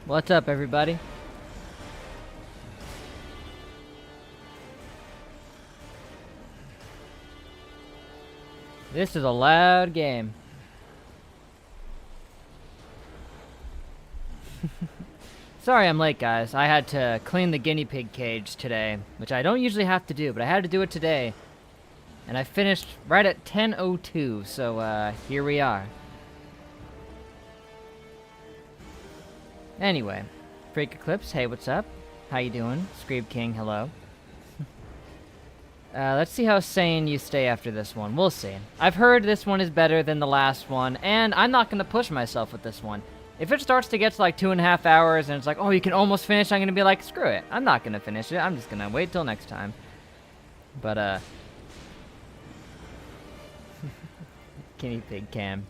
What's up, everybody? This is a loud game. Sorry I'm late, guys. I had to clean the guinea pig cage today, which I don't usually have to do, but I had to do it today. And I finished right at 10:02, so here we are. Anyway, Freak Eclipse, hey, what's up? How you doing? Screeb King, hello. Let's see how sane you stay after this one. We'll see. I've heard this one is better than the last one, and I'm not going to push myself with this one. If it starts to get to like 2.5 hours and it's like, oh, you can almost finish, I'm going to be like, screw it. I'm not going to finish it. I'm just going to wait till next time. But, guinea pig cam.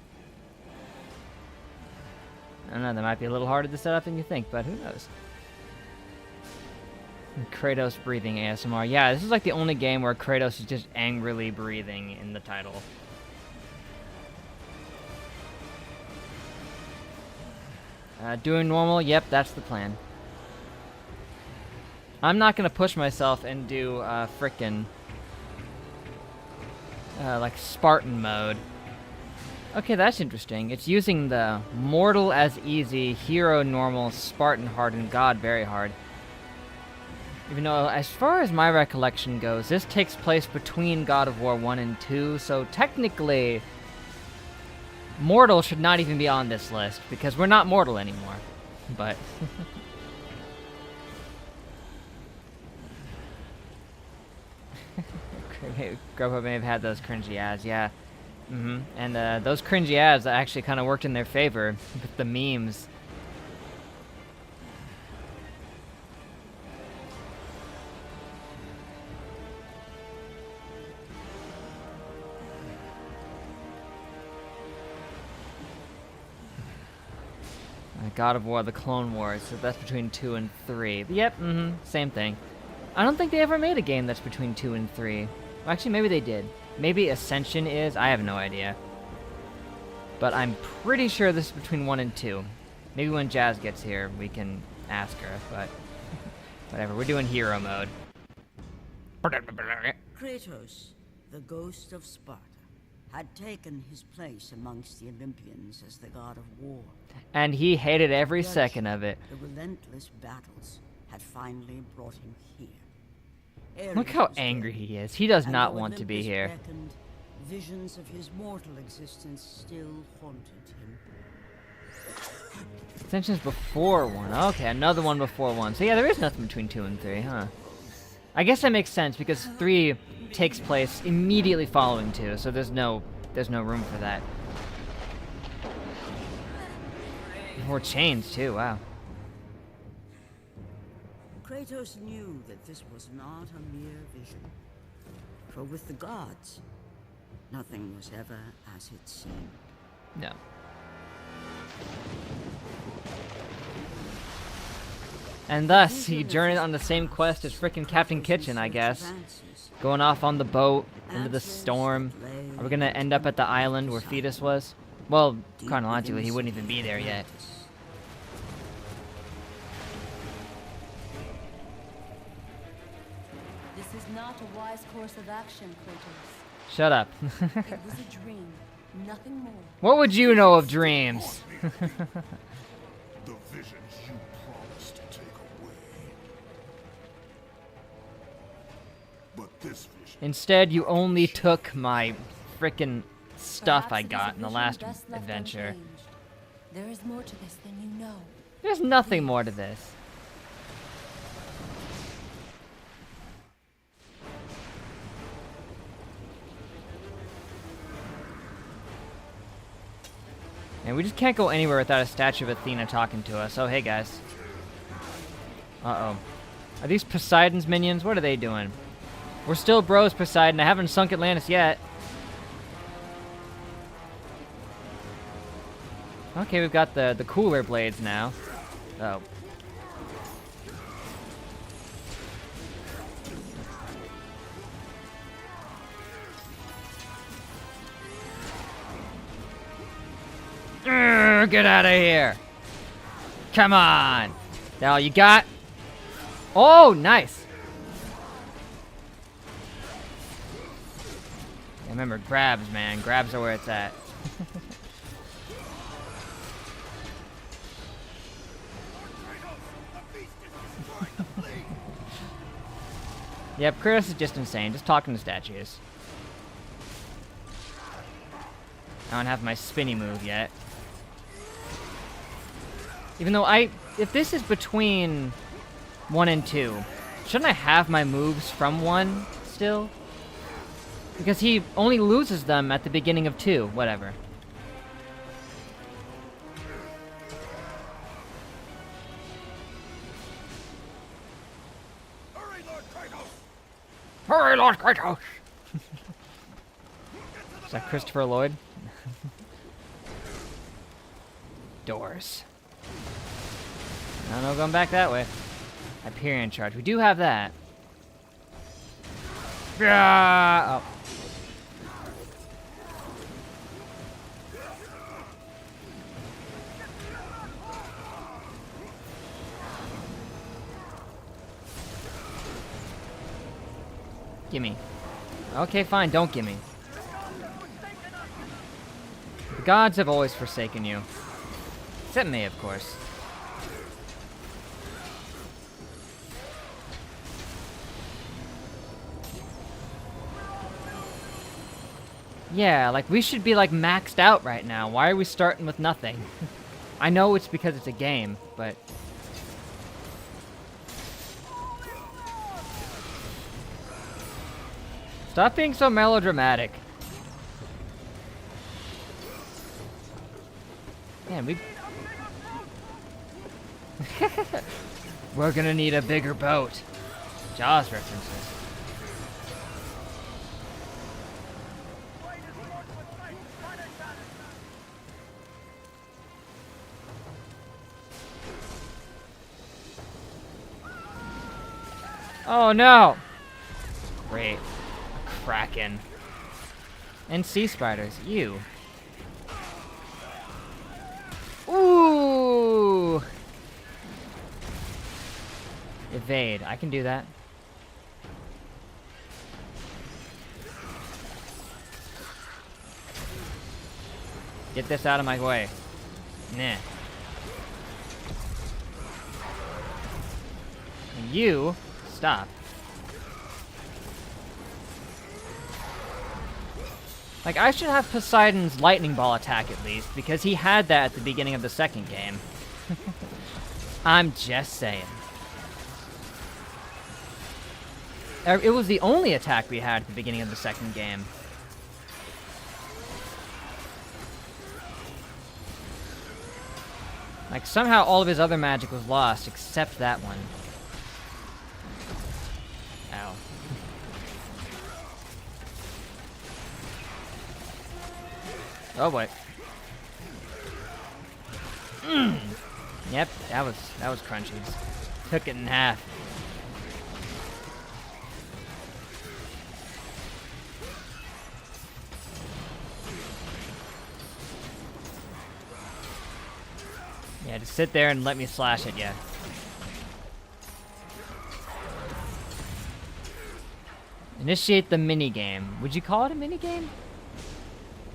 I don't know, that might be a little harder to set up than you think, but who knows? Kratos breathing ASMR. Yeah, this is like the only game where Kratos is just angrily breathing in the title. Doing normal? Yep, that's the plan. I'm not gonna push myself and do frickin' like Spartan mode. Okay, that's interesting. It's using the mortal as easy, hero normal, Spartan hard, and god very hard. Even though, as far as my recollection goes, this takes place between God of War 1 and 2, so technically, mortal should not even be on this list, because we're not mortal anymore. But... Grubhub may have had those cringy ads, yeah. And those cringy ads actually kind of worked in their favor with the memes. God of War, the Clone Wars, so that's between 2 and 3. Yep, same thing. I don't think they ever made a game that's between 2 and 3. Well, actually, maybe they did. Maybe Ascension is, I have no idea. But I'm pretty sure this is between 1 and 2. Maybe when Jazz gets here, we can ask her, but... whatever, we're doing hero mode. Kratos, the ghost of Sparta, had taken his place amongst the Olympians as the god of war. And he hated every second of it. The relentless battles had finally brought him here. Look how angry he is. He does not want to be here. Beckoned, visions of his mortal existence still haunted him. Ascension's before 1. Okay, another one before 1. So yeah, there is nothing between 2 and 3, huh? I guess that makes sense, because 3 takes place immediately following 2, so there's no room for that. More chains, too, wow. Kratos knew that this was not a mere vision. For with the gods, nothing was ever as it seemed. No. And thus, he journeyed on the same quest as frickin' Captain Kitchen, I guess. Going off on the boat, into the storm. Are we gonna end up at the island where Fetus was? Well, chronologically, he wouldn't even be there yet. This is not a wise course of action, Kratos. Shut up. It was a dream, nothing more. What would you know of dreams? The visions you promised to take away. But this vision... Instead, you only took my frickin' stuff Perhaps I it is got a in the vision last best left adventure. unchanged. There is more to this than you know. There's nothing more to this. And we just can't go anywhere without a statue of Athena talking to us. Oh, hey, guys. Uh-oh. Are these Poseidon's minions? What are they doing? We're still bros, Poseidon. I haven't sunk Atlantis yet. Okay, we've got the cooler blades now. Oh. Get out of here! Come on! That all you got? Oh, nice! Yeah, remember, grabs, man. Grabs are where it's at. Yep, Kratos is just insane. Just talking to statues. I don't have my spinny move yet. Even though if this is between 1 and 2, shouldn't I have my moves from 1 still? Because he only loses them at the beginning of 2, whatever. Hurry, Lord Kratos! Hurry, Lord Kratos! Is that Christopher Lloyd? Doors. No, going back that way. Hyperion charge. We do have that. Yeah. Oh. Gimme. Okay, fine. Don't gimme. The gods have always forsaken you. Except me, of course. Yeah, like, we should be, like, maxed out right now. Why are we starting with nothing? I know it's because it's a game, but... Stop being so melodramatic. Man, we... We're gonna need a bigger boat. Jaws references. Oh no! Great. A kraken. And sea spiders. Ew. Ooh! Evade. I can do that. Get this out of my way. Nah. And you... Stop. Like, I should have Poseidon's lightning ball attack at least, because he had that at the beginning of the second game. I'm just saying. It was the only attack we had at the beginning of the second game. Like, somehow all of his other magic was lost, except that one. Ow. Oh boy. Yep, that was crunchy. Just took it in half. Yeah, just sit there and let me slash at ya. Initiate the minigame. Would you call it a minigame?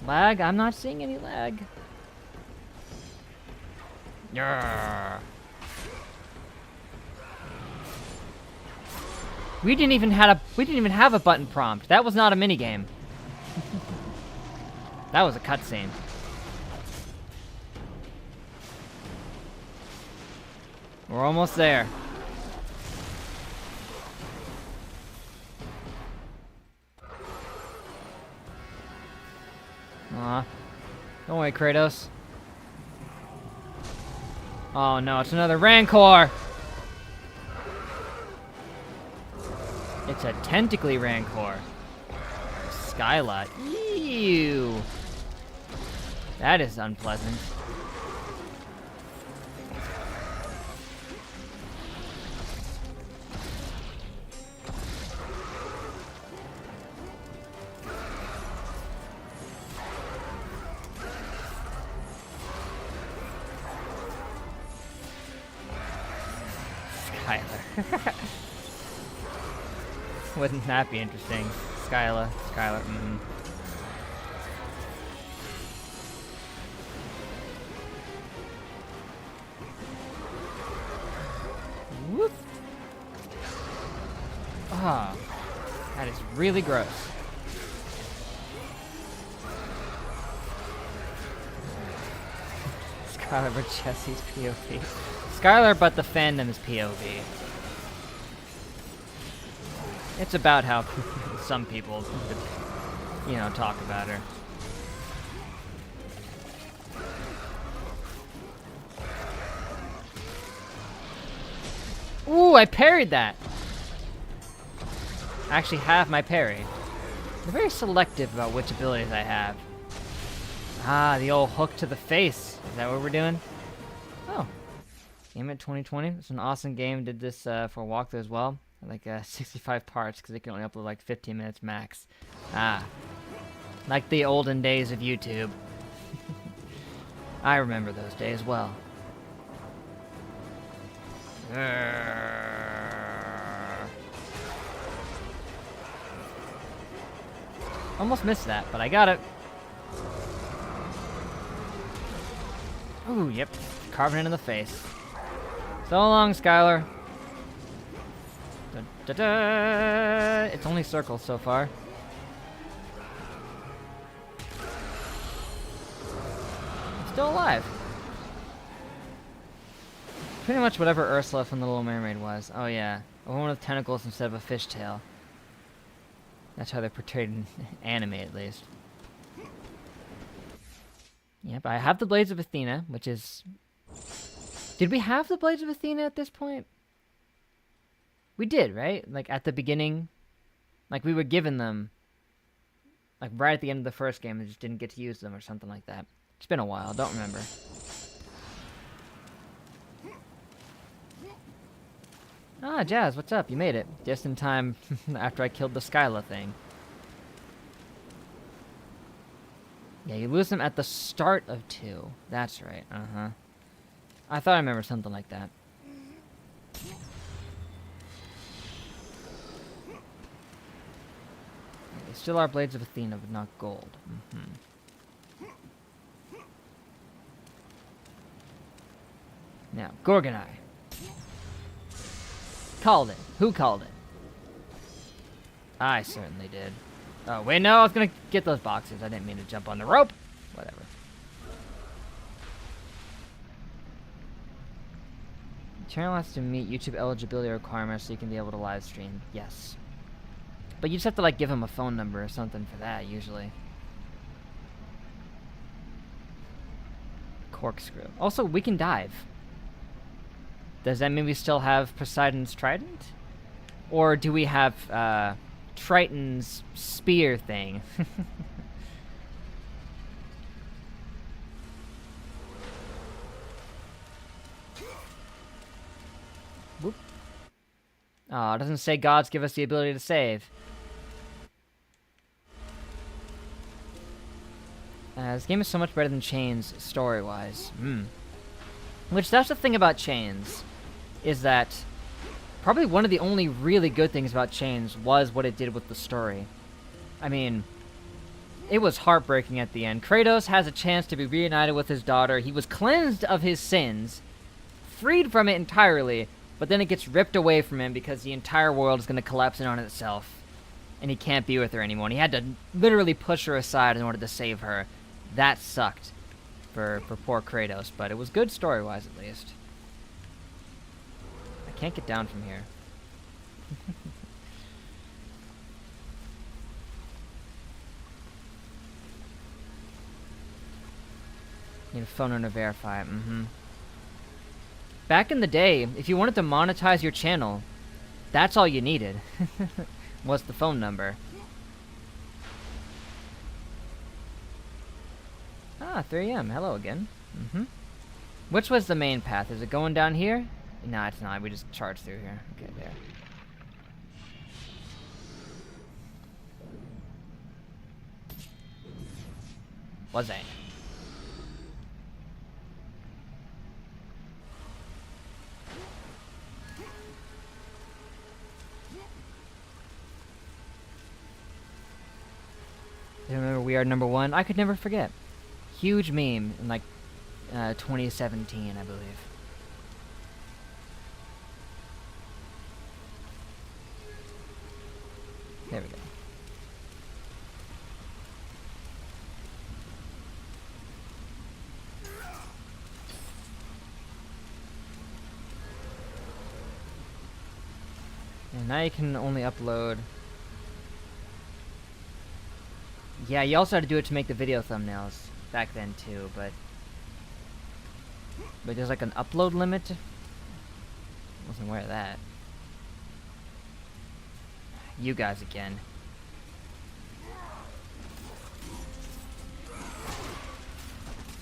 Lag? I'm not seeing any lag. Yarr. We didn't even have a button prompt. That was not a minigame. That was a cutscene. We're almost there. Aw. Don't worry, Kratos. Oh no, it's another Rancor! It's a tentacly Rancor. Skylot. Ew. That is unpleasant. Wouldn't that be interesting? Skylar, mm. Whoop. Ah, that is really gross. Skylar but Jesse's POV. Skylar but the fandom's POV. It's about how some people, you know, talk about her. Ooh, I parried that! I actually have my parry. They're very selective about which abilities I have. Ah, the old hook to the face. Is that what we're doing? Oh. Game at 2020. It's an awesome game. Did this for a walkthrough as well. Like 65 parts because it can only upload like 15 minutes max. Ah. Like the olden days of YouTube. I remember those days well. Almost missed that, but I got it. Ooh, yep. Carving it in the face. So long, Skylar. Da, da, da. It's only circles so far. I'm still alive. Pretty much whatever Ursula from The Little Mermaid was. Oh yeah, a woman with tentacles instead of a fishtail. That's how they're portrayed in anime, at least. Yep, I have the Blades of Athena, which is... Did we have the Blades of Athena at this point? We did, right? Like, at the beginning? Like, we were given them, like, right at the end of the first game and just didn't get to use them or something like that. It's been a while, don't remember. Ah, Jazz, what's up? You made it. Just in time after I killed the Skyla thing. Yeah, you lose them at the start of 2. That's right, uh-huh. I thought I remembered something like that. They still are Blades of Athena, but not gold. Mm-hmm. Now, Gorgonite. Called it. Who called it? I certainly did. Oh, wait, no, I was gonna get those boxes. I didn't mean to jump on the rope. Whatever. Channel has to meet YouTube eligibility requirements so you can be able to live stream. Yes. But you just have to, like, give him a phone number or something for that, usually. Corkscrew. Also, we can dive. Does that mean we still have Poseidon's trident? Or do we have, Triton's spear thing? Whoop. Oh, it doesn't say gods give us the ability to save. This game is so much better than Chains, story-wise. Which, that's the thing about Chains, is that probably one of the only really good things about Chains was what it did with the story. I mean, it was heartbreaking at the end. Kratos has a chance to be reunited with his daughter. He was cleansed of his sins, freed from it entirely, but then it gets ripped away from him because the entire world is going to collapse in on itself, and he can't be with her anymore. And he had to literally push her aside in order to save her. That sucked for poor Kratos, but it was good story-wise at least. I can't get down from here. Need a phone number to verify. Back in the day, if you wanted to monetize your channel, that's all you needed. Was the phone number. Ah, 3am. Hello again. Which was the main path? Is it going down here? No, it's not. We just charge through here. Okay, there. Was I? I remember We Are Number One. I could never forget. Huge meme in like 2017, I believe. There we go. And now you can only upload. Yeah, you also had to do it to make the video thumbnails back then too, but there's like an upload limit. Wasn't aware of that. You guys again.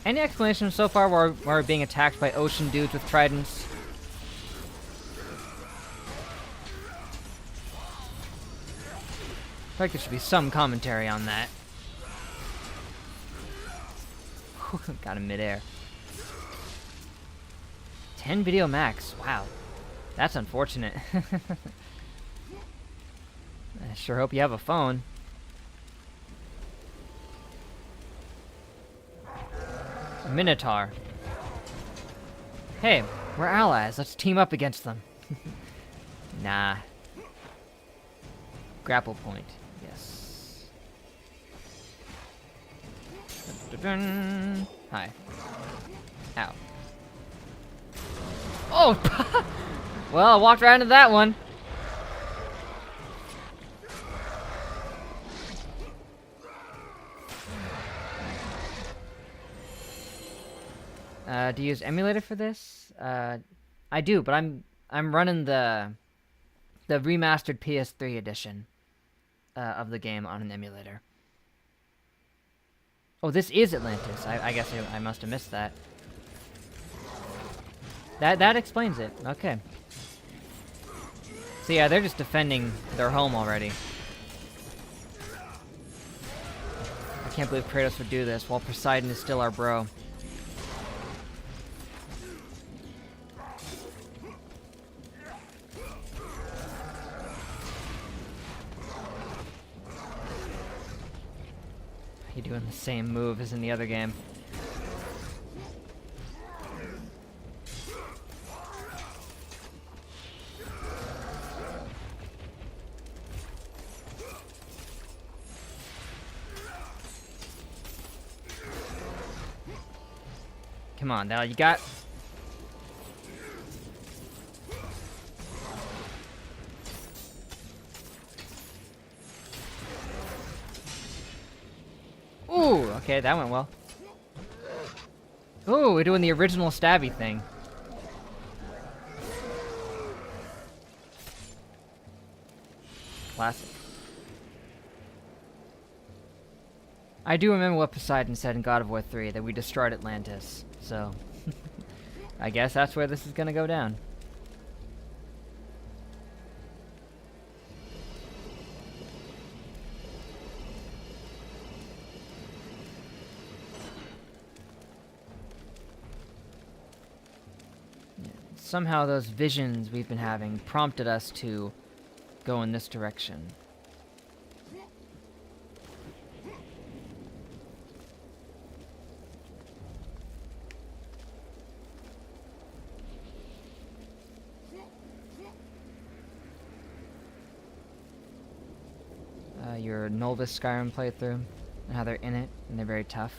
Any explanation so far why we're being attacked by ocean dudes with tridents? I feel like there should be some commentary on that. Got him midair. 10 video max. Wow. That's unfortunate. I sure hope you have a phone. A Minotaur. Hey, we're allies. Let's team up against them. Nah. Grapple point. Yes. Dun-dun-dun. Hi. Ow. Oh! Well, I walked right into that one. Do you use emulator for this? I do, but I'm running the remastered PS3 edition of the game on an emulator. Oh, this is Atlantis. I guess I must have missed that. That explains it. Okay. So yeah, they're just defending their home already. I can't believe Kratos would do this while Poseidon is still our bro. You're doing the same move as in the other game. Come on, now you got... Ooh, okay, that went well. Ooh, we're doing the original stabby thing. Classic. I do remember what Poseidon said in God of War 3, that we destroyed Atlantis, so... I guess that's where this is gonna go down. Somehow those visions we've been having prompted us to go in this direction. Your Noldus Skyrim playthrough, and how they're in it, and they're very tough.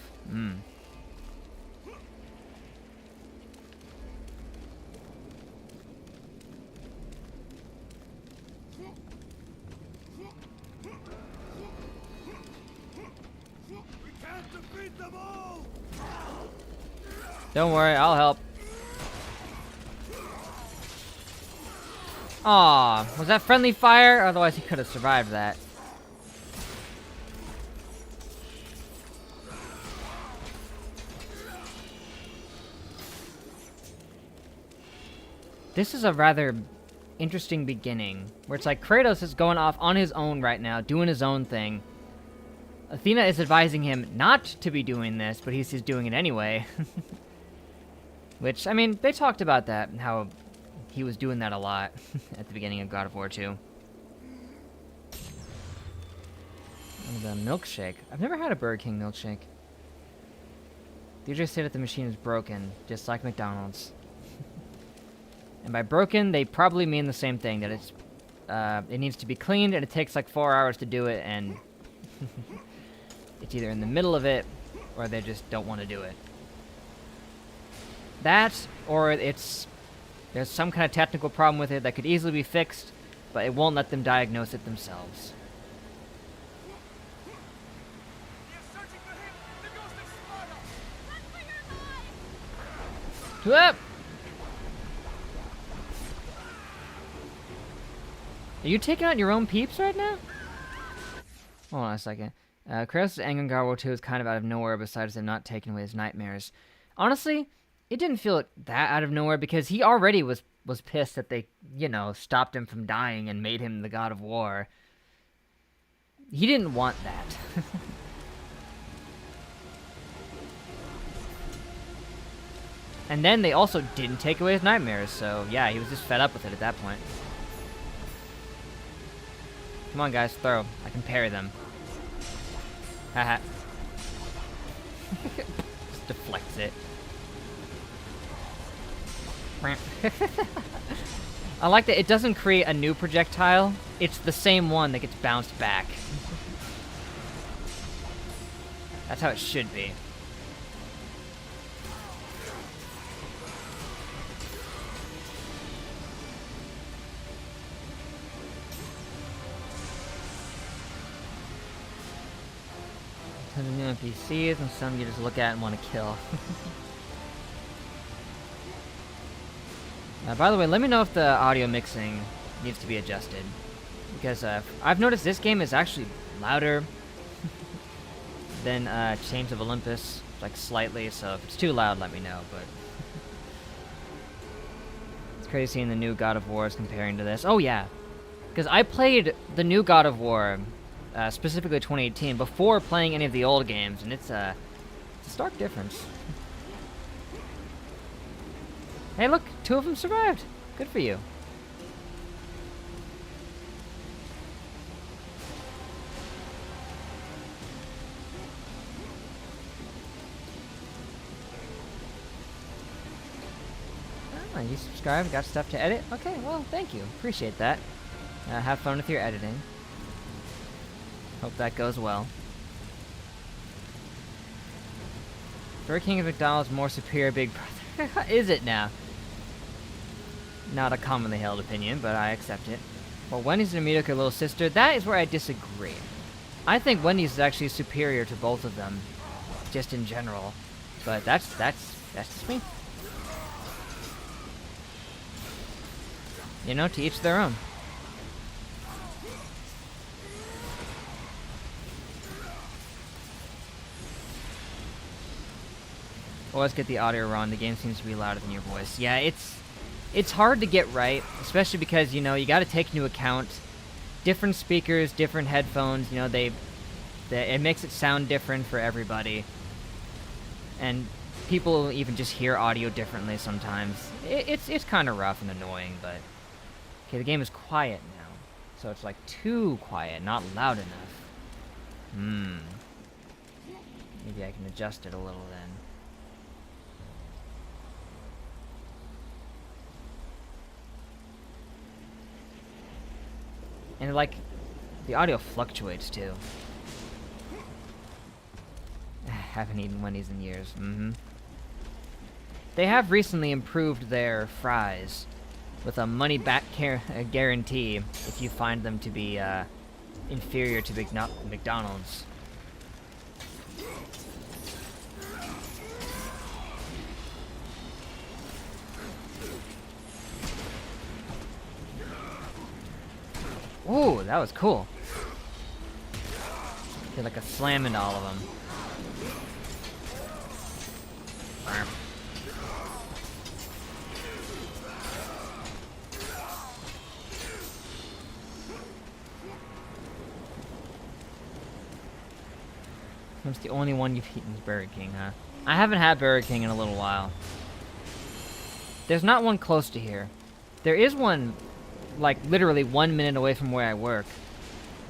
Don't worry, I'll help. Aw, was that friendly fire? Otherwise he could have survived that. This is a rather interesting beginning, where it's like Kratos is going off on his own right now, doing his own thing. Athena is advising him not to be doing this, but he's just doing it anyway. Which, I mean, they talked about that, and how he was doing that a lot at the beginning of God of War 2. The milkshake. I've never had a Burger King milkshake. They usually say that the machine is broken, just like McDonald's. And by broken, they probably mean the same thing, that it needs to be cleaned, and it takes like 4 hours to do it, and it's either in the middle of it, or they just don't want to do it. That, or there's some kind of technical problem with it that could easily be fixed, but it won't let them diagnose it themselves. Whoop! Are you taking out your own peeps right now? Hold on a second. Kratos' anger in God of War 2 is kind of out of nowhere besides him not taking away his nightmares. Honestly, it didn't feel that out of nowhere because he already was pissed that they, stopped him from dying and made him the God of War. He didn't want that. And then they also didn't take away his nightmares, so yeah, he was just fed up with it at that point. Come on, guys, throw. I can parry them. Haha. Just deflects it. I like that it doesn't create a new projectile. It's the same one that gets bounced back. That's how it should be. Tons of new NPCs and some you just look at and want to kill. By the way, let me know if the audio mixing needs to be adjusted. Because I've noticed this game is actually louder than Chains of Olympus, like slightly, so if it's too loud, let me know, but... It's crazy seeing the new God of Wars comparing to this. Oh yeah, because I played the new God of War, specifically 2018, before playing any of the old games, and it's a stark difference. Hey look, 2 of them survived. Good for you. Oh, you subscribed, got stuff to edit? Okay, well, thank you. Appreciate that. Have fun with your editing. Hope that goes well. Burger King of McDonald's more superior Big Brother. Is it now? Not a commonly held opinion, but I accept it. Well, Wendy's a mediocre little sister. That is where I disagree. I think Wendy's is actually superior to both of them, just in general. But that's just me. You know, to each their own. Always get the audio wrong. The game seems to be louder than your voice. Yeah, it's hard to get right, especially because, you got to take into account different speakers, different headphones. It makes it sound different for everybody. And people even just hear audio differently sometimes. It's kind of rough and annoying, but... Okay, the game is quiet now. So it's like too quiet, not loud enough. Maybe I can adjust it a little then. And like, the audio fluctuates too. Haven't eaten Wendy's in years. They have recently improved their fries with a money-back guarantee if you find them to be inferior to McDonald's. Ooh, that was cool. Did like a slam into all of them. That's the only one you've eaten is Burger King, huh? I haven't had Burger King in a little while. There's not one close to here. There is one, like, literally 1 minute away from where I work.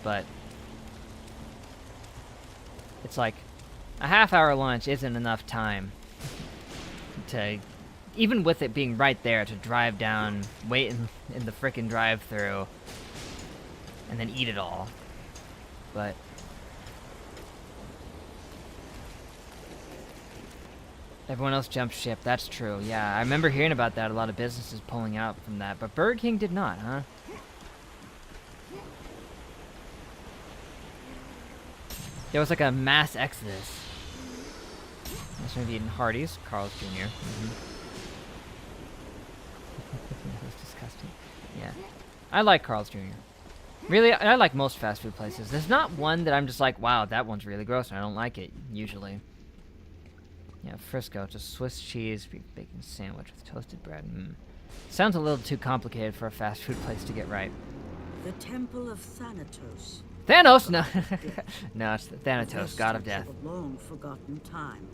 But It's like, a half-hour lunch isn't enough time to, even with it being right there, to drive down, wait in the frickin' drive-thru, and then eat it all. But everyone else jumped ship. That's true. Yeah, I remember hearing about that. A lot of businesses pulling out from that, but Burger King did not, huh? There was like a mass exodus. That's maybe eating Hardee's, Carl's Jr. That was disgusting. Yeah, I like Carl's Jr. Really, I like most fast food places. There's not one that I'm just like, wow, that one's really gross, and I don't like it, usually. Yeah, Frisco, it's a Swiss cheese bacon sandwich with toasted bread. Sounds a little too complicated for a fast food place to get right. The Temple of Thanatos. Thanos? No. No, it's the Thanatos, god of death. A long forgotten time.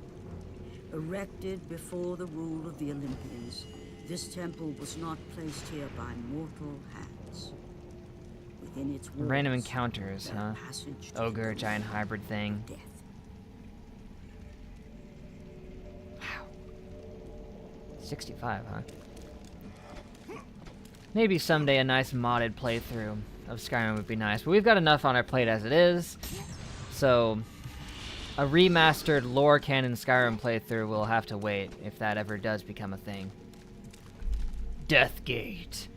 Erected before the rule of the Olympians, this temple was not placed here by mortal hands. Within its walls, Random encounters, huh? passage to Ogre, the giant hybrid thing. death. Wow. 65, huh? Maybe someday a nice modded playthrough of Skyrim would be nice, but we've got enough on our plate as it is, so a remastered lore canon Skyrim playthrough will have to wait if that ever does become a thing. Deathgate.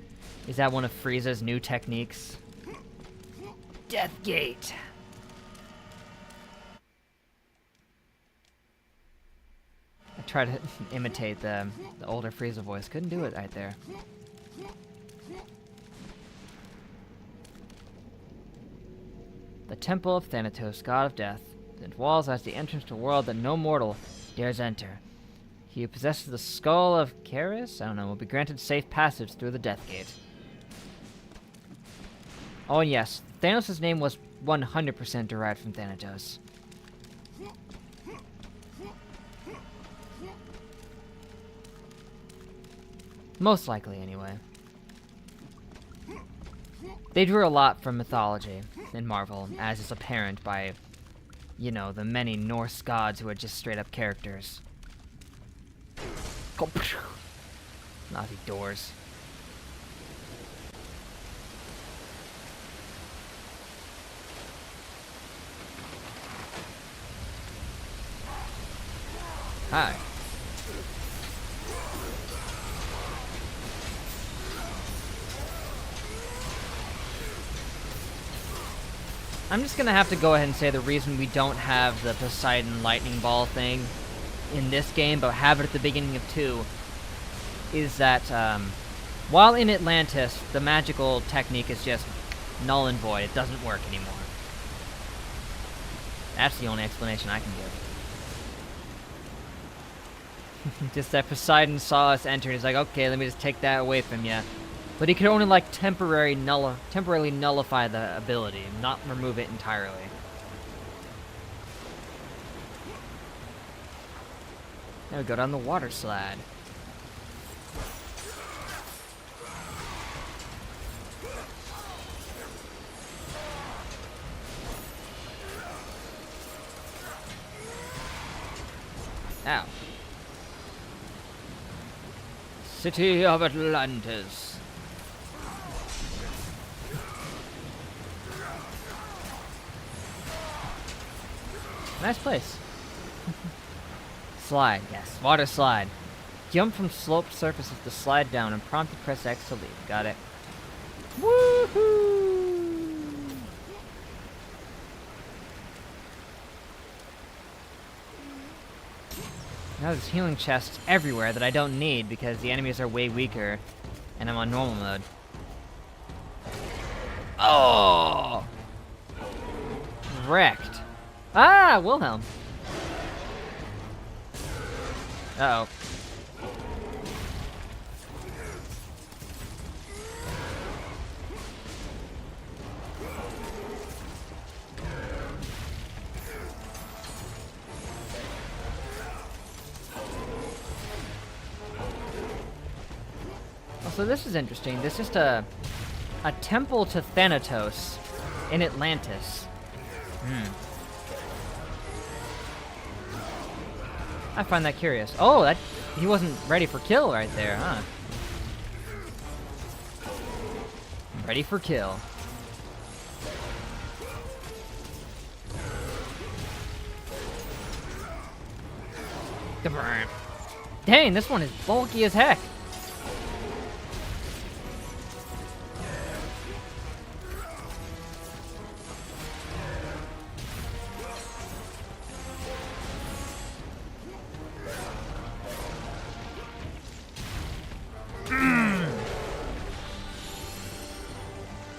Is that one of Frieza's new techniques? Deathgate. I tried to imitate the older Frieza voice. Couldn't do it right there. The Temple of Thanatos, god of death. Its walls as the entrance to a world that no mortal dares enter. He who possesses the skull of Charis, I don't know, will be granted safe passage through the Death Gate. Oh yes, Thanos' name was 100% derived from Thanatos. Most likely, anyway. They drew a lot from mythology in Marvel, as is apparent by, you know, the many Norse gods who are just straight-up characters. Nazi doors. Hi. I'm just gonna have to go ahead and say the reason we don't have the Poseidon lightning ball thing in this game, but have it at the beginning of 2, is that while in Atlantis, the magical technique is just null and void. It doesn't work anymore. That's the only explanation I can give. Just that Poseidon saw us enter, and he's like, okay, let me just take that away from you. But he could only, like, temporarily nullify the ability, not remove it entirely. Now we go down the water slide. Ow. City of Atlantis. Nice place. Slide, yes. Water slide. Jump from sloped surfaces to slide down and prompt to press X to leave. Got it. Woohoo! Now there's healing chests everywhere that I don't need because the enemies are way weaker and I'm on normal mode. Oh! Wrecked. Ah, Wilhelm. Uh-oh. So this is interesting. This is just a temple to Thanatos in Atlantis. I find that curious. Oh, that he wasn't ready for kill right there, huh? Ready for kill. Dang, this one is bulky as heck.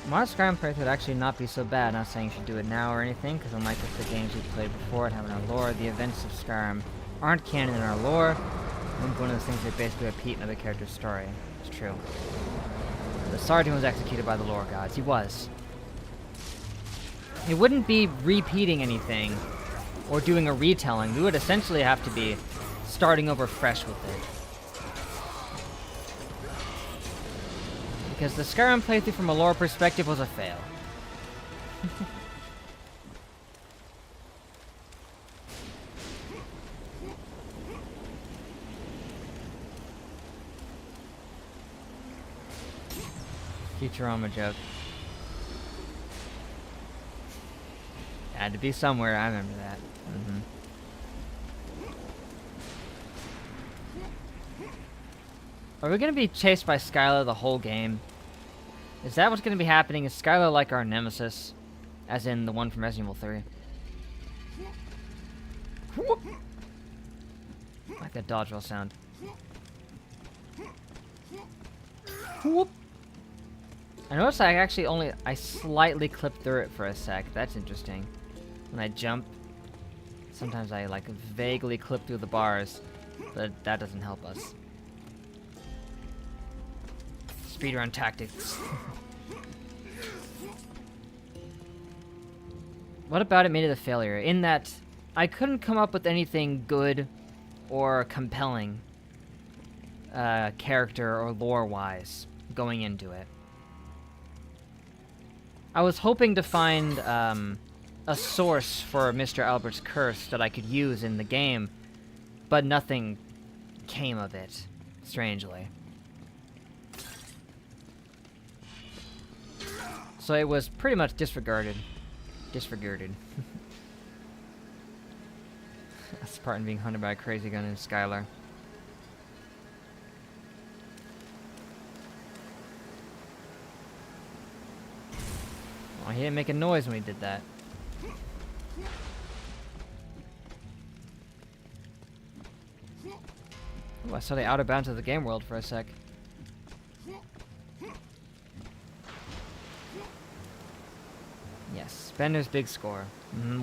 Modern Skyrim playthrough would actually not be so bad. Not saying you should do it now or anything, because unlike with the games we've played before and have in our lore, the events of Skyrim aren't canon in our lore. One of those things that basically repeat another character's story. It's true. The Sergeant was executed by the lore gods. He was. It wouldn't be repeating anything or doing a retelling. We would essentially have to be starting over fresh with it. Because the Skyrim playthrough from a lore perspective was a fail. Futurama joke. Had to be somewhere, I remember that. Are we gonna be chased by Skylar the whole game? Is that what's gonna be happening? Is Skylar like our nemesis? As in the one from Resident Evil 3? Like that dodgeball sound. Whoop. I noticed I slightly clipped through it for a sec. That's interesting. When I jump, sometimes I like vaguely clip through the bars, but that doesn't help us. Speedrun tactics. What about it made it a failure? In that I couldn't come up with anything good or compelling character or lore-wise going into it. I was hoping to find a source for Mr. Albert's curse that I could use in the game, but nothing came of it, strangely. So it was pretty much disregarded. Disregarded. A Spartan being hunted by a crazy gun in Skylar. Well, he didn't make a noise when he did that. Ooh, I saw the outer bounds of the game world for a sec. Yes, Bender's Big Score.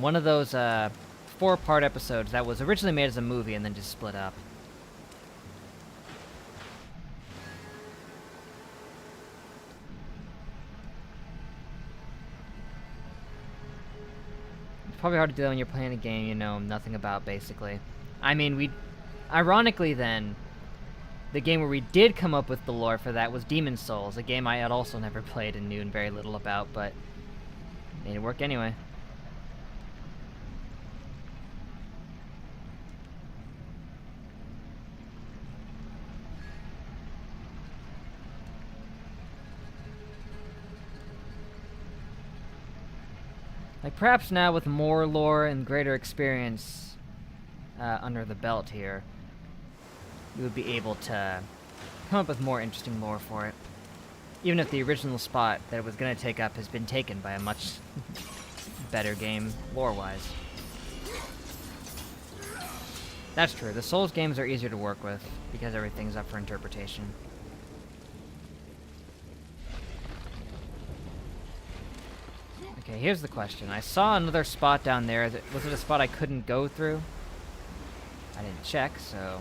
One of those 4-part episodes that was originally made as a movie and then just split up. It's probably hard to do that when you're playing a game you know nothing about, basically. I mean, ironically then, the game where we did come up with the lore for that was Demon's Souls, a game I had also never played and knew very little about, but made it work anyway. Like, perhaps now with more lore and greater experience under the belt here, you would be able to come up with more interesting lore for it. Even if the original spot that it was going to take up has been taken by a much better game, lore-wise. That's true. The Souls games are easier to work with, because everything's up for interpretation. Okay, here's the question. I saw another spot down there. Was it a spot I couldn't go through? I didn't check, so...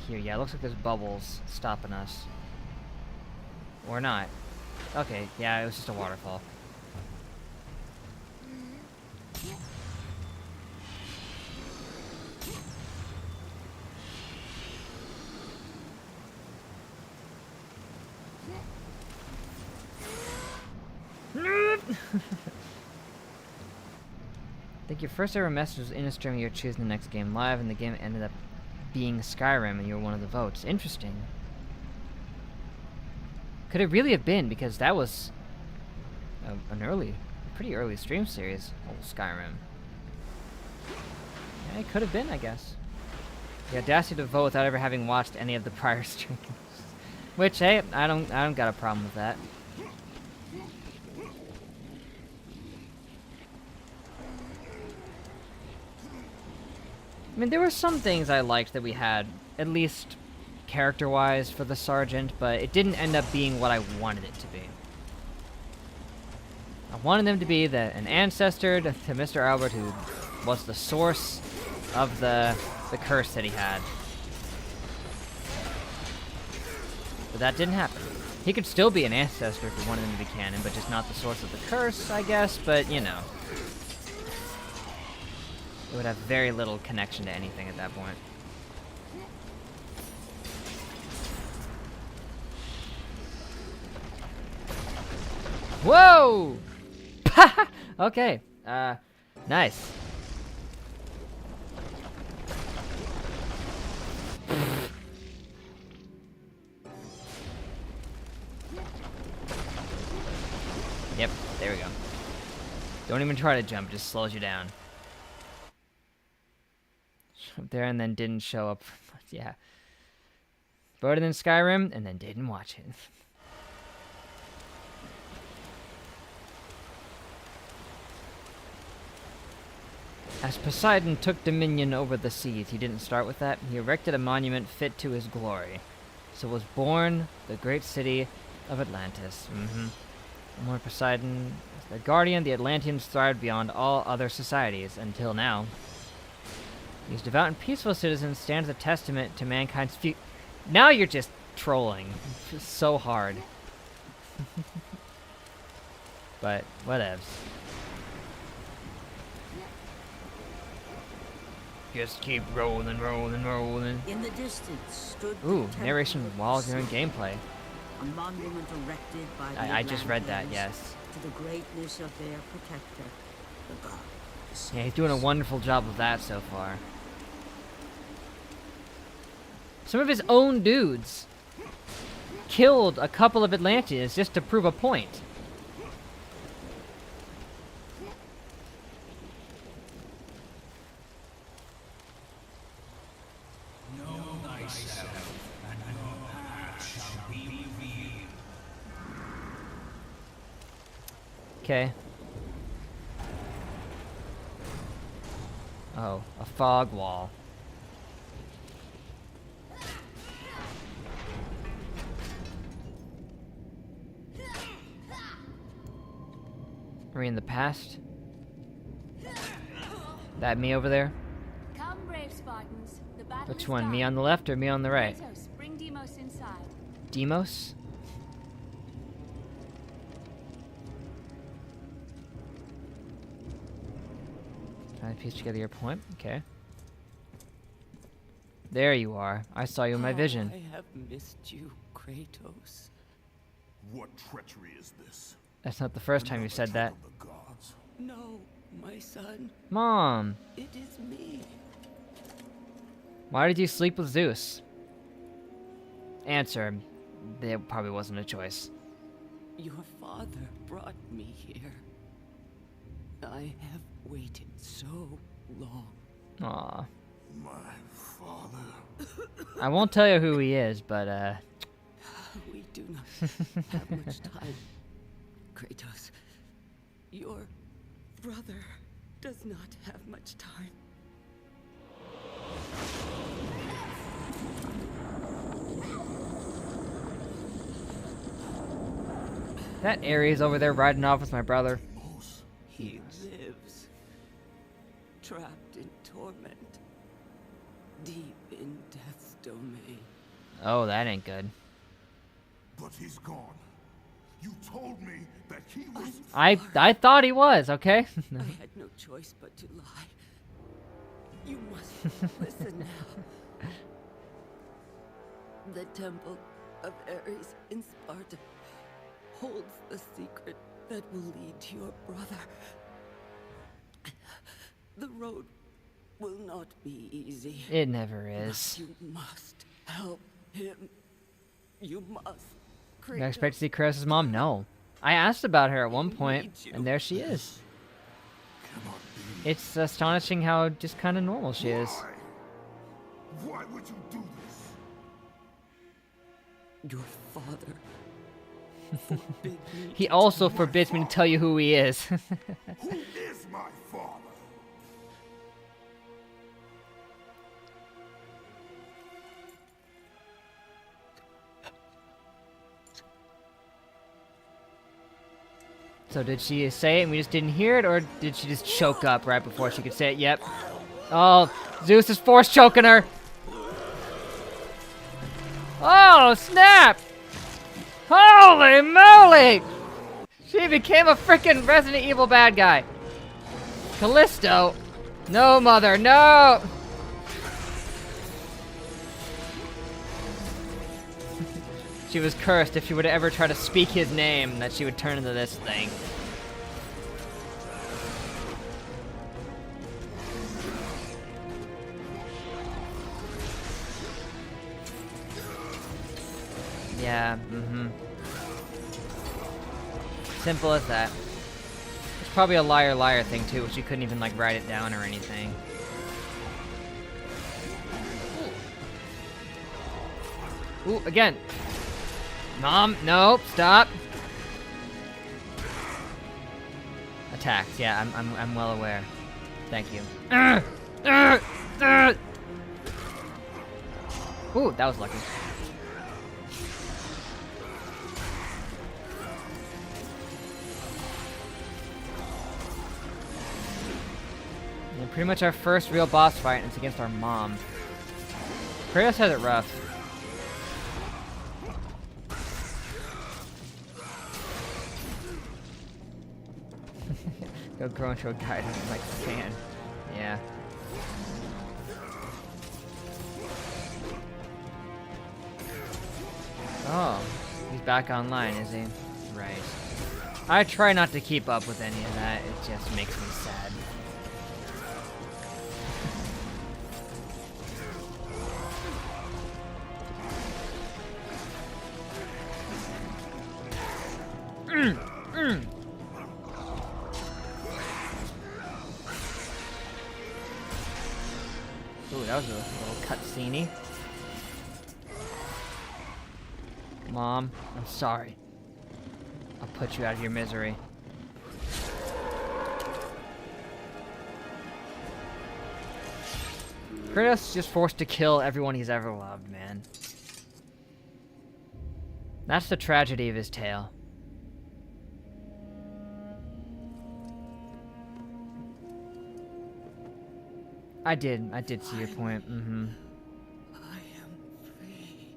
Here, yeah, it looks like there's bubbles stopping us. Or not. Okay, yeah, it was just a waterfall. No! I think your first ever message was in a stream, you're choosing the next game live, and the game ended up being Skyrim, and you were one of the votes. Interesting. Could it really have been, because that was an pretty early stream series, old Skyrim. Yeah, it could have been, I guess. The audacity to vote without ever having watched any of the prior streams. Which, hey, I don't got a problem with that. I mean, there were some things I liked that we had, at least character-wise, for the Sergeant, but it didn't end up being what I wanted it to be. I wanted them to be an ancestor to Mr. Albert, who was the source of the curse that he had. But that didn't happen. He could still be an ancestor if we wanted him to be canon, but just not the source of the curse, I guess, but, you know. It would have very little connection to anything at that point. Whoa! Okay. Nice. Yep, there we go. Don't even try to jump, it just slows you down. Up there and then didn't show up. Yeah. Voted in Skyrim and then didn't watch it. As Poseidon took dominion over the seas, he didn't start with that. He erected a monument fit to his glory. So was born the great city of Atlantis. More Poseidon as their guardian, the Atlanteans thrived beyond all other societies until now. These devout and peaceful citizens stand as a testament to mankind's future. Now you're just trolling. Just so hard. But, whatevs. Just keep rolling, rolling, rolling. In the distance stood Ooh, the narration temple of while the during sea, gameplay. a monument erected by the I just read that, Atlanteans yes. to the greatness of their protector, the god. of the Yeah, he's doing a seas. wonderful job of that so far. Some of his own dudes killed a couple of Atlanteans just to prove a point. Okay. Oh, a fog wall. Are we in the past? That me over there? Come, brave Spartans. The battle Which is one? done. Me on the left or me on the right? Kratos, bring Deimos inside. Deimos? Trying to piece together your point? Okay. There you are. I saw you in my vision. I have missed you, Kratos. What treachery is this? That's not the first time you Another said that. trick of the gods. No, my son, Mom, it is me. why did you sleep with Zeus? Answer. There probably wasn't a choice. Your father brought me here. I have waited so long. Aw. My father. I won't tell you who he is, but, We do not have much time. Kratos, your brother does not have much time. that Ares over there riding off with my brother. He lives, trapped in torment, deep in death's domain. Oh, that ain't good. But he's gone. You told me that he was. I thought he was, okay? I had no choice but to lie. You must listen now. The temple of Ares in Sparta holds the secret that will lead to your brother. The road will not be easy. It never is. But you must help him. You must. You expect to see Kratos' mom? No. I asked about her at one point, and there she is. It's astonishing how just kind of normal she is. Why would you do this? Your father forbid me He to also tell forbids me to tell you who he is. Who is my father? So did she say it and we just didn't hear it, or did she just choke up right before she could say it? Yep. Oh, Zeus is force choking her. Oh, snap! Holy moly! She became a freaking Resident Evil bad guy. Callisto. No, mother, no! She was cursed. If she would ever try to speak his name, that she would turn into this thing. Yeah, Simple as that. It's probably a liar thing too, which you couldn't even like write it down or anything. Ooh, again. Mom, nope, stop. Attacks, yeah, I'm well aware. Thank you. Ooh, that was lucky. And pretty much our first real boss fight, and it's against our mom. Kratos has it rough. Go grow into a guy who's like sand. Yeah. Oh, he's back online, is he? Right. I try not to keep up with any of that. It just makes me sad. Ooh, that was a little cutscene-y. Mom, I'm sorry. I'll put you out of your misery. Kratos is just forced to kill everyone he's ever loved, man. That's the tragedy of his tale. I did see your point. I am free.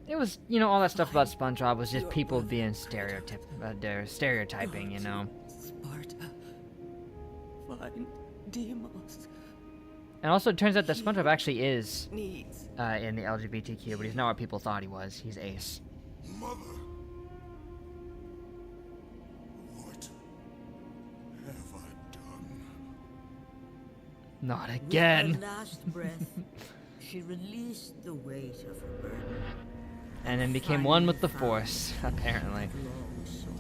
It was, you know, all that stuff about SpongeBob was just people being stereotyping, you know. Sparta. Find Deimos. And also, it turns out that SpongeBob actually is Needs. in the LGBTQ, but he's not what people thought he was. He's ace. Mother. What have I done? Not With again. her last breath, she released the weight of her burden. And then became one with the Force, apparently. Long sought.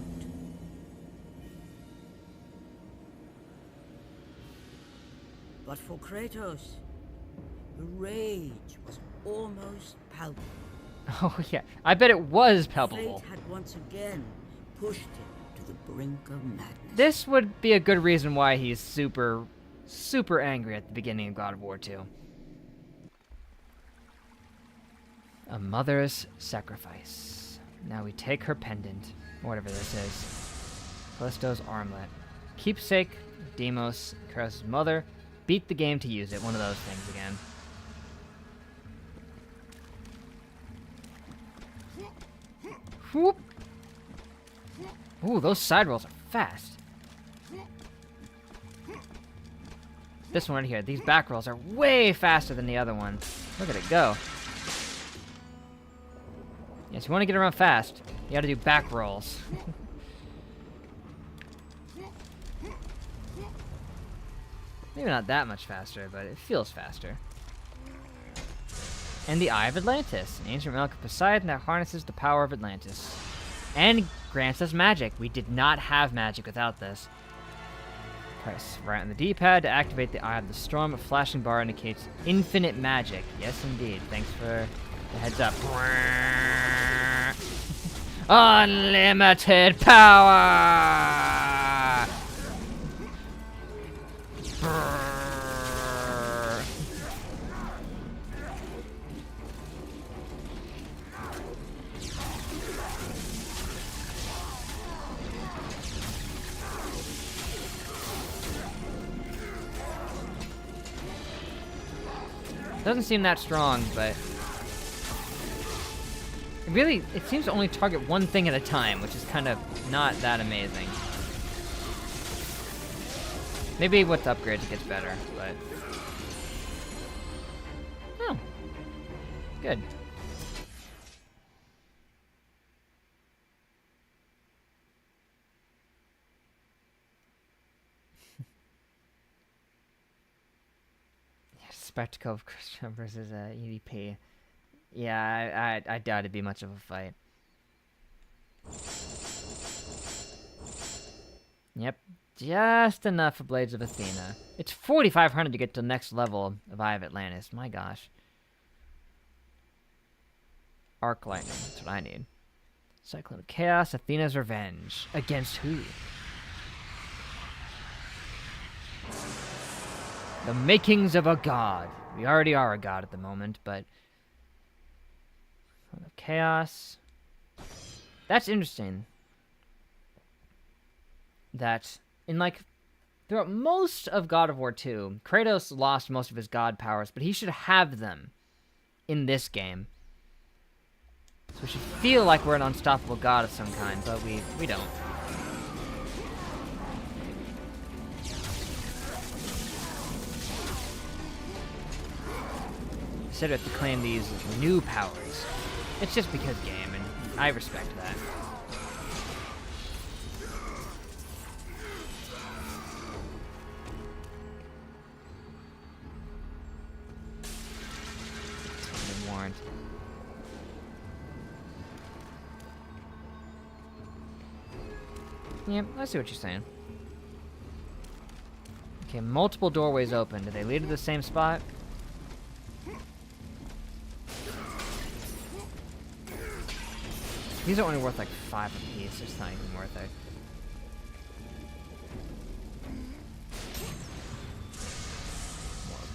But for Kratos, the rage was almost palpable. Oh yeah, I bet it was palpable. Fate had once again pushed him to the brink of madness. This would be a good reason why he's super angry at the beginning of God of War 2. A mother's sacrifice. Now we take her pendant, or whatever this is. Callisto's armlet. Keepsake, Deimos, Kratos' mother. Beat the game to use it. One of those things again. Whoop. Ooh, those side rolls are fast. This one right here, these back rolls are way faster than the other ones. Look at it go. Yes, you want to get around fast. You gotta do back rolls. Maybe not that much faster, but it feels faster. And the Eye of Atlantis, an ancient relic of Poseidon that harnesses the power of Atlantis. And grants us magic. We did not have magic without this. Press right on the D-pad to activate the Eye of the Storm. A flashing bar indicates infinite magic. Yes, indeed. Thanks for the heads up. Unlimited power! Doesn't seem that strong, but it seems to only target one thing at a time, which is kind of not that amazing. Maybe with upgrades it gets better, but oh, good. Spectacle of Christian versus EDP. Yeah, I doubt it'd be much of a fight. Yep, just enough for Blades of Athena. It's 4,500 to get to the next level of Eye of Atlantis. My gosh. Arc Lightning, that's what I need. Cyclone of Chaos, Athena's Revenge. Against who? The makings of a god. We already are a god at the moment, but Chaos. That's interesting. That in throughout most of God of War 2, Kratos lost most of his god powers, but he should have them in this game. So we should feel like we're an unstoppable god of some kind, but we don't. Instead of to claim these new powers. It's just because game, and I respect that. The warrant. Yeah, I see what you're saying. Okay, multiple doorways open. Do they lead to the same spot? These are only worth like 5 apiece. It's not even worth it.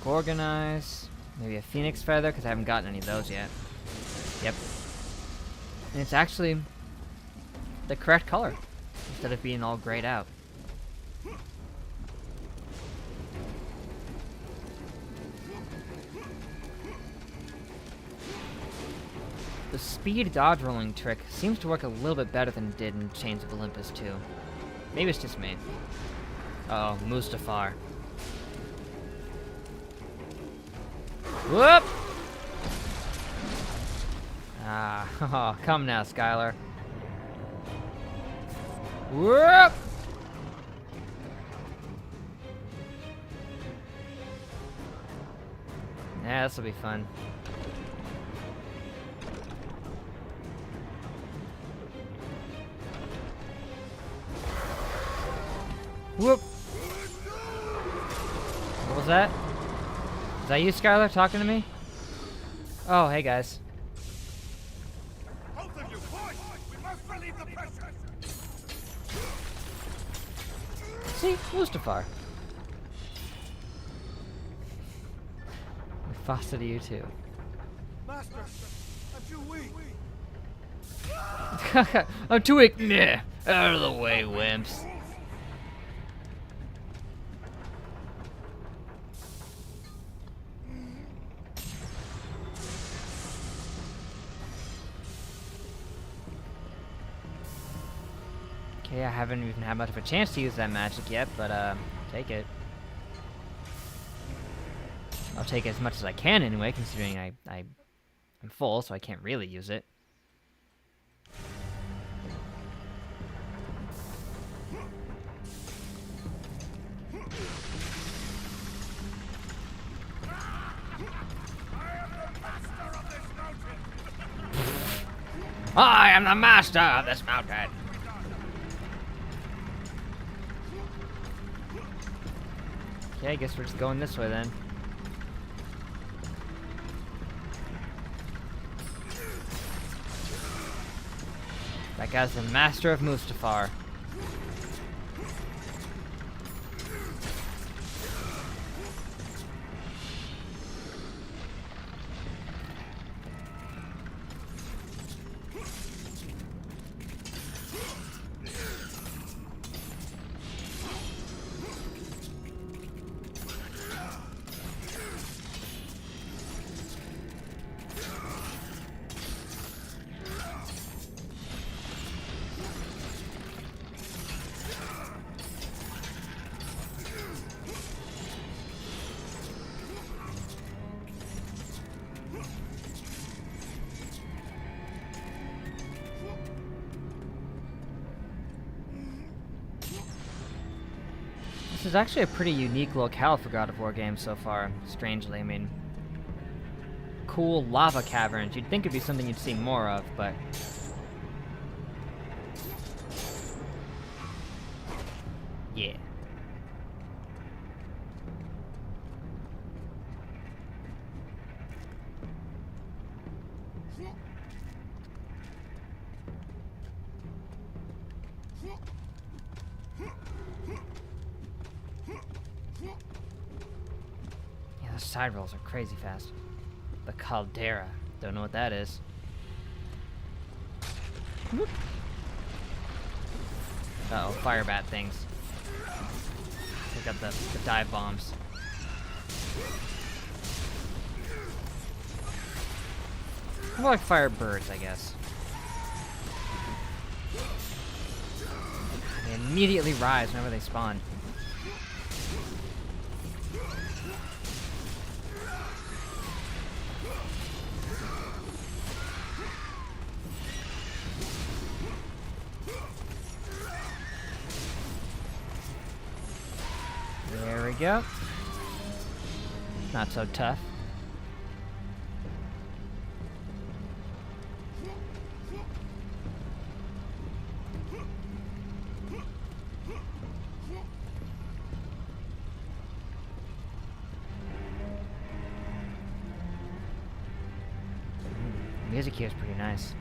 More Gorgonize. Maybe a Phoenix Feather, because I haven't gotten any of those yet. Yep. And it's actually the correct color, instead of being all grayed out. The speed dodge rolling trick seems to work a little bit better than it did in Chains of Olympus 2. Maybe it's just me. Uh oh, Mustafar. Whoop! Ah, oh, come now, Skylar. Whoop! Yeah, this'll be fun. Whoop! What was that? Is that you, Skylar, talking to me? Oh, hey guys. Both of you, boys! We must relieve the pressure! See? Mustafar. Faster to you too. Master, I'm too weak. I'm too weak. Nah. Out of the way, wimps. Okay, I haven't even had much of a chance to use that magic yet, but take it. I'll take as much as I can anyway, considering I'm full, so I can't really use it. I am the master of this mountain. Okay, I guess we're just going this way then. That guy's the master of Mustafar. This is actually a pretty unique locale for God of War games so far, strangely. I mean, cool lava caverns. You'd think it'd be something you'd see more of, but... yeah. Side rolls are crazy fast. The caldera. Don't know what that is. Uh-oh, fire bat things. Pick up the dive bombs. More like fire birds, I guess. They immediately rise whenever they spawn. There we go. Not so tough. Music here is pretty nice.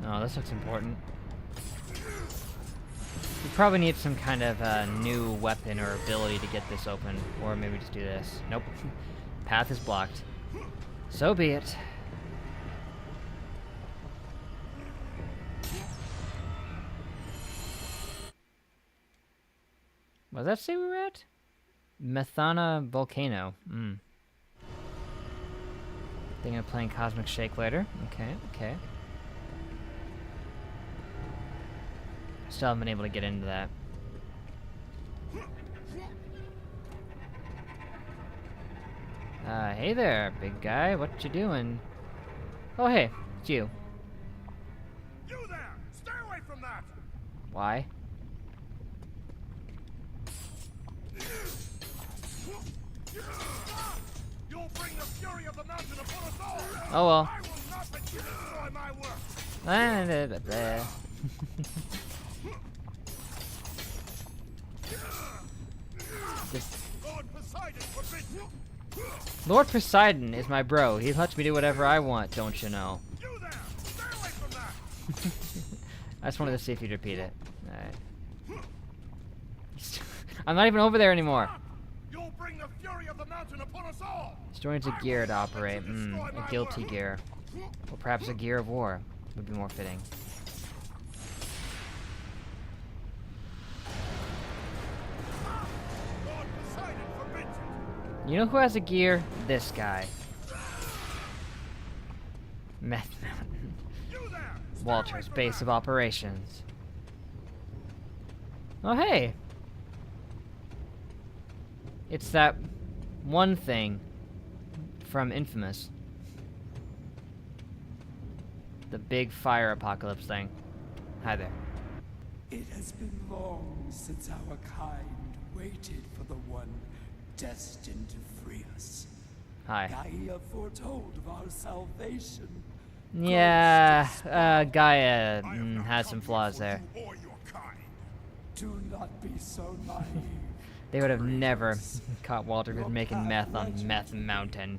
Oh, this looks important. We probably need some kind of new weapon or ability to get this open. Or maybe just do this. Nope. Path is blocked. So be it. What does that say we were at? Methana Volcano. Thinking of playing Cosmic Shake later. Okay, okay. Still haven't been able to get into that. Hey there, big guy. What you doing? Oh, hey, it's you. You there! Stay away from that! Why? You'll bring the fury of the mountain upon us all! Oh well. I will not let you destroy my work! Lord Poseidon forbids you! Lord Poseidon is my bro. He lets me do whatever I want, don't you know? You there! Stay away from that! I just wanted to see if you'd repeat it. Alright. I'm not even over there anymore. You'll bring the fury of the mountain upon us all! Destroying a gear to operate. A guilty gear. Or perhaps a gear of war would be more fitting. Lord Poseidon forbids it! You know who has a gear? This guy. Meth Mountain. You there! Stay Walter's away from base that! of operations. Oh, hey! It's that one thing from Infamous. The big fire apocalypse thing. Hi there. It has been long since our kind waited for the one destined to free us. Hi. Gaia foretold of our salvation. Yeah, Gaia I have not has come some flaws here there. for you or your kind. Do not be so naive. They would have never Kratos. caught Walter Your with making path meth led on you Meth to me. Mountain.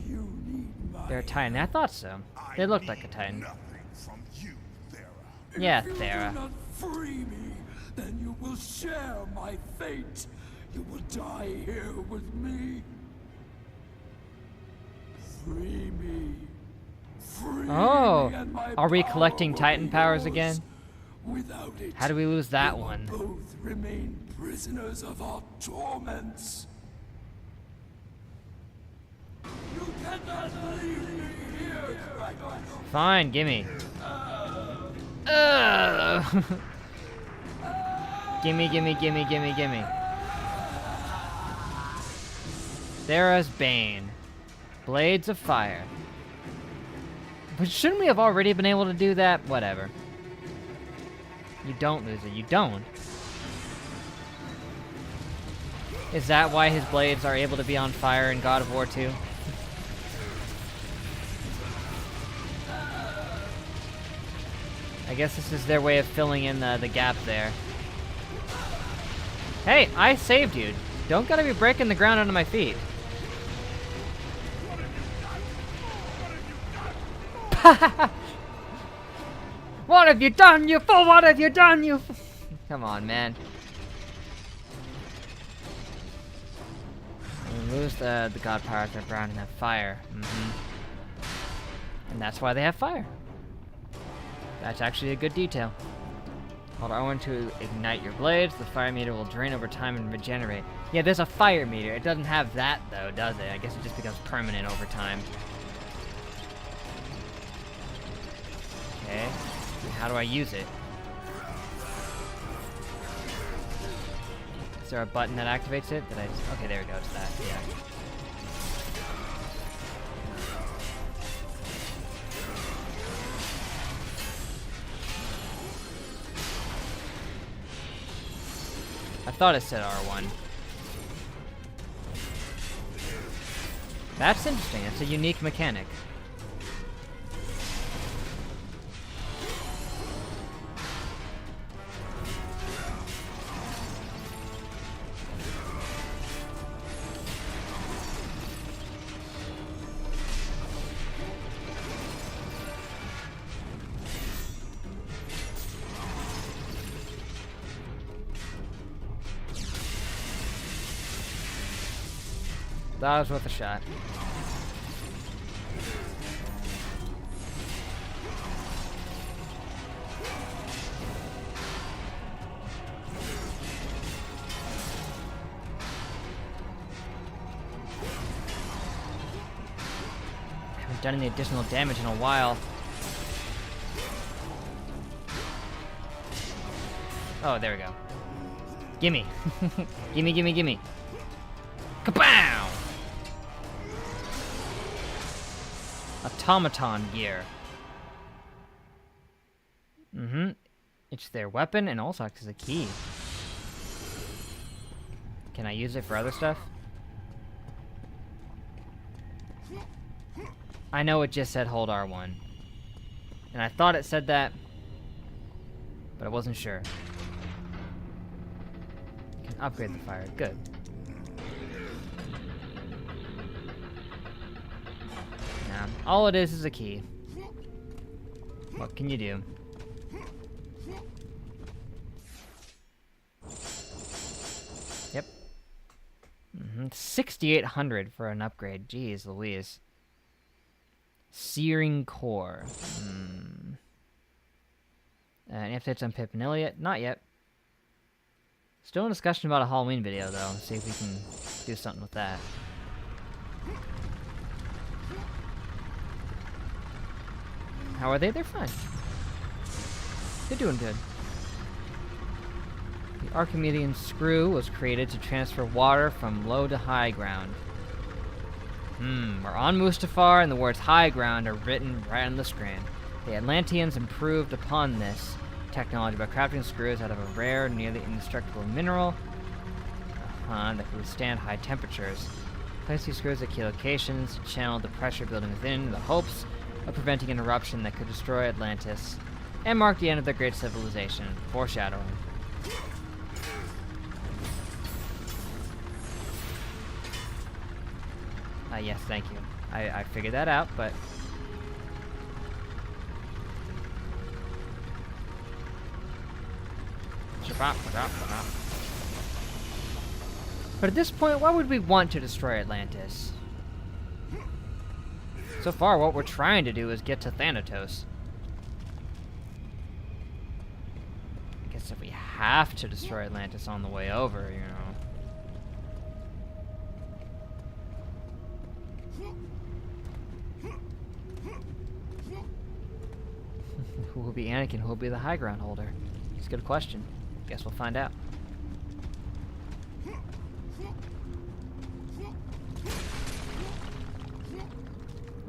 You need my They're a Titan. I thought so. I They looked like a need Titan. Nothing from you, Thera. Yeah, If you Thera. do not free me, then you will share my fate. You will die here with me. Free me. Free Oh, me and my are we power collecting will Titan be powers yours. again? Without it, How do we lose that we will one? both remain prisoners of our torments. You cannot leave me here, Kratos. Fine, gimme. Ugh. Gimme, gimme, gimme, gimme, gimme. Thera's Bane. Blades of Fire. But shouldn't we have already been able to do that? Whatever. You don't lose it. You don't. Is that why his blades are able to be on fire in God of War 2? I guess this is their way of filling in the gap there. Hey, I saved you. Don't gotta be breaking the ground under my feet. What have you done, you fool? What have you done, you Come on, man. We lose the god powers that ground and have fire. And that's why they have fire. That's actually a good detail. Hold R1 to ignite your blades. The fire meter will drain over time and regenerate. Yeah, there's a fire meter. It doesn't have that, though, does it? I guess it just becomes permanent over time. Okay. How do I use it? Is there a button that activates it? Okay, there it goes. That, yeah. I thought it said R1. That's interesting. It's a unique mechanic. That was worth a shot. Haven't done any additional damage in a while. Oh, there we go. Gimme. Gimme, gimme, gimme. Kapow! Automaton gear. It's their weapon and also acts as a key. Can I use it for other stuff? I know it just said hold R1. And I thought it said that, but I wasn't sure. Can upgrade the fire. Good. Now, all it is a key. What can you do? Yep. 6,800 for an upgrade. Jeez Louise. Searing Core. Any updates on Pip and Elliot? Not yet. Still in discussion about a Halloween video, though. Let's see if we can do something with that. How are they? They're fine. They're doing good. The Archimedean screw was created to transfer water from low to high ground. We're on Mustafar, and the words high ground are written right on the screen. The Atlanteans improved upon this technology by crafting screws out of a rare, nearly indestructible mineral. pond that could withstand high temperatures. Place these screws at key locations to channel the pressure building within in the hopes of preventing an eruption that could destroy Atlantis and mark the end of their great civilization. Foreshadowing. Yes, thank you. I figured that out, but... But at this point, why would we want to destroy Atlantis? So far, what we're trying to do is get to Thanatos. I guess if we have to destroy Atlantis on the way over, you know. Who will be Anakin? Who will be the high ground holder? It's a good question. Guess we'll find out.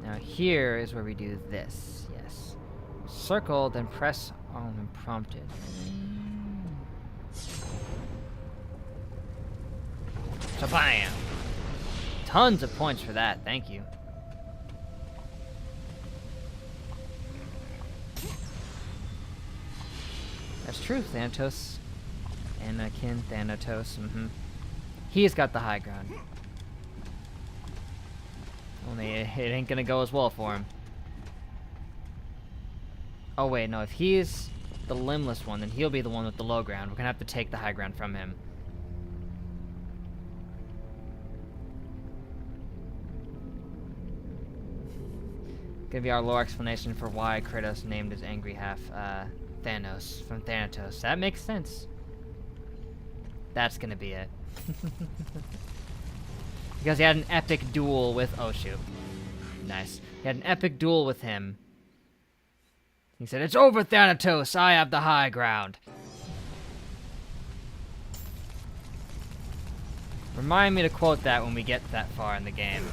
Now here is where we do this. Yes. Circle, then press on when prompted. Shabam! Tons of points for that. Thank you. That's true, Thanatos. Anakin, Thanatos, He's got the high ground. Only it ain't gonna go as well for him. Oh wait, no, if he's the limbless one, then he'll be the one with the low ground. We're gonna have to take the high ground from him. Gonna be our lore explanation for why Kratos named his angry half, Thanos, from Thanatos. That makes sense. That's gonna be it. Because he had an epic duel with... Oh, shoot. Nice. He had an epic duel with him. He said, "It's over, Thanatos! I have the high ground!" Remind me to quote that when we get that far in the game.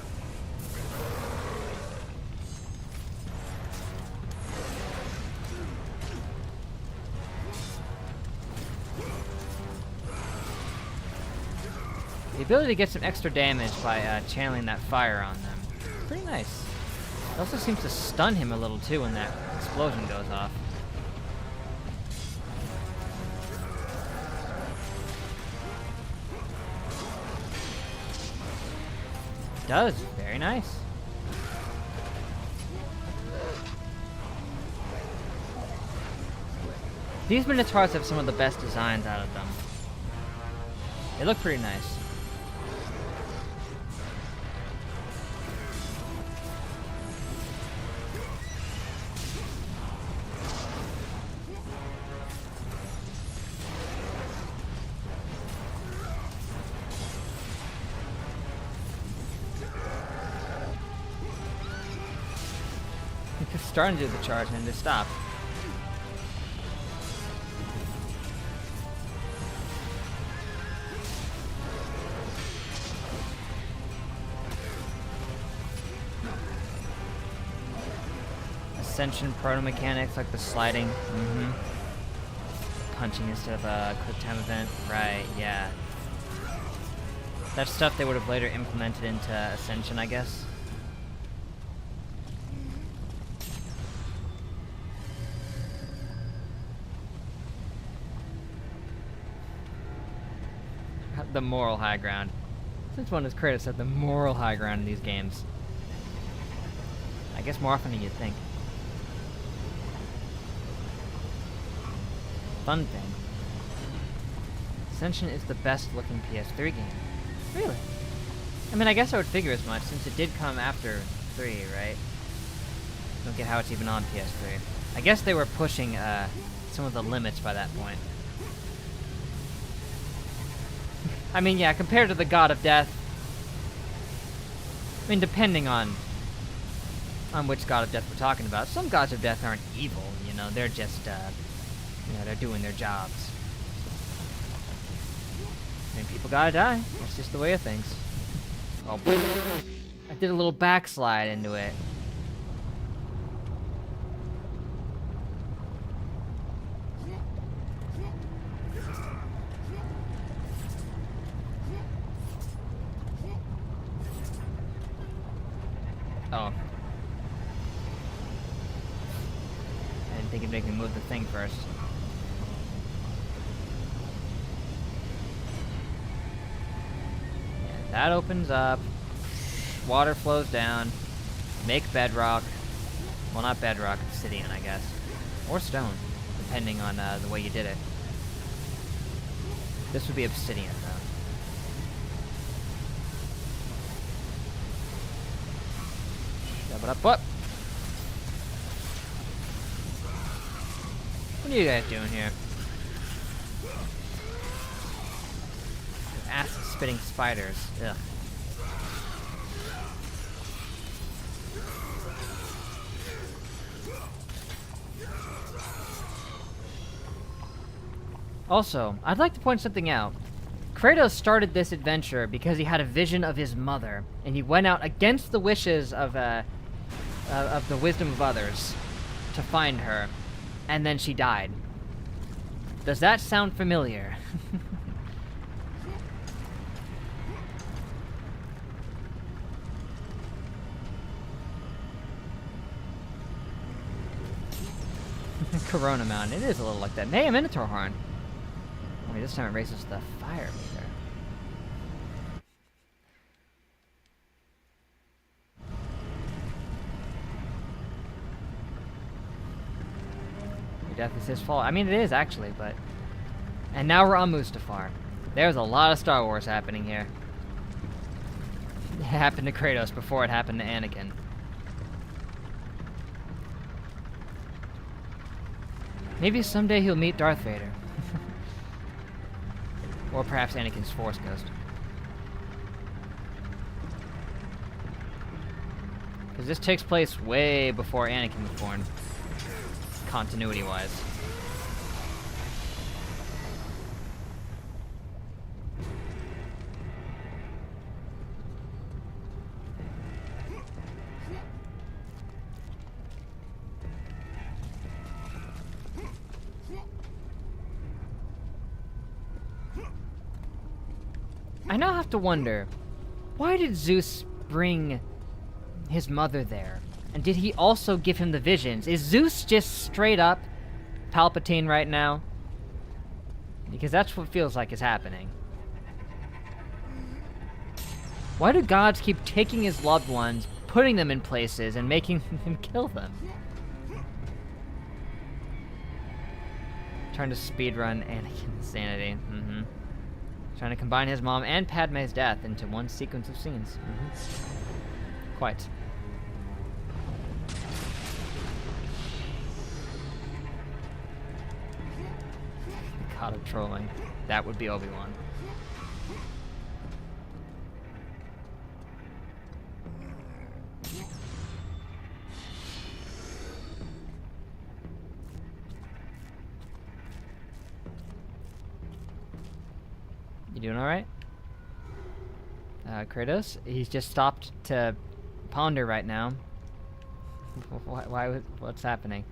The ability to get some extra damage by channeling that fire on them. Pretty nice. It also seems to stun him a little too when that explosion goes off. It does. Very nice. These Minotaurs have some of the best designs out of them. They look pretty nice. Starting to do the charge and then just stop. Ascension proto mechanics like the sliding. Punching instead of a quick time event. Right, yeah. That's stuff they would have later implemented into Ascension, I guess. The moral high ground. Since when does Kratos have the moral high ground in these games? I guess more often than you'd think. Fun thing. Ascension is the best looking PS3 game. Really? I mean, I guess I would figure as much since it did come after 3, right? Don't get how it's even on PS3. I guess they were pushing some of the limits by that point. I mean, yeah, compared to the God of Death, I mean, depending on which God of Death we're talking about, some Gods of Death aren't evil, you know, they're just, you know, they're doing their jobs. I mean, people gotta die. That's just the way of things. Oh, I did a little backslide into it. Oh. I didn't think it'd make me move the thing first. Yeah, that opens up. Water flows down. Make bedrock. Well, not bedrock, obsidian, I guess. Or stone, depending on the way you did it. This would be obsidian, though. Shove it up. What? What are you guys doing here? Acid-spitting spiders. Ugh. Also, I'd like to point something out. Kratos started this adventure because he had a vision of his mother, and he went out against the wishes of the wisdom of others to find her, and then she died. Does that sound familiar? Corona Mountain. It is a little like that. Hey, a Minotaur horn. Wait, this time it raises the fire meter. Your death is his fault. I mean, it is actually, but... And now we're on Mustafar. There's a lot of Star Wars happening here. It happened to Kratos before it happened to Anakin. Maybe someday he'll meet Darth Vader. Or perhaps Anakin's Force Ghost. Because this takes place way before Anakin was born. Continuity-wise. I now have to wonder, why did Zeus bring his mother there? And did he also give him the visions? Is Zeus just straight up Palpatine right now? Because that's what feels like is happening. Why do gods keep taking his loved ones, putting them in places, and making him kill them? Trying to speedrun Anakin's sanity. Trying to combine his mom and Padme's death into one sequence of scenes. Quite. The god of trolling. That would be Obi-Wan. You doing alright? Kratos? He's just stopped to ponder right now. What's happening?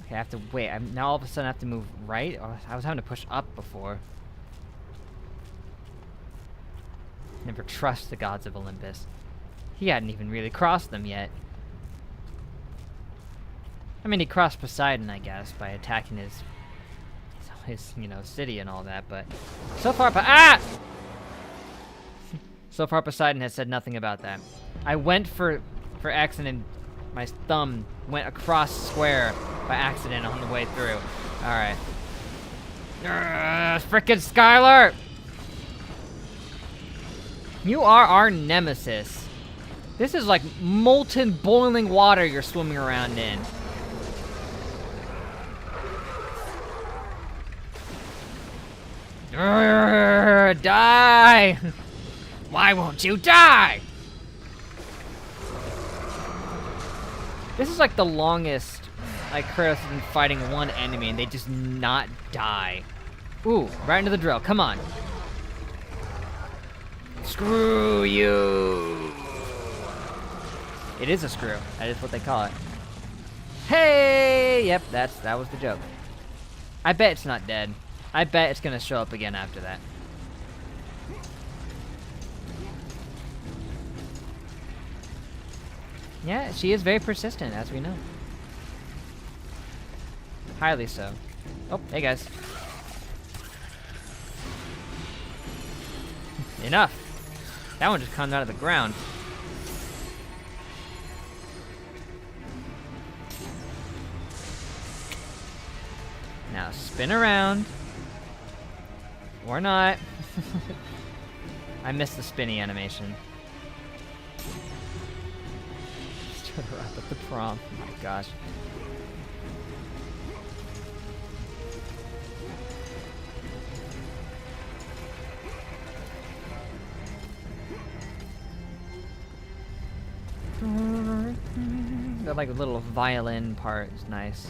Okay, I have to wait. Now all of a sudden I have to move right? Oh, I was having to push up before. Never trust the gods of Olympus. He hadn't even really crossed them yet. I mean, he crossed Poseidon, I guess, by attacking his city and all that, but so far, so far Poseidon has said nothing about that. I went for X and then my thumb went across square by accident on the way through. Alright. Frickin' Skylar! You are our nemesis. This is like molten, boiling water you're swimming around in. Die! Why won't you die? This is like the longest like Kratos has been fighting one enemy and they just not die. Ooh, right into the drill. Come on. Screw you. It is a screw. That is what they call it. Hey! Yep, that was the joke. I bet it's not dead. I bet it's gonna show up again after that. Yeah, she is very persistent, as we know. Highly so. Oh, hey guys. Enough. That one just comes out of the ground. Now spin around. Or not. I missed the spinny animation. Stood her up at the prom. Oh my gosh. That like little violin part is nice.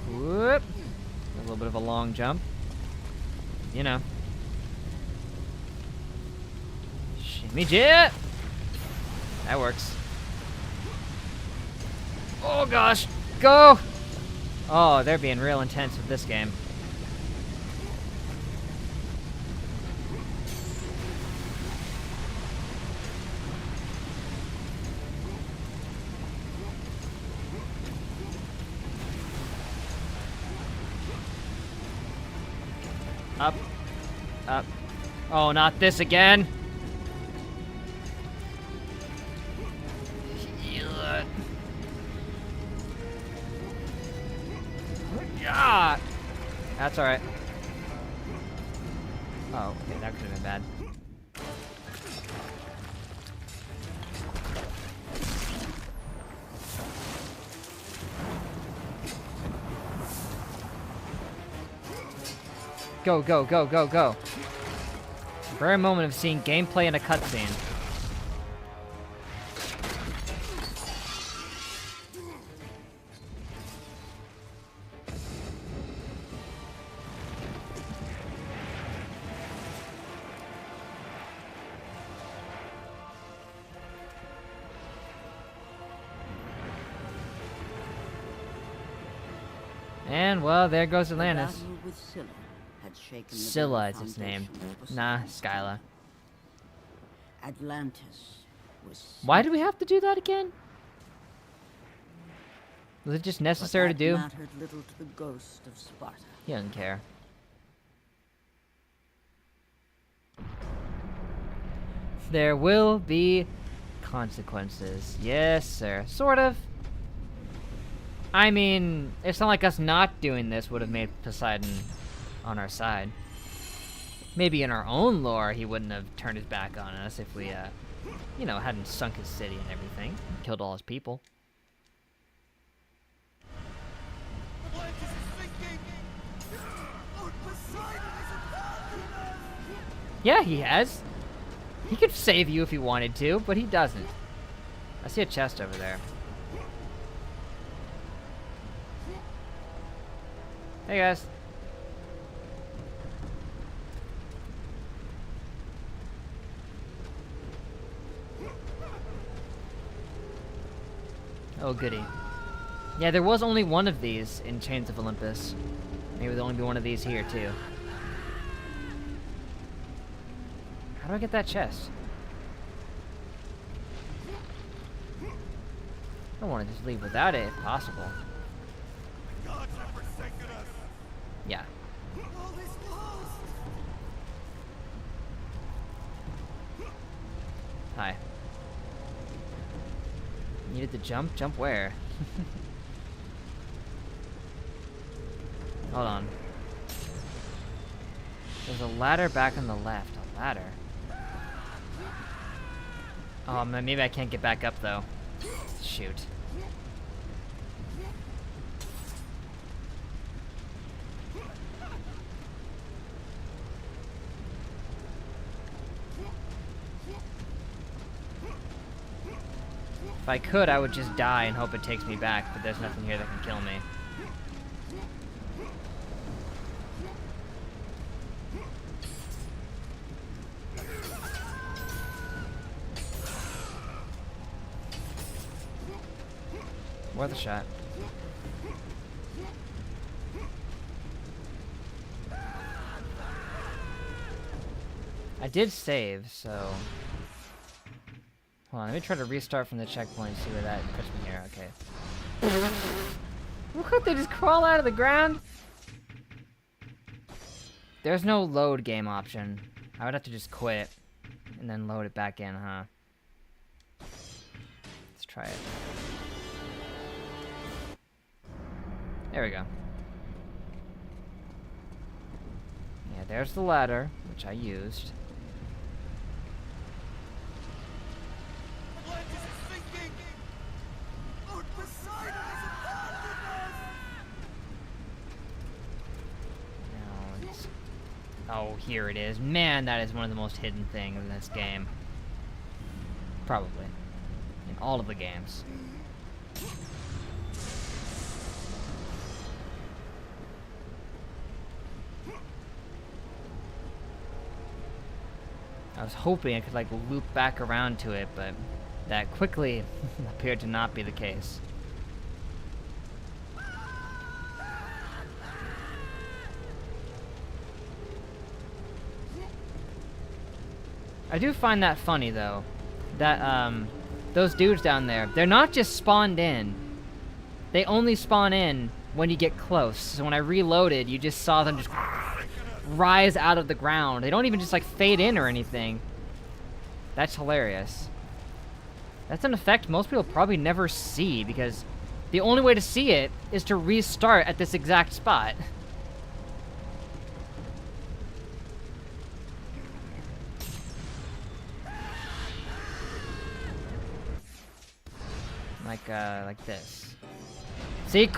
Whoop. A little bit of a long jump. You know. Shimmy jet! That works. Oh gosh! Go! Oh, they're being real intense with this game. Up. Up. Oh, not this again! Yeah. That's alright. Oh, okay, that could have been bad. Go, go, go, go, go. Rare moment of seeing gameplay in a cutscene. And, well, there goes Atlantis. The battle with Scylla had shaken the Scylla very is his name. foundation of Nah, Poseidon. Skyla. Atlantis was Why do we have to do that again? Was it just necessary to do? mattered little to the ghost of Sparta. He doesn't care. There will be consequences. Yes, sir. Sort of. I mean, it's not like us not doing this would have made Poseidon on our side. Maybe in our own lore, he wouldn't have turned his back on us if we, you know, hadn't sunk his city and everything. Killed all his people. Yeah, he has. He could save you if he wanted to, but he doesn't. I see a chest over there. Hey guys. Oh goody. Yeah, there was only one of these in Chains of Olympus. Maybe there'll only be one of these here too. How do I get that chest? I don't want to just leave without it if possible. Yeah. Hi. Needed to jump? Jump where? Hold on. There's a ladder back on the left. A ladder. Oh, man, maybe I can't get back up, though. Shoot. If I could, I would just die and hope it takes me back, but there's nothing here that can kill me. Worth a shot. I did save, so... Hold on, let me try to restart from the checkpoint and see where that puts me here. Okay. What? They just crawl out of the ground? There's no load game option. I would have to just quit and then load it back in, huh? Let's try it. There we go. Yeah, there's the ladder, which I used. No, it's... Oh, here it is. Man, that is one of the most hidden things in this game. Probably. In all of the games. I was hoping I could, like, loop back around to it, but that quickly appeared to not be the case. I do find that funny, though. That, those dudes down there, they're not just spawned in. They only spawn in when you get close. So when I reloaded, you just saw them just rise out of the ground. They don't even just, like, fade in or anything. That's hilarious. That's an effect most people probably never see, because the only way to see it is to restart at this exact spot. Like this. See?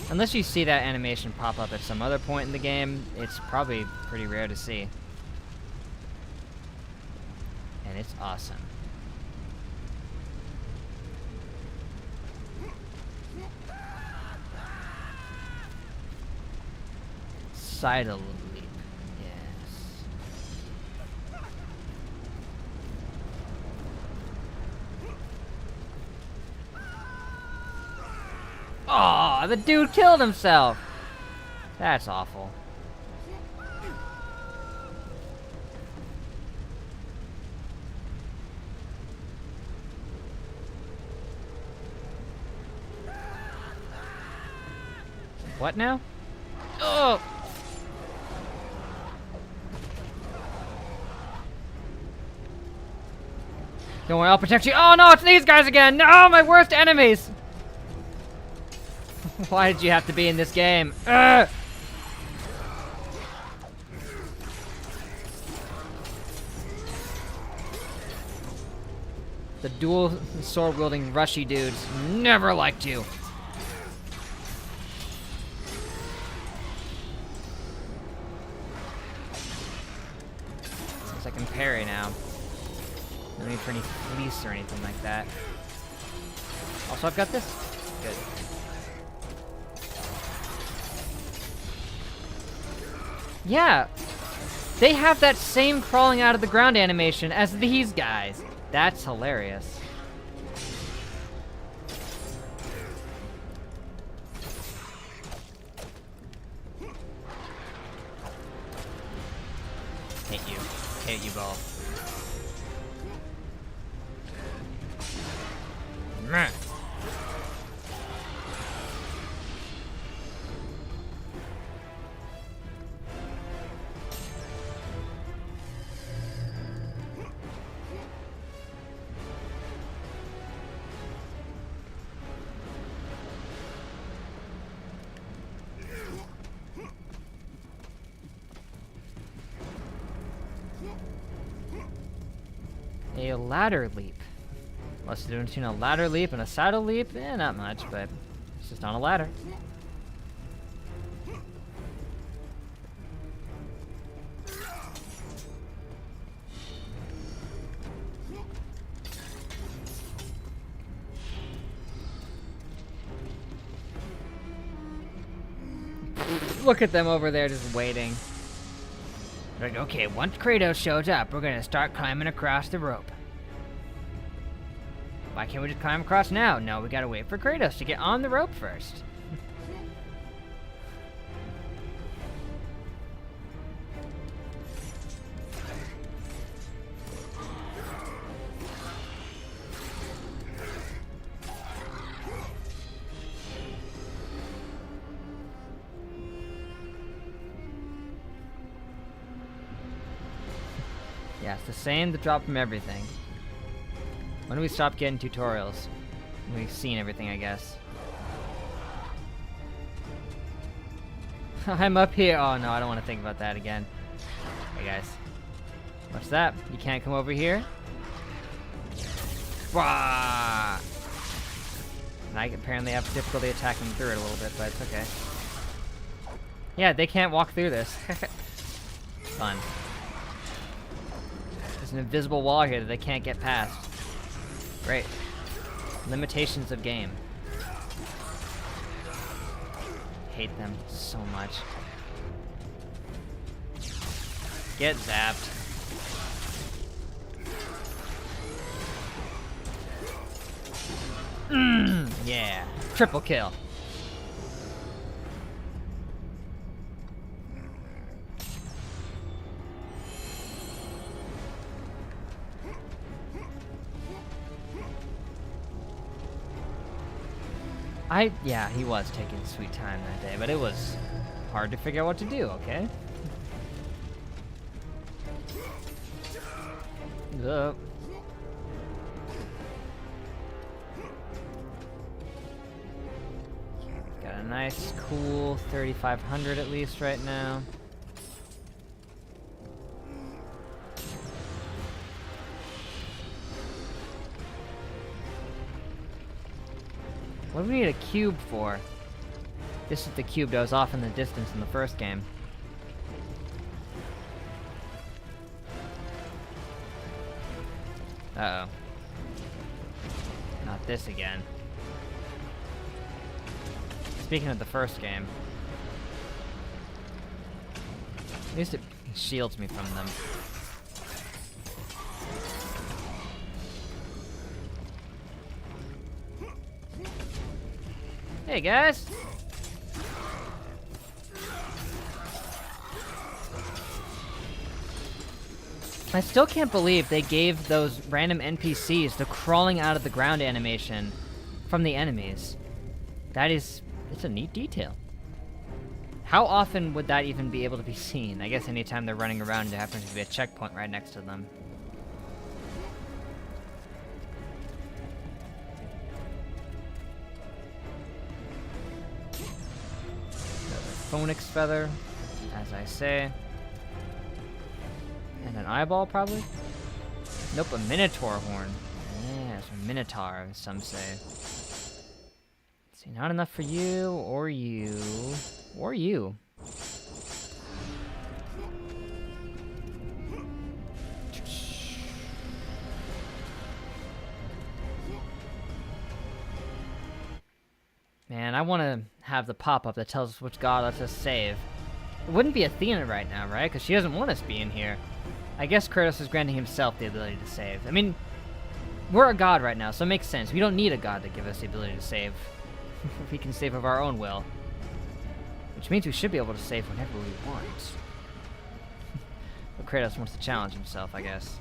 Unless you see that animation pop up at some other point in the game, it's probably pretty rare to see. And it's awesome. Sidle leap. Yes. Aw, the dude killed himself! That's awful. What now? Oh! Don't worry, I'll protect you. Oh no, it's these guys again! No, my worst enemies! Why did you have to be in this game? Ugh! The dual sword-wielding rushy dudes never liked you. Since I can parry now. No need for any fleece or anything like that. Also, I've got this? Good. Yeah, they have that same crawling out of the ground animation as these guys. That's hilarious. Hate you. Hate you both. Meh. A ladder leap. What's the difference between a ladder leap and a saddle leap? Eh, not much, but it's just on a ladder. Look at them over there just waiting. Like, okay, once Kratos shows up, we're gonna start climbing across the rope. Why can't we just climb across now? No, we gotta wait for Kratos to get on the rope first. Yeah, it's the same, the drop from everything. When do we stop getting tutorials? We've seen everything, I guess. I'm up here. Oh no, I don't want to think about that again. Hey guys. What's that? You can't come over here? Wah! And I apparently have difficulty attacking through it a little bit, but it's okay. Yeah, they can't walk through this. Fun. There's an invisible wall here that they can't get past. Great. Limitations of game. Hate them so much. Get zapped. Yeah. Triple kill. Yeah, he was taking sweet time that day, but it was hard to figure out what to do, okay? Up. Got a nice, cool 3,500 at least right now. What do we need a cube for? This is the cube that was off in the distance in the first game. Uh-oh. Not this again. Speaking of the first game. At least it shields me from them. Hey guys! I still can't believe they gave those random NPCs the crawling out of the ground animation from the enemies. It's a neat detail. How often would that even be able to be seen? I guess anytime they're running around and there happens to be a checkpoint right next to them. Phoenix feather, as I say. And an eyeball, probably? Nope, a minotaur horn. Yes, a minotaur, as some say. Let's see, not enough for you, or you, or you. Man, I want to have the pop-up that tells us which god lets us save. It wouldn't be Athena right now, right? Because she doesn't want us being here. I guess Kratos is granting himself the ability to save. I mean, we're a god right now, so it makes sense. We don't need a god to give us the ability to save. We can save of our own will. Which means we should be able to save whenever we want. But Kratos wants to challenge himself, I guess.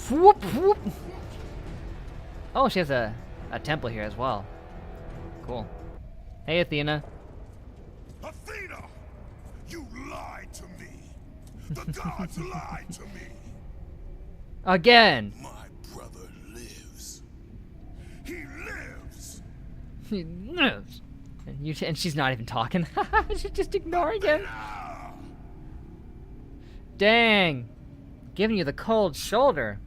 Whoop, whoop. Oh, she has a temple here as well. Cool. Hey, Athena. Athena! You lied to me! The gods lied to me! Again! My brother lives. He lives! He lives. And she's not even talking. She's just ignoring him. Dang. Giving you the cold shoulder.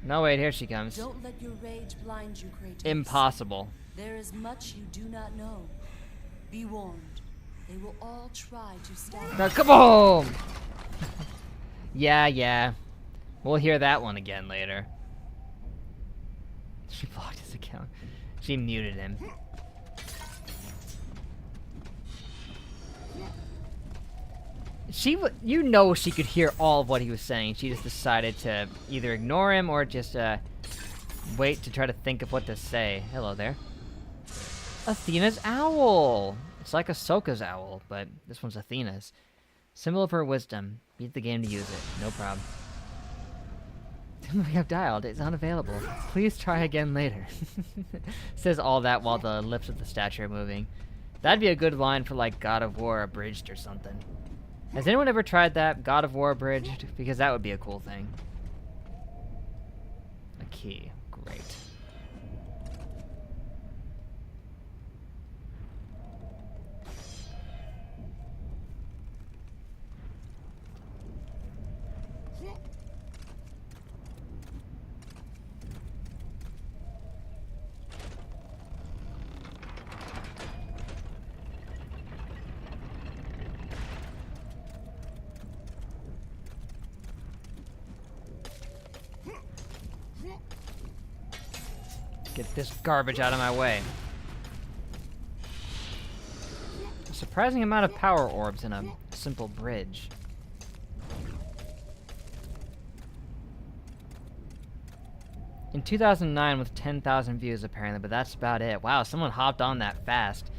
No, wait, here she comes. Don't let your rage blind you, Kratos. Impossible. There is much you do not know. Be warned. They will all try to stab you. Now, come on! Yeah. We'll hear that one again later. She blocked his account. She muted him. You know she could hear all of what he was saying. She just decided to either ignore him or just wait to try to think of what to say. Hello there. Athena's owl! It's like Ahsoka's owl, but this one's Athena's. Symbol of her wisdom. Beat the game to use it. No problem. The number you have dialed is unavailable. Please try again later. Says all that while the lips of the statue are moving. That'd be a good line for like God of War Abridged or something. Has anyone ever tried that? God of War Abridged? Because that would be a cool thing. A key. Great. Get this garbage out of my way. A surprising amount of power orbs in a simple bridge. In 2009 with 10,000 views apparently, but that's about it. Wow, someone hopped on that fast.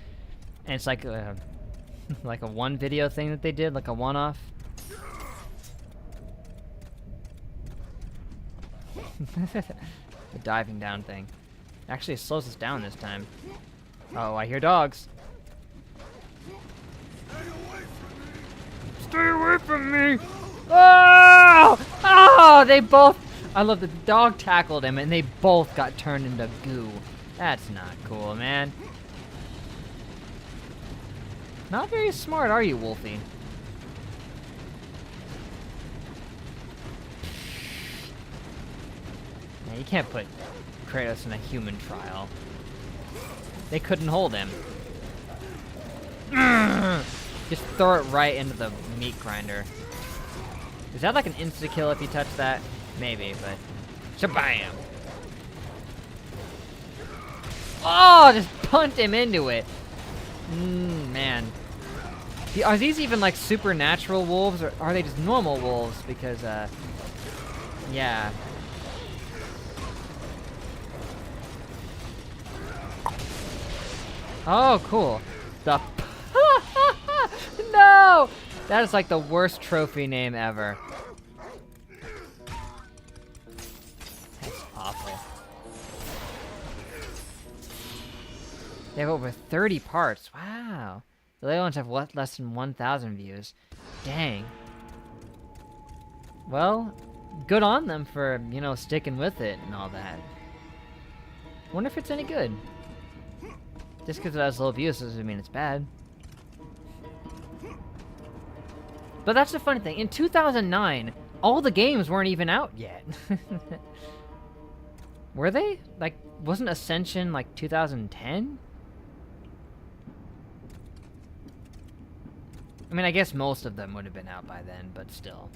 And it's like a, like a one video thing that they did, like a one-off. The diving down thing. Actually, it slows us down this time. Oh, I hear dogs. Stay away from me! Oh! Oh! They both... I love the dog tackled him and they both got turned into goo. That's not cool, man. Not very smart, are you, Wolfie? Yeah, you can't put Kratos in a human trial. They couldn't hold him. Just throw it right into the meat grinder. Is that like an insta-kill if you touch that? Maybe, but... Shabam! Oh, just punt him into it. Man. Are these even like supernatural wolves, or are they just normal wolves? Because, yeah. Oh, cool. The... No! That is like the worst trophy name ever. That's awful. They have over 30 parts. Wow. The other ones have less than 1,000 views. Dang. Well, good on them for, you know, sticking with it and all that. Wonder if it's any good. Just because it has low views doesn't mean it's bad. But that's the funny thing. In 2009, all the games weren't even out yet. Were they? Like, wasn't Ascension like 2010? I mean, I guess most of them would have been out by then, but still.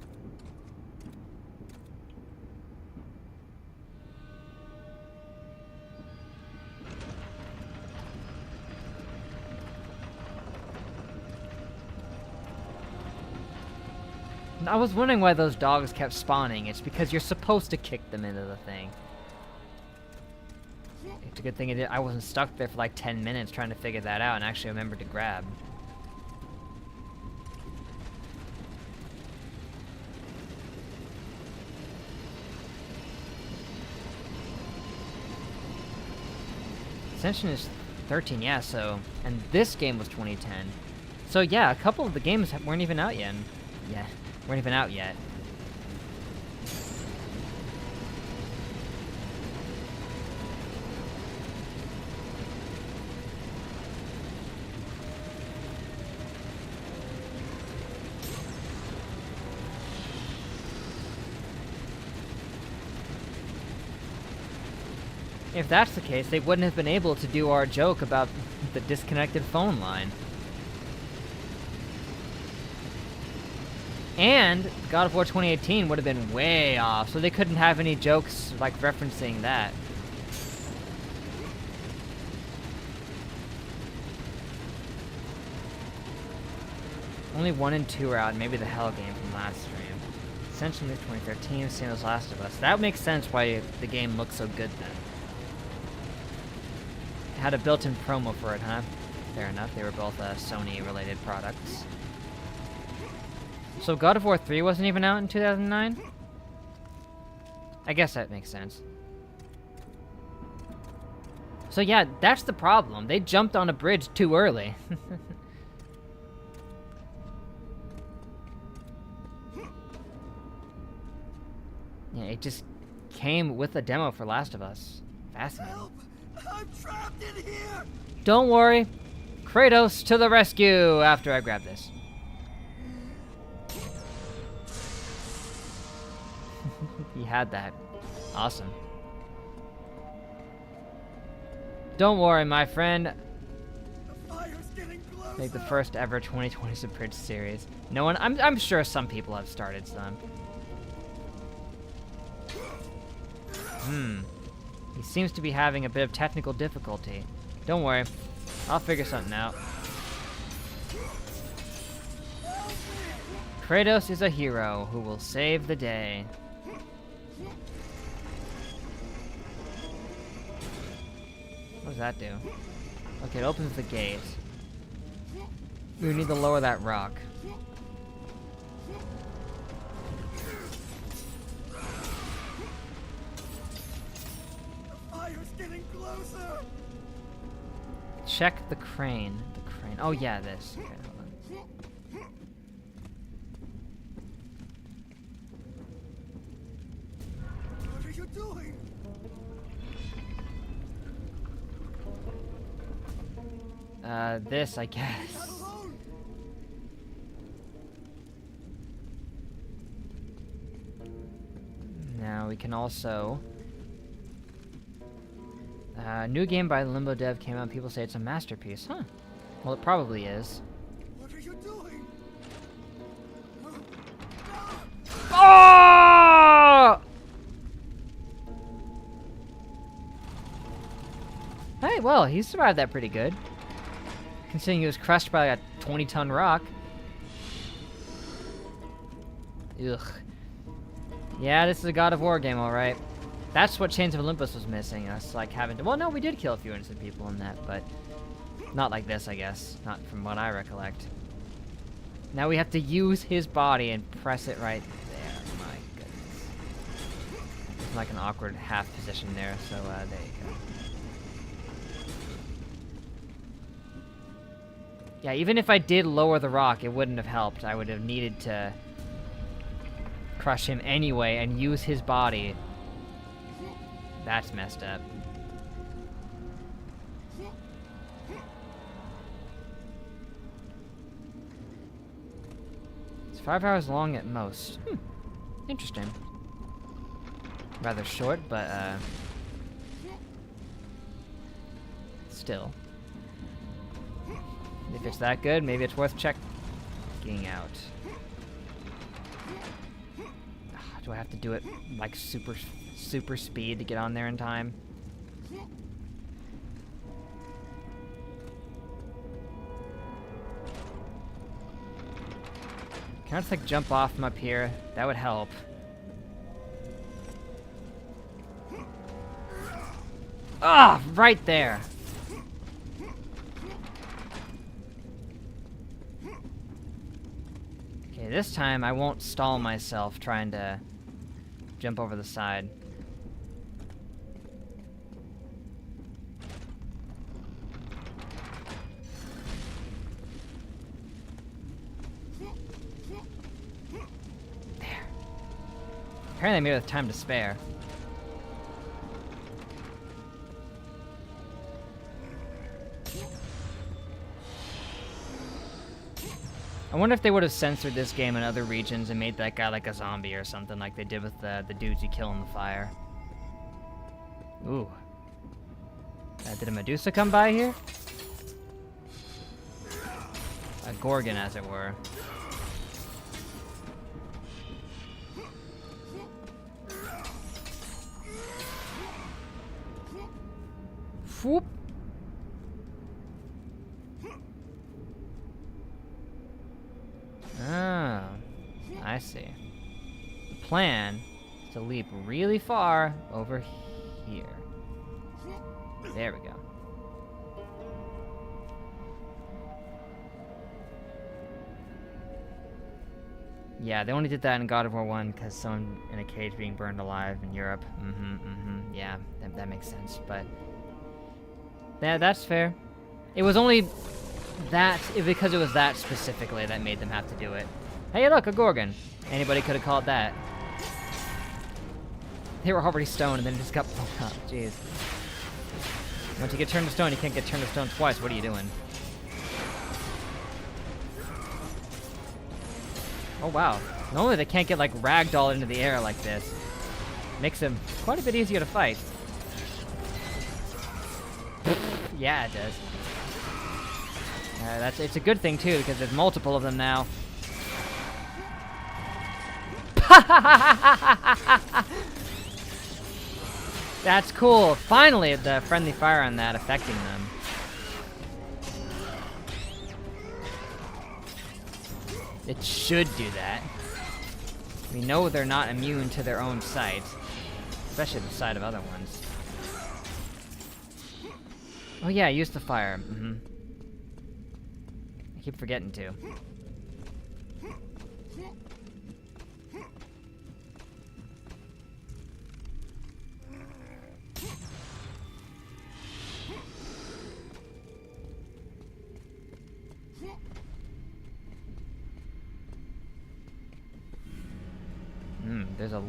I was wondering why those dogs kept spawning. It's because you're supposed to kick them into the thing. It's a good thing I wasn't stuck there for like 10 minutes trying to figure that out and actually remembered to grab. Ascension is 13, yeah, so... And this game was 2010. So yeah, a couple of the games weren't even out yet. Yeah. Weren't even out yet. If that's the case, they wouldn't have been able to do our joke about the disconnected phone line. And God of War 2018 would have been way off, so they couldn't have any jokes like referencing that. Only 1 and 2 are out, maybe the Hell game from last stream. Ascension Leaf 2013, same as Last of Us. That makes sense why the game looks so good then. It had a built-in promo for it, huh? Fair enough, they were both Sony-related products. So God of War 3 wasn't even out in 2009? I guess that makes sense. So yeah, that's the problem. They jumped on a bridge too early. Yeah, it just came with a demo for Last of Us. Fascinating. Help! I'm trapped in here! Don't worry. Kratos to the rescue after I grab this. He had that. Awesome. Don't worry, my friend. The fire's getting closer! Make the first ever 2020 Subridged series. No one. I'm sure some people have started some. He seems to be having a bit of technical difficulty. Don't worry. I'll figure something out. Kratos is a hero who will save the day. What does that do? Okay, it opens the gate. We need to lower that rock. The fire's getting closer! Check the crane. The crane. Oh yeah, this. Okay, hold on. What are you doing? This, I Not guess. alone! Now we can also... new game by Limbo Dev came out. People say it's a masterpiece. Huh. Well, it probably is. What are you doing? Oh! Hey, well, he survived that pretty good. Considering he was crushed by a 20-ton rock. Ugh. Yeah, this is a God of War game, alright. That's what Chains of Olympus was missing, us like having to... Well, no, we did kill a few innocent people in that, but... Not like this, I guess. Not from what I recollect. Now we have to use his body and press it right there. My goodness. It's like an awkward half position there, so, there you go. Yeah, even if I did lower the rock, it wouldn't have helped. I would have needed to crush him anyway and use his body. That's messed up. It's 5 hours long at most. Interesting. Rather short, but, still. If it's that good, maybe it's worth checking out. Do I have to do it like super speed to get on there in time? Can I just like jump off from up here? That would help. Ah, right there. Okay, this time I won't stall myself trying to jump over the side. There. Apparently I made it with time to spare. I wonder if they would have censored this game in other regions and made that guy like a zombie or something like they did with the dudes you kill in the fire. Ooh. Did a Medusa come by here? A Gorgon, as it were. Whoop. Oh, I see. The plan is to leap really far over here. There we go. Yeah, they only did that in God of War 1 because someone in a cage being burned alive in Europe. Yeah, that makes sense. But yeah, that's fair. It was only because it was that specifically that made them have to do it. Hey, look, a Gorgon. Anybody could have called that. They were already stoned and then it just got blown up. Jeez. Once you get turned to stone, you can't get turned to stone twice. What are you doing? Oh, wow. Normally they can't get, like, ragdolled into the air like this. Makes them quite a bit easier to fight. Yeah, it does. It's a good thing, too, because there's multiple of them now. That's cool. Finally, the friendly fire on that affecting them. It should do that. We know they're not immune to their own sight, especially the sight of other ones. Oh yeah, use the fire. I keep forgetting to. There's a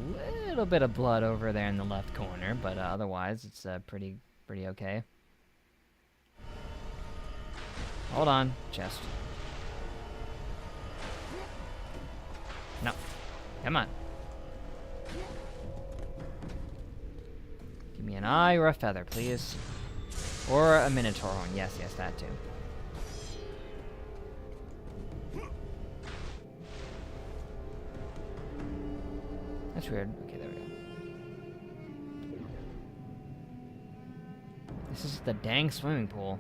little bit of blood over there in the left corner, but otherwise it's pretty okay. Hold on, chest. No, come on. Give me an eye or a feather, please, or a minotaur horn. Yes, that too. That's weird. Okay, there we go. This is the dang swimming pool.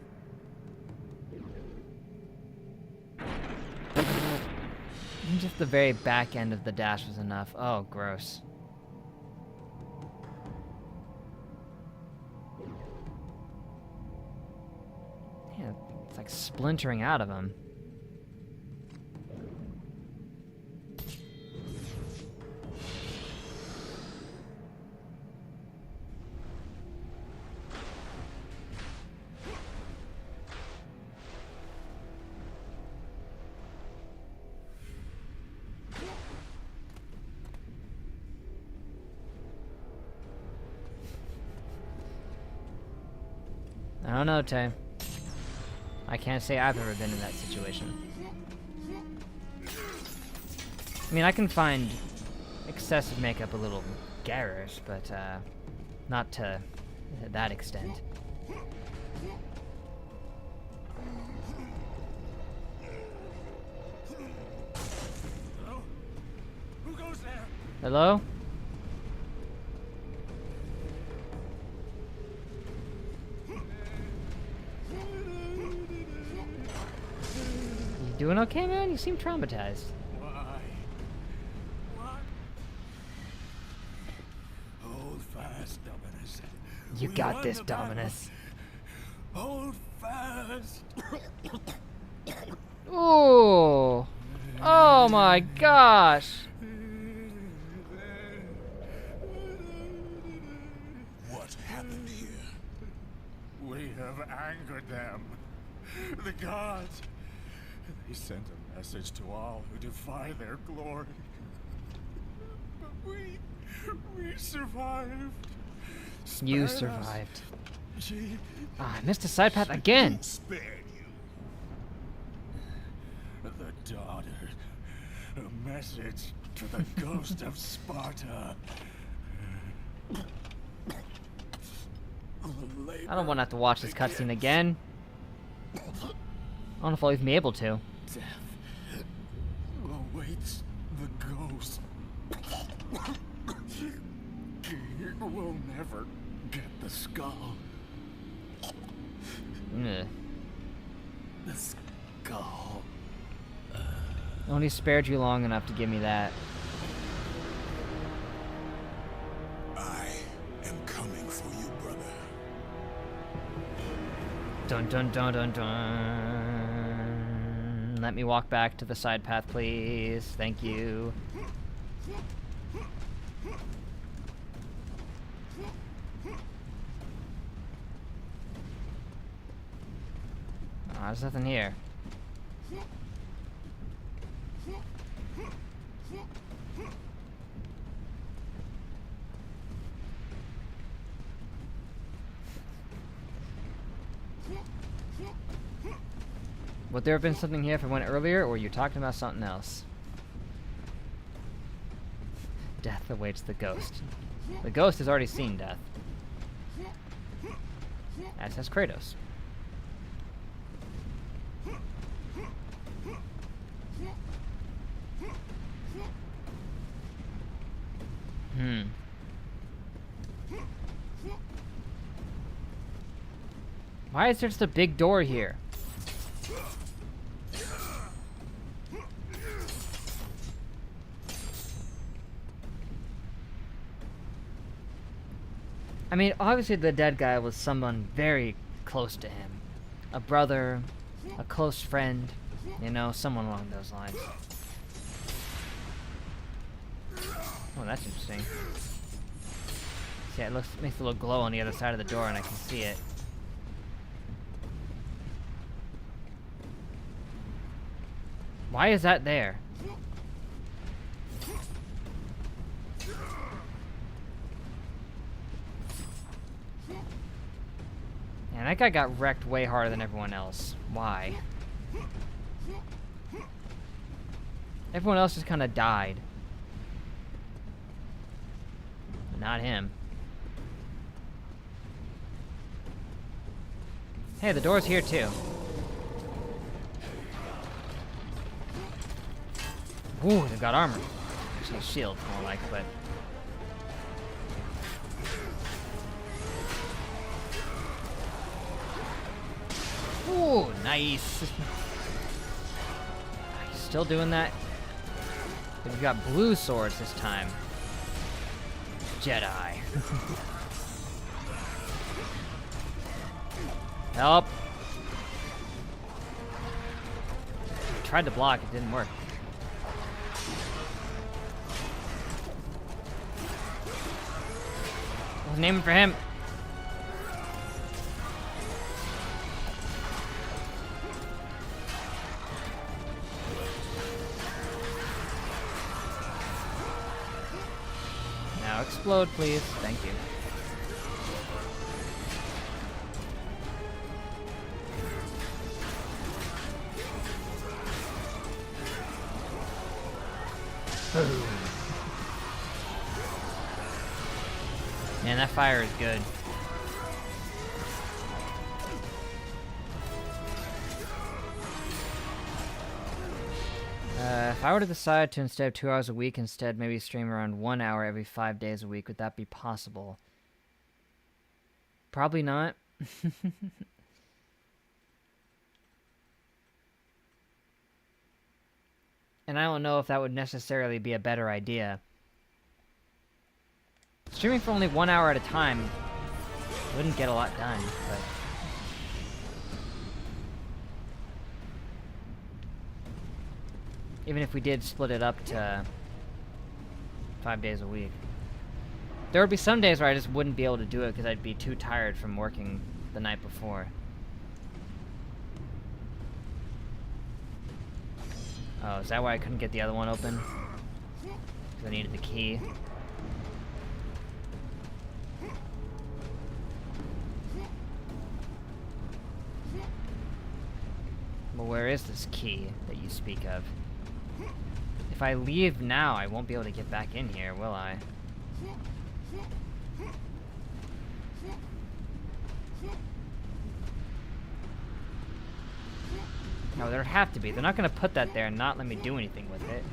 Even just the very back end of the dash was enough. Oh, gross. Yeah, it's like splintering out of him. I don't know, Tay. I can't say I've ever been in that situation. I mean, I can find excessive makeup a little garish, but not to that extent. Hello? Who goes there? Hello? Doing okay, man? You seem traumatized. Why? What? Hold fast, Dominus. You We got won this, the battle. Dominus. Hold fast. Ooh. Oh my gosh. What happened here? We have angered them. The gods. They sent a message to all who defy their glory. But we survived. You Spared us. survived. She Ah, I missed a side path again. Who spared you? The daughter. A message to the ghost of Sparta. I don't want to have to watch this cutscene again. I don't know if I'll even be able to. Death awaits the ghost. He will never get the skull. Ugh. The skull. Only spared you long enough to give me that. I am coming for you, brother. Dun dun dun dun dun. Let me walk back to the side path, please. Thank you. Oh, there's nothing here. Would there have been something here if I went earlier, or were you talking about something else? Death awaits the ghost. The ghost has already seen death. As has Kratos. Why is there just a big door here? I mean, obviously the dead guy was someone very close to him. A brother, a close friend, you know, someone along those lines. Oh, that's interesting. See, it makes a little glow on the other side of the door and I can see it. Why is that there? Man, that guy got wrecked way harder than everyone else. Why? Everyone else just kind of died. But not him. Hey, the door's here too. Ooh, they've got armor. Actually, a shield, more like, but... Ooh, nice. Still doing that? But we've got blue swords this time. Jedi. Help! Tried to block, it didn't work. I was aiming for him. Now explode, please. Thank you. Man, that fire is good. If I were to decide to instead of 2 hours a week, instead maybe stream around 1 hour every 5 days a week, would that be possible? Probably not. And I don't know if that would necessarily be a better idea. Streaming for only 1 hour at a time wouldn't get a lot done, but... Even if we did split it up to 5 days a week. There would be some days where I just wouldn't be able to do it because I'd be too tired from working the night before. Oh, is that why I couldn't get the other one open? Because I needed the key. Well, where is this key that you speak of? If I leave now, I won't be able to get back in here, will I? No, there'd have to be. They're not gonna put that there and not let me do anything with it.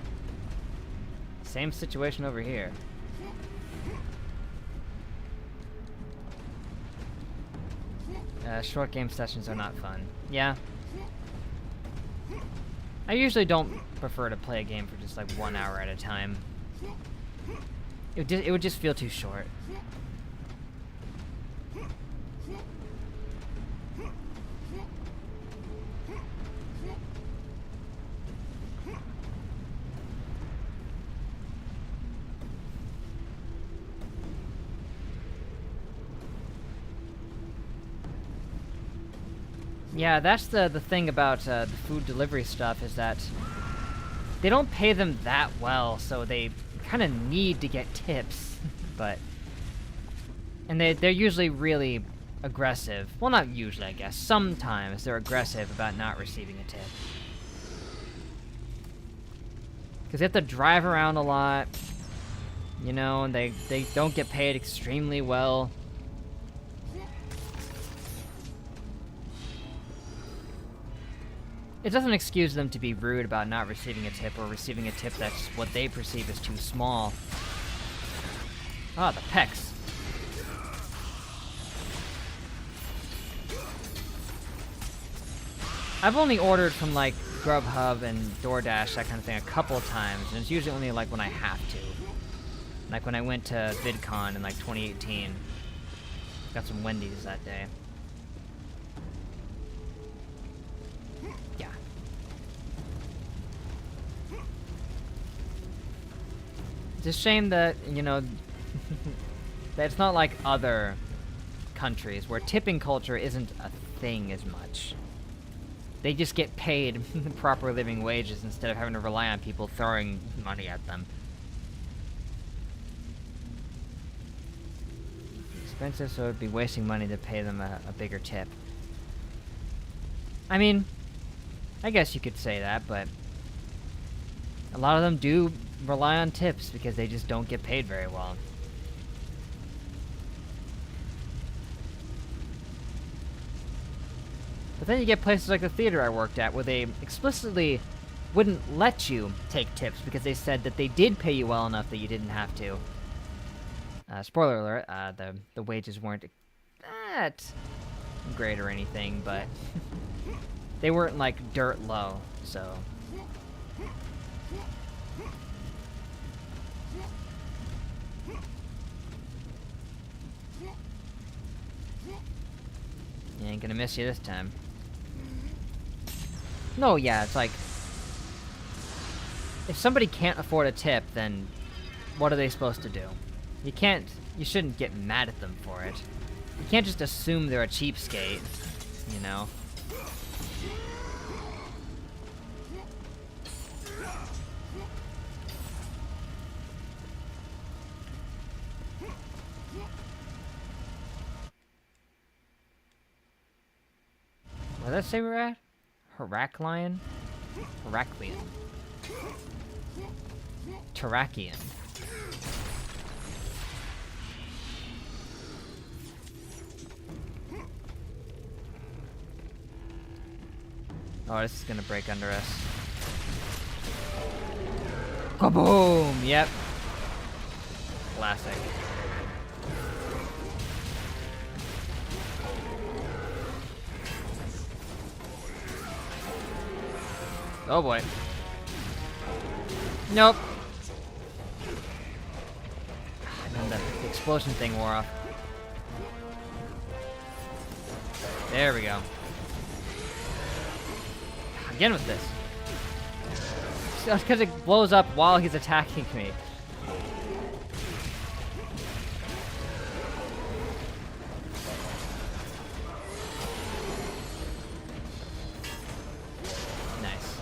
Same situation over here. Short game sessions are not fun. Yeah. I usually don't prefer to play a game for just like 1 hour at a time. It would just feel too short. Yeah, that's the thing about the food delivery stuff, is that they don't pay them that well, so they kind of need to get tips. But and they're usually really aggressive. Well, not usually, I guess. Sometimes they're aggressive about not receiving a tip. Because they have to drive around a lot, you know, and they don't get paid extremely well. It doesn't excuse them to be rude about not receiving a tip, or receiving a tip that's what they perceive as too small. Ah, the pecs. I've only ordered from, like, Grubhub and DoorDash, that kind of thing, a couple of times, and it's usually only, like, when I have to. Like when I went to VidCon in, like, 2018. Got some Wendy's that day. Yeah. It's a shame that, you know, that it's not like other countries where tipping culture isn't a thing as much. They just get paid proper living wages instead of having to rely on people throwing money at them. Expensive, so it'd be wasting money to pay them a bigger tip. I mean, I guess you could say that, but a lot of them do rely on tips because they just don't get paid very well. But then you get places like the theater I worked at where they explicitly wouldn't let you take tips because they said that they did pay you well enough that you didn't have to. Spoiler alert, the wages weren't that great or anything, but they weren't like dirt low, so. You ain't gonna miss you this time. No, yeah, it's like, if somebody can't afford a tip, then what are they supposed to do? You shouldn't get mad at them for it. You can't just assume they're a cheapskate, you know? Where did I say we're at? Heraklion? Heraklion. Terrakion. Oh, this is gonna break under us. Kaboom! Yep. Classic. Oh boy. Nope. And the explosion thing wore off. There we go. Again with this. That's because it blows up while he's attacking me. Nice.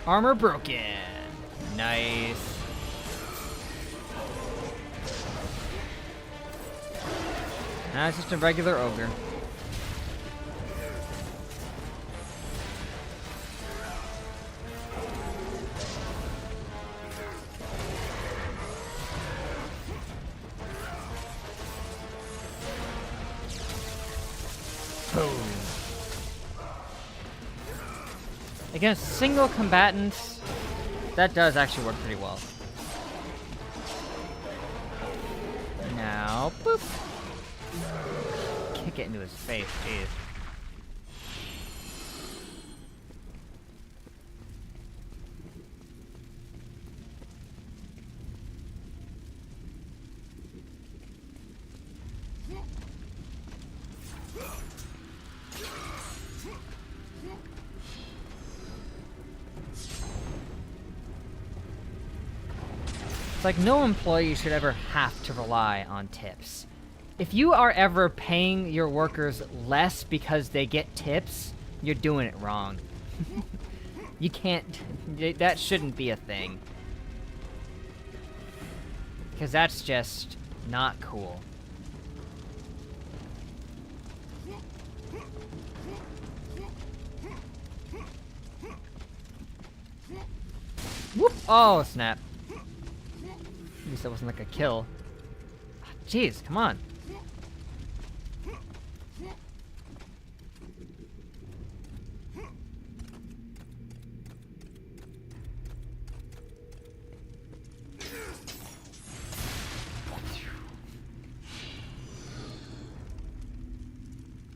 Armor broken. Nice. Now it's just a regular ogre. Boom. Against single combatants, that does actually work pretty well. Now, boop. Kick it into his face, jeez. like no employee should ever have to rely on tips. If you are ever paying your workers less because they get tips, you're doing it wrong. You can't, that shouldn't be a thing. Because that's just not cool. Whoop! Oh, snap. At least that wasn't like a kill. Jeez, come on.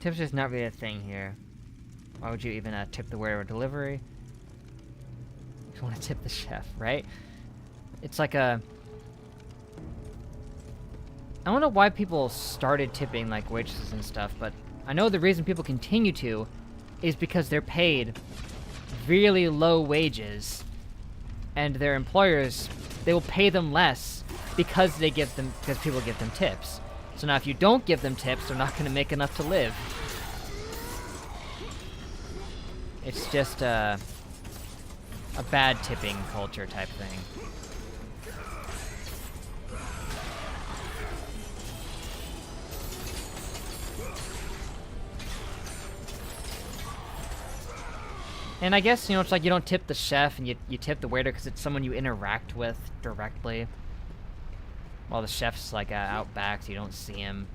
Tip's just not really a thing here. Why would you even tip the waiter or delivery? You want to tip the chef, right? It's like a... I don't know why people started tipping like waitresses and stuff, but I know the reason people continue to is because they're paid really low wages, and their employers, they will pay them less because people give them tips. So now if you don't give them tips, they're not going to make enough to live. It's just a bad tipping culture type thing. And I guess, you know, it's like you don't tip the chef and you tip the waiter because it's someone you interact with directly. While the chef's like out back, so you don't see him.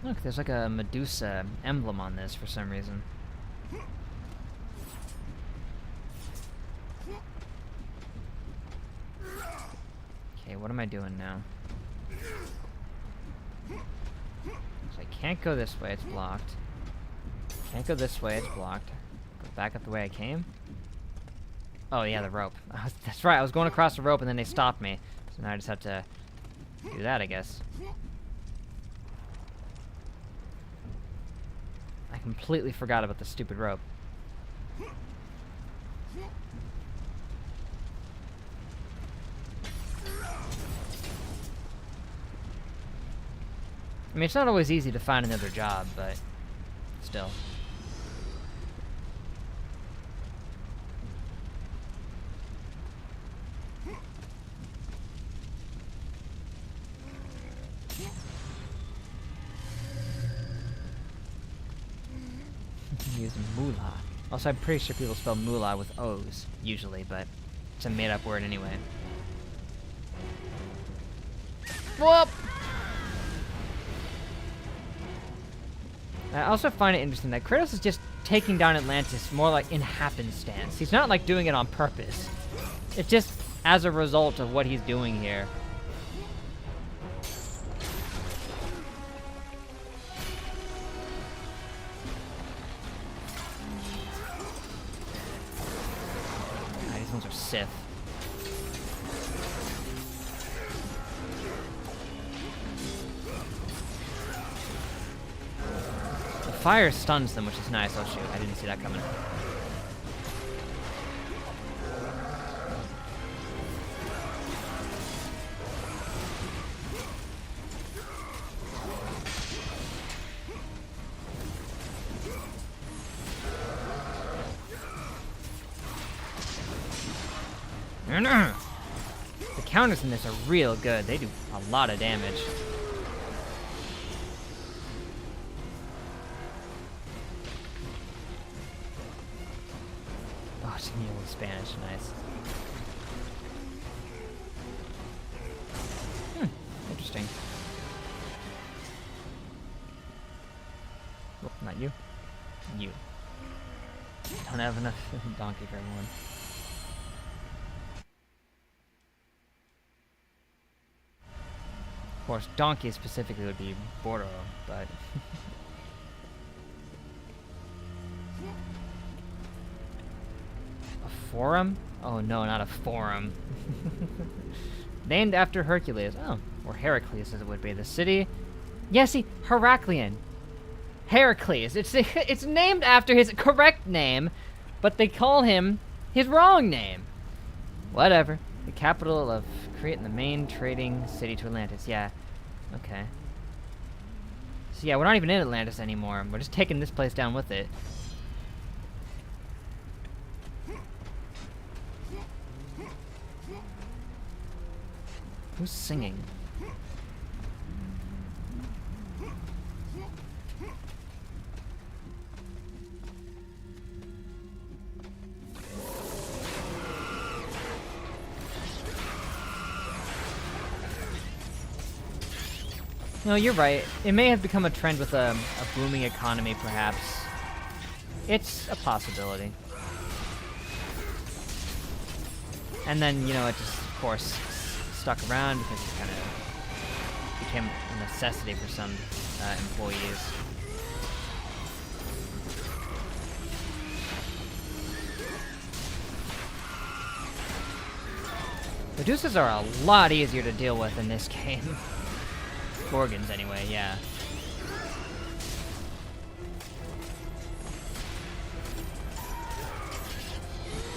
Look, there's like a Medusa emblem on this for some reason. Okay, what am I doing now? So I can't go this way, it's blocked. Can't go this way, it's blocked. Go back up the way I came. Oh yeah, the rope. That's right, I was going across the rope and then they stopped me. So now I just have to do that, I guess. I completely forgot about the stupid rope. I mean, it's not always easy to find another job, but still. Using moolah. Also, I'm pretty sure people spell moolah with O's, usually, but it's a made-up word anyway. Whoop! I also find it interesting that Kratos is just taking down Atlantis more like in happenstance. He's not like doing it on purpose. It's just as a result of what he's doing here. These ones are Sith. The fire stuns them, which is nice. Oh shoot, I didn't see that coming. The counters in this are real good. They do a lot of damage. Oh, it's in Spanish. Nice. Interesting. Oh, not you. You. Don't have enough donkey for everyone. Of course, donkey specifically would be Boro, but forum? Oh no, not a forum. Named after Hercules. Oh, or Heracles as it would be. The city. Yeah, see, Heraclean. Heracles. It's named after his correct name, but they call him his wrong name. Whatever. The capital of creating the main trading city to Atlantis. Yeah. Okay. So yeah, we're not even in Atlantis anymore. We're just taking this place down with it. Who's singing? No, you're right. It may have become a trend with a booming economy, perhaps. It's a possibility. And then, you know, it just, of course, stuck around because it kind of became a necessity for some employees. Medusas are a lot easier to deal with in this game. Gorgons, anyway, yeah.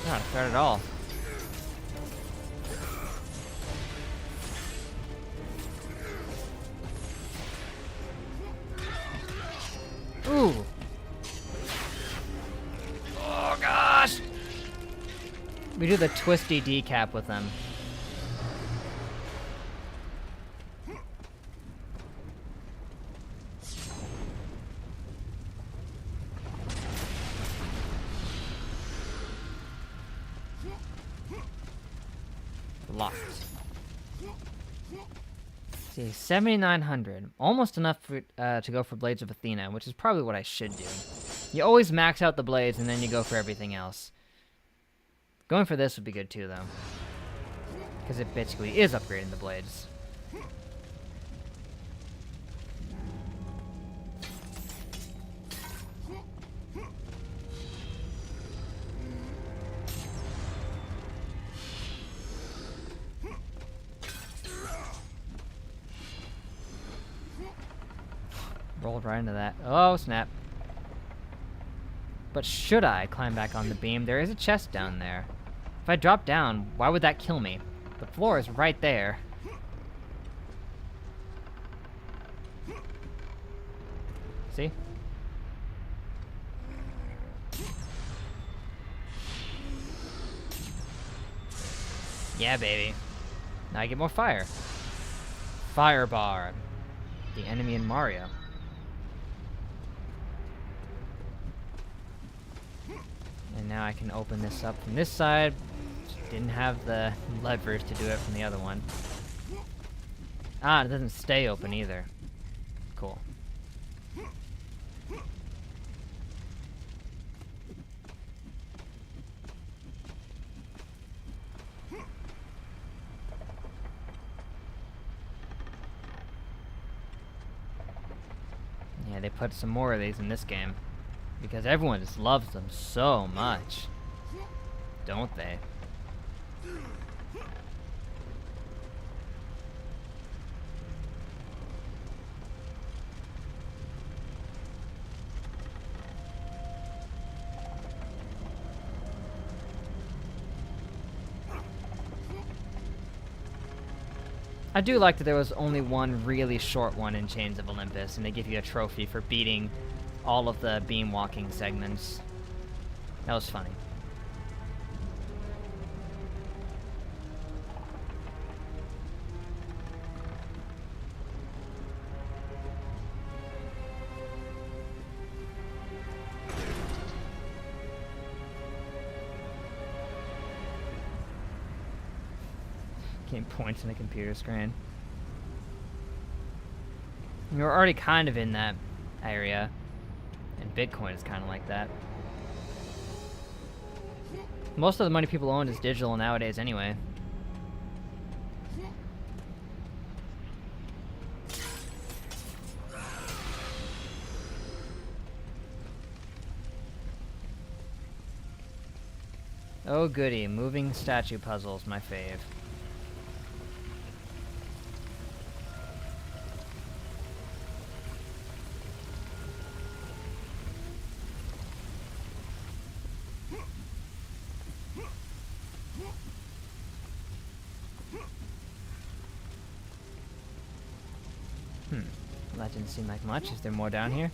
Not fair at all. Ooh. Oh gosh! We do the twisty decap with them. Locked. See, 7,900. Almost enough for, to go for Blades of Athena, which is probably what I should do. You always max out the blades, and then you go for everything else. Going for this would be good too, though. Because it basically is upgrading the blades. Rolled right into that. Oh, snap. But should I climb back on the beam? There is a chest down there. If I drop down, why would that kill me? The floor is right there. See? Yeah, baby. Now I get more fire. Fire bar. The enemy in Mario. And now I can open this up from this side. Didn't have the levers to do it from the other one. Ah, it doesn't stay open either. Cool. Yeah, they put some more of these in this game. Because everyone just loves them so much. Don't they? I do like that there was only one really short one in Chains of Olympus, and they give you a trophy for beating all of the beam walking segments. That was funny. Getting points in the computer screen. We were already kind of in that area. And Bitcoin is kind of like that. Most of the money people own is digital nowadays anyway. Oh goody, moving statue puzzles, my fave. That didn't seem like much. Is there more down here?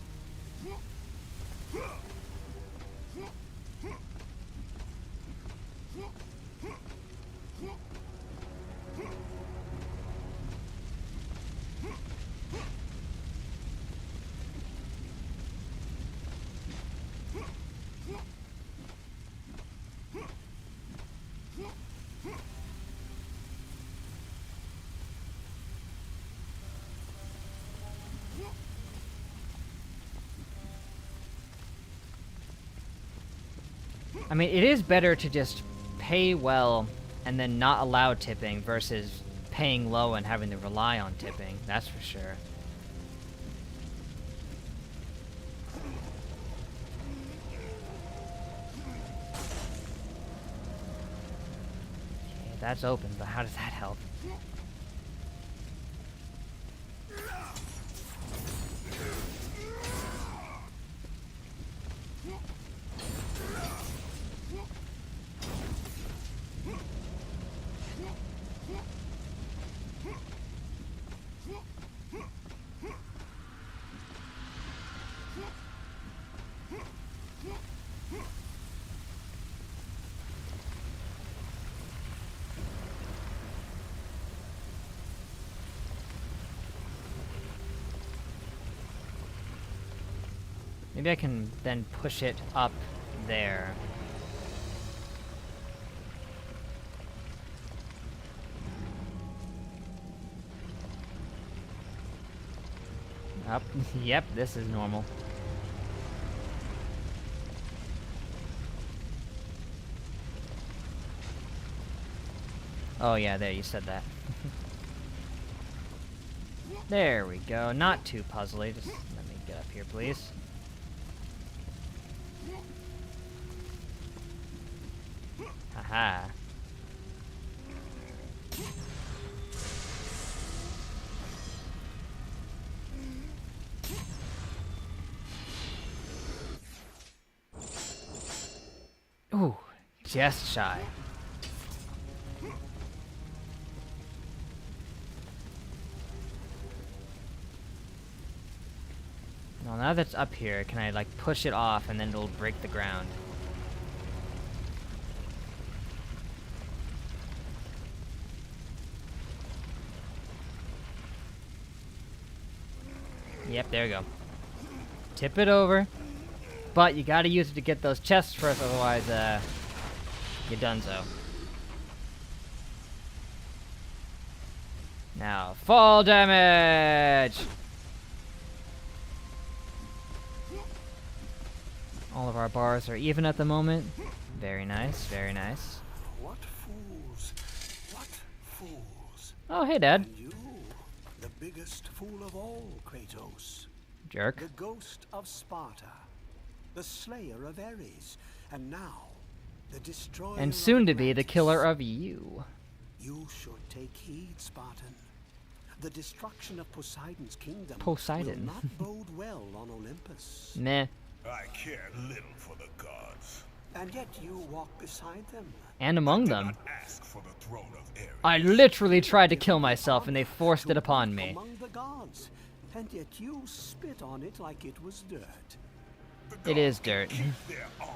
I mean, it is better to just pay well and then not allow tipping versus paying low and having to rely on tipping. That's for sure. Okay, that's open, but how does that help? Maybe I can then push it up there. Up. Yep, this is normal. Oh yeah, there, you said that. There we go. Not too puzzly. Just let me get up here, please. Haha. Ooh, just shy. Well, now that's up here, can I, like, push it off and then it'll break the ground? Yep, there we go. Tip it over. But you gotta use it to get those chests first, otherwise, you're donezo. Now, fall damage! All of our bars are even at the moment. Very nice, very nice. What fools! What fools! Oh, hey, Dad. And you, the biggest fool of all, Kratos. Jerk. The ghost of Sparta, the slayer of Ares, and now the destroyer And soon to be the Atlantis. killer of you. You should take heed, Spartan. The destruction of Poseidon's kingdom Poseidon. will not bode well on Olympus. Meh. I care little for the gods. And yet you walk beside them. And among Did them. not ask for the throne of Ares. I literally tried to kill myself and they forced it upon me. Among the gods, and yet you spit on it like it was dirt. The It is gods can dirt. keep their honor.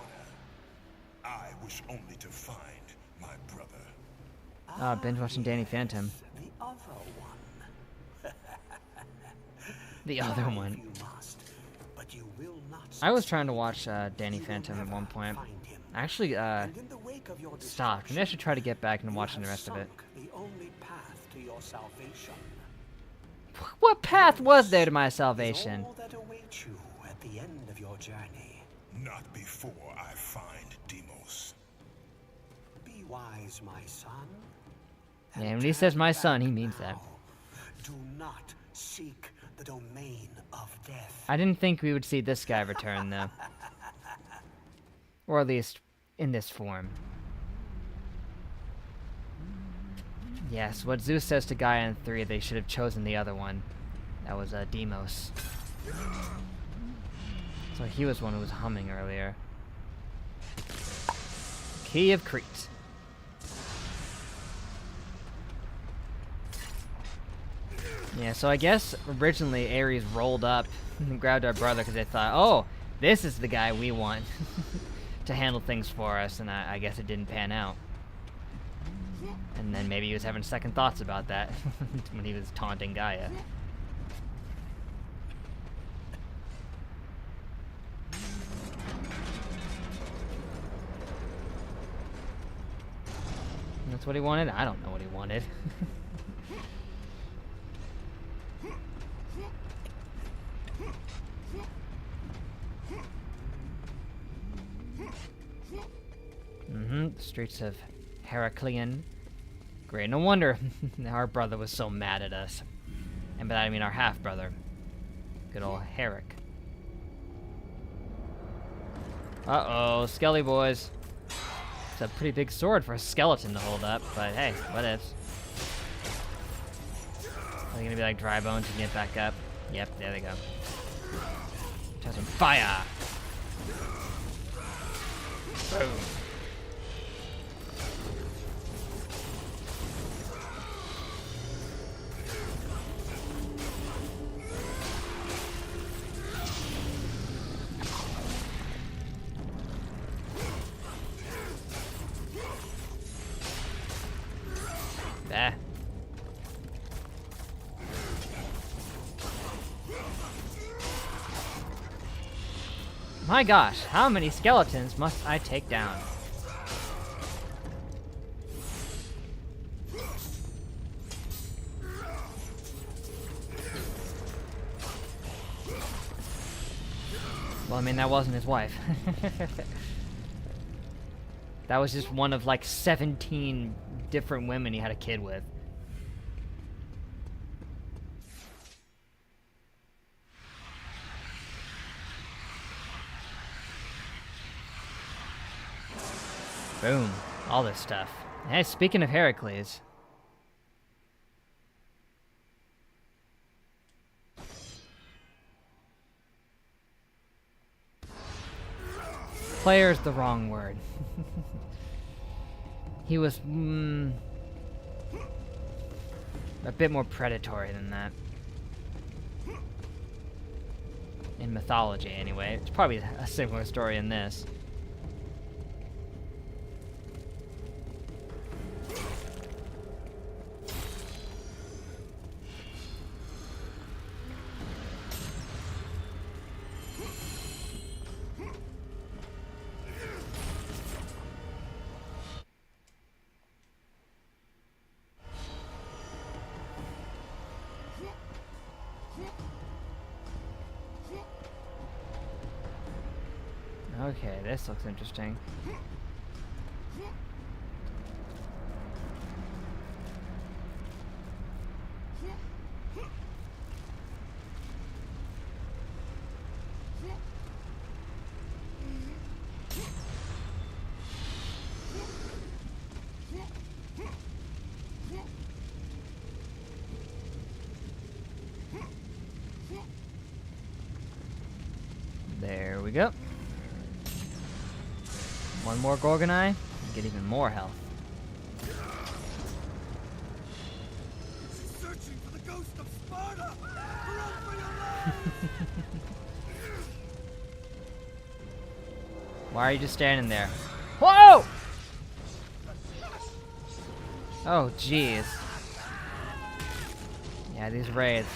I wish only to find my brother. Binge watching Danny Phantom. The other one. The other Dive one. you must, but you will not I was succeed. trying to watch Danny You will Phantom at never one point. find him. I actually And in the wake of your stopped. Maybe I should try to get back and you watching the have rest of it. sunk the only path to your salvation. What path was there to my Is salvation? all that awaits you at the end of your journey. Not before I find Deimos. Be wise, my son. Yeah, and when he says turn my son, back he means that. now. Do not seek the domain of death. I didn't think we would see this guy return, though. Or at least in this form. Yes, what Zeus says to Gaia in 3, they should have chosen the other one. That was Deimos. So he was one who was humming earlier. Key of Crete. Yeah, so I guess originally Ares rolled up and grabbed our brother because they thought, oh, this is the guy we want to handle things for us, and I guess it didn't pan out. And then maybe he was having second thoughts about that when he was taunting Gaia. That's what he wanted? I don't know what he wanted. The streets of Heracleon. Great, no wonder our brother was so mad at us. And by that I mean our half-brother. Good old Herrick. Uh-oh, Skelly boys. It's a pretty big sword for a skeleton to hold up, but hey, what ifs. Are they gonna be like dry bones and get back up? Yep, there they go. Try some fire! Boom. Bah. My gosh, how many skeletons must I take down? Well, I mean, that wasn't his wife. That was just one of like 17 different women he had a kid with. Boom. All this stuff. Hey, speaking of Heracles. Player's the wrong word. He was a bit more predatory than that. In mythology, anyway. It's probably a similar story in this. Okay, this looks interesting. There we go. One more Gorgonite, and get even more health. She's searching for the ghost of Sparta! Run for your life! Why are you just standing there? Whoa! Oh, jeez. Yeah, these raids,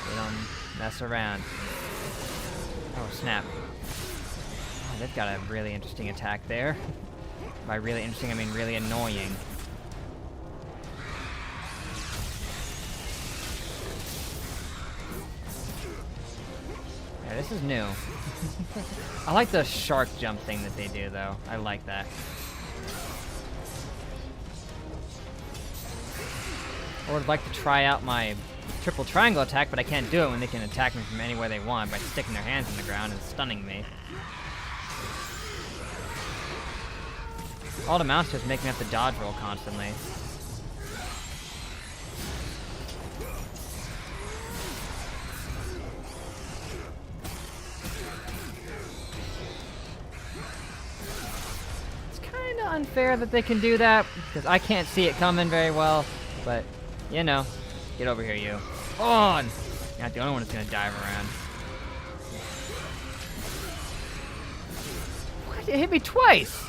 they don't mess around. Oh, snap. Oh, they've got a really interesting attack there. By really interesting, I mean really annoying. Yeah, this is new. I like the shark jump thing that they do, though. I like that. I would like to try out my triple triangle attack, but I can't do it when they can attack me from anywhere they want by sticking their hands in the ground and stunning me. All it amounts to is making me have to dodge roll constantly. unfair that they can do that, because I can't see it coming very well, but, you know. Get over here, you. Oh! You're not the only one that's gonna dive around. What? It hit me twice!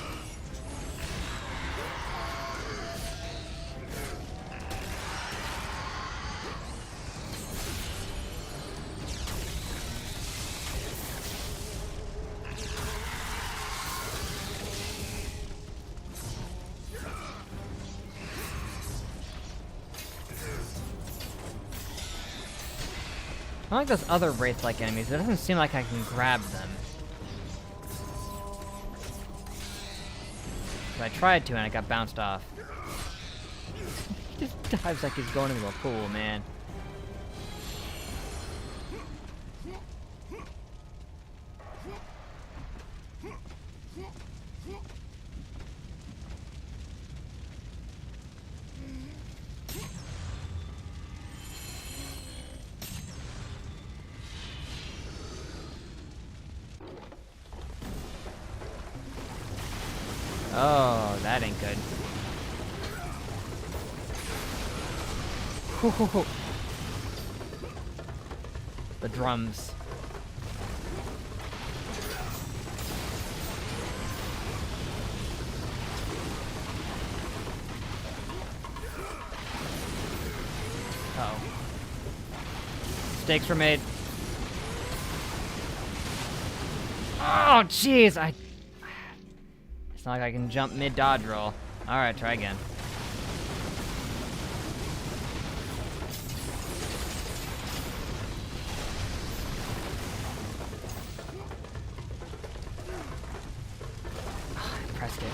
I like those other Wraith-like enemies. It doesn't seem like I can grab them. But I tried to and I got bounced off. He just dives like he's going into a pool, man. Oh, that ain't good. Hoo. The drums. Uh-oh. Mistakes were made. Oh, jeez, It's not like I can jump mid-dodge roll. Alright, try again. I pressed it.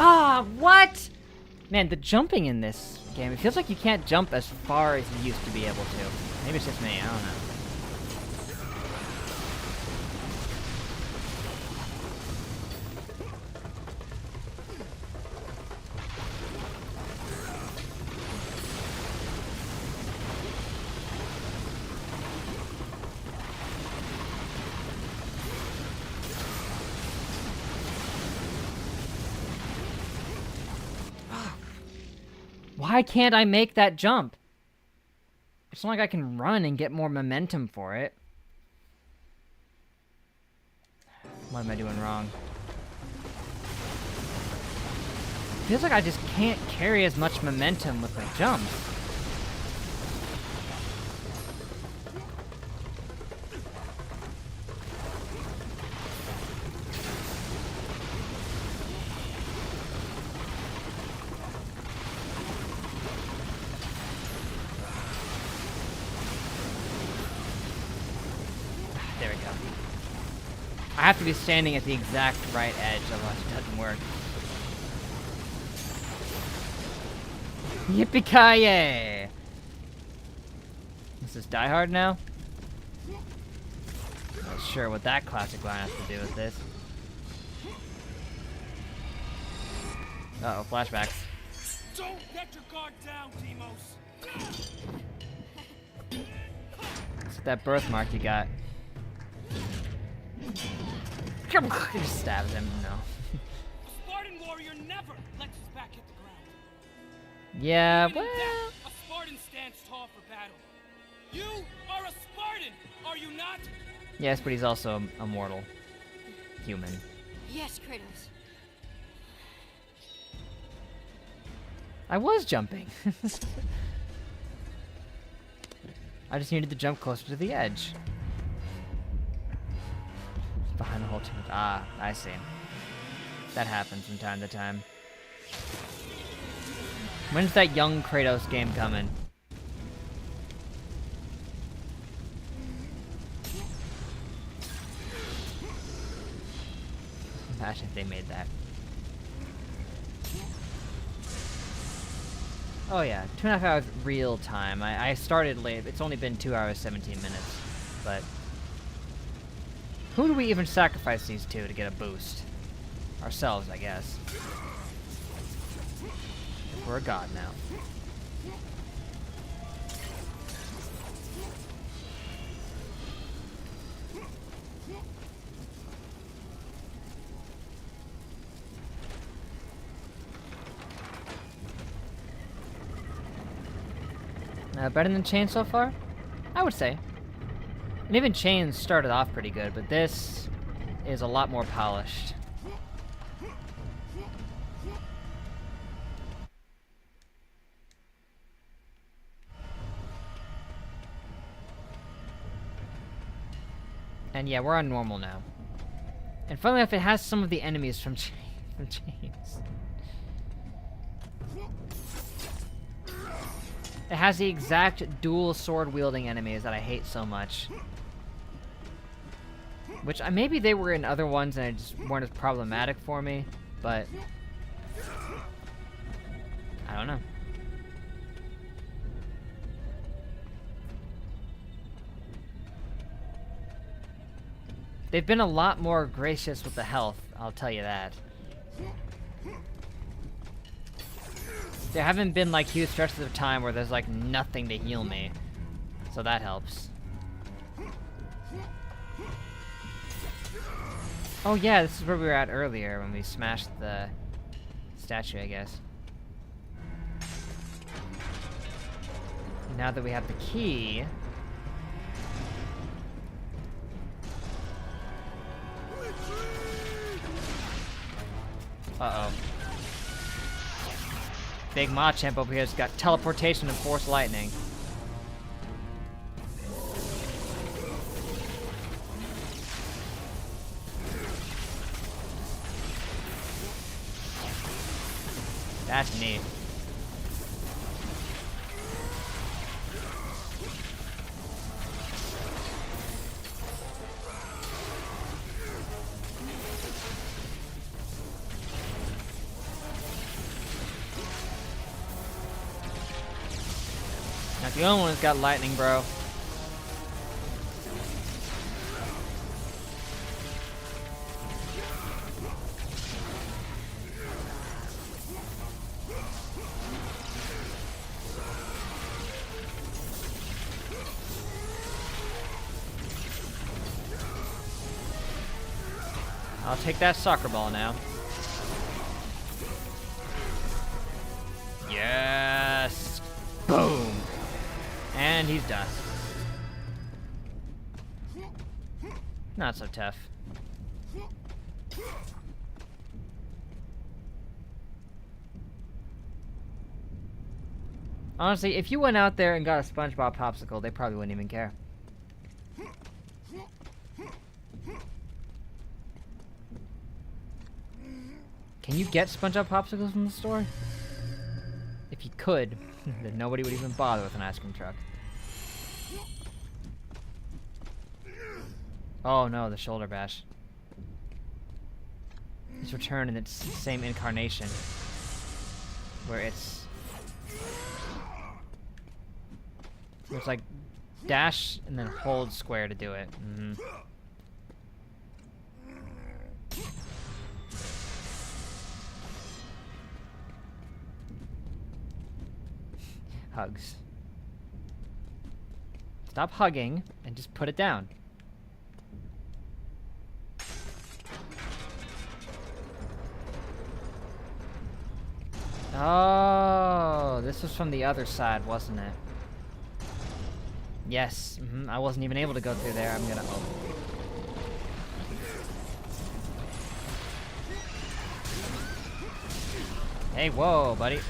Ah, what? Man, the jumping in this game, it feels like you can't jump as far as you used to be able to. Maybe it's just me, I don't know. Why can't I make that jump? It's not like I can run and get more momentum for it. What am I doing wrong? Feels like I just can't carry as much momentum with my jumps. There we go. I have to be standing at the exact right edge, otherwise it doesn't work. Yippee-ki-yay! This is Die Hard now? Not sure what that classic line has to do with this. Uh-oh, flashbacks. Don't let your guard down, Demos. What's that birthmark you got? He just stabs him, no. A Spartan warrior never lets his back hit the ground. Yeah, Even in well... death, a Spartan stands tall for battle. You are a Spartan, are you not? Yes, but he's also a mortal human. Yes, Kratos. I was jumping. I just needed to jump closer to the edge. Behind the whole tooth. Ah, I see. That happens from time to time. When's that young Kratos game coming? Imagine if they made that. Oh yeah, 2.5 hours real time. I started late. It's only been 2 hours, 17 minutes. But who do we even sacrifice these to get a boost? Ourselves, I guess. We're a god now. Better than Chain so far? I would say. And even Chains started off pretty good, but this is a lot more polished. And yeah, we're on normal now. And funnily enough, it has some of the enemies from Chains. It has the exact dual sword-wielding enemies that I hate so much. Which, maybe they were in other ones and it just weren't as problematic for me, but... I don't know. They've been a lot more gracious with the health, I'll tell you that. There haven't been like huge stretches of time where there's like nothing to heal me. So that helps. Oh yeah, this is where we were at earlier when we smashed the statue, I guess. Now that we have the key... Uh-oh. Big Machamp over here has got teleportation and force lightning. That's neat. Not the only one that's got lightning, bro. I'll take that soccer ball now. Yes! Boom! And he's done. Not so tough. Honestly, if you went out there and got a SpongeBob popsicle, they probably wouldn't even care. Can you get SpongeBob popsicles from the store? If you could, then nobody would even bother with an ice cream truck. Oh no, the shoulder bash. It's returned in its same incarnation. Where it's like dash and then hold square to do it. Mm-hmm. Hugs. Stop hugging and just put it down. Oh, this was from the other side, wasn't it? Yes, I wasn't even able to go through there. I'm gonna hope. Hey, whoa, buddy.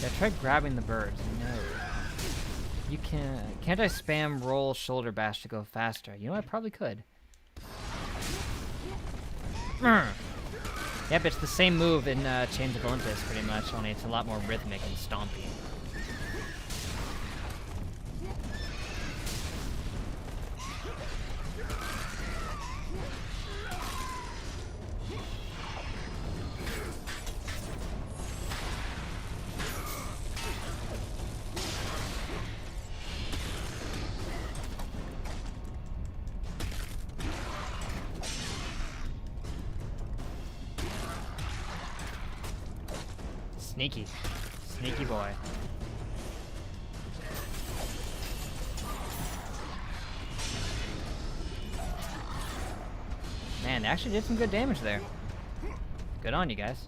Yeah, try grabbing the birds. No. You can't I spam roll shoulder bash to go faster? You know, I probably could. Yep, it's the same move in Chains of Olympus, pretty much, only it's a lot more rhythmic and stompy. Sneaky. Sneaky boy. Man, they actually did some good damage there. Good on you guys.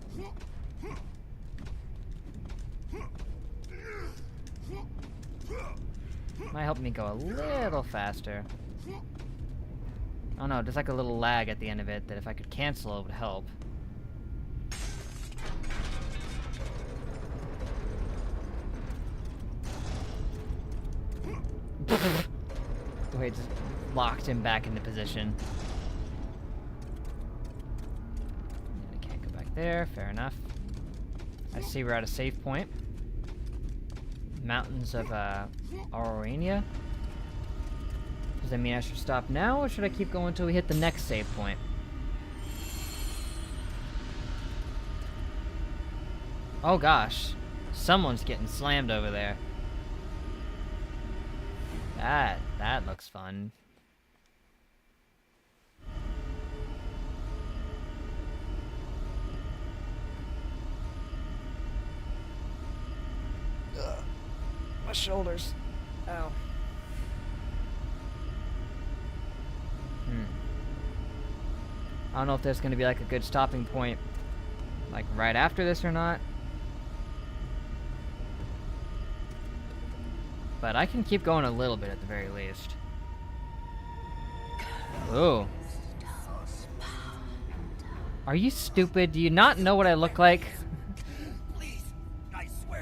Might help me go a little faster. Oh no, there's like a little lag at the end of it that if I could cancel it would help. Wait, just locked him back into position. I can't go back there, fair enough. I see we're at a save point. Mountains of Aurania. Does that mean I should stop now, or should I keep going until we hit the next save point? Oh gosh, someone's getting slammed over there. That looks fun. Ugh. My shoulders. Ow. I don't know if there's gonna be like a good stopping point, like right after this or not. But I can keep going a little bit at the very least. Ooh. Are you stupid? Do you not know what I look like?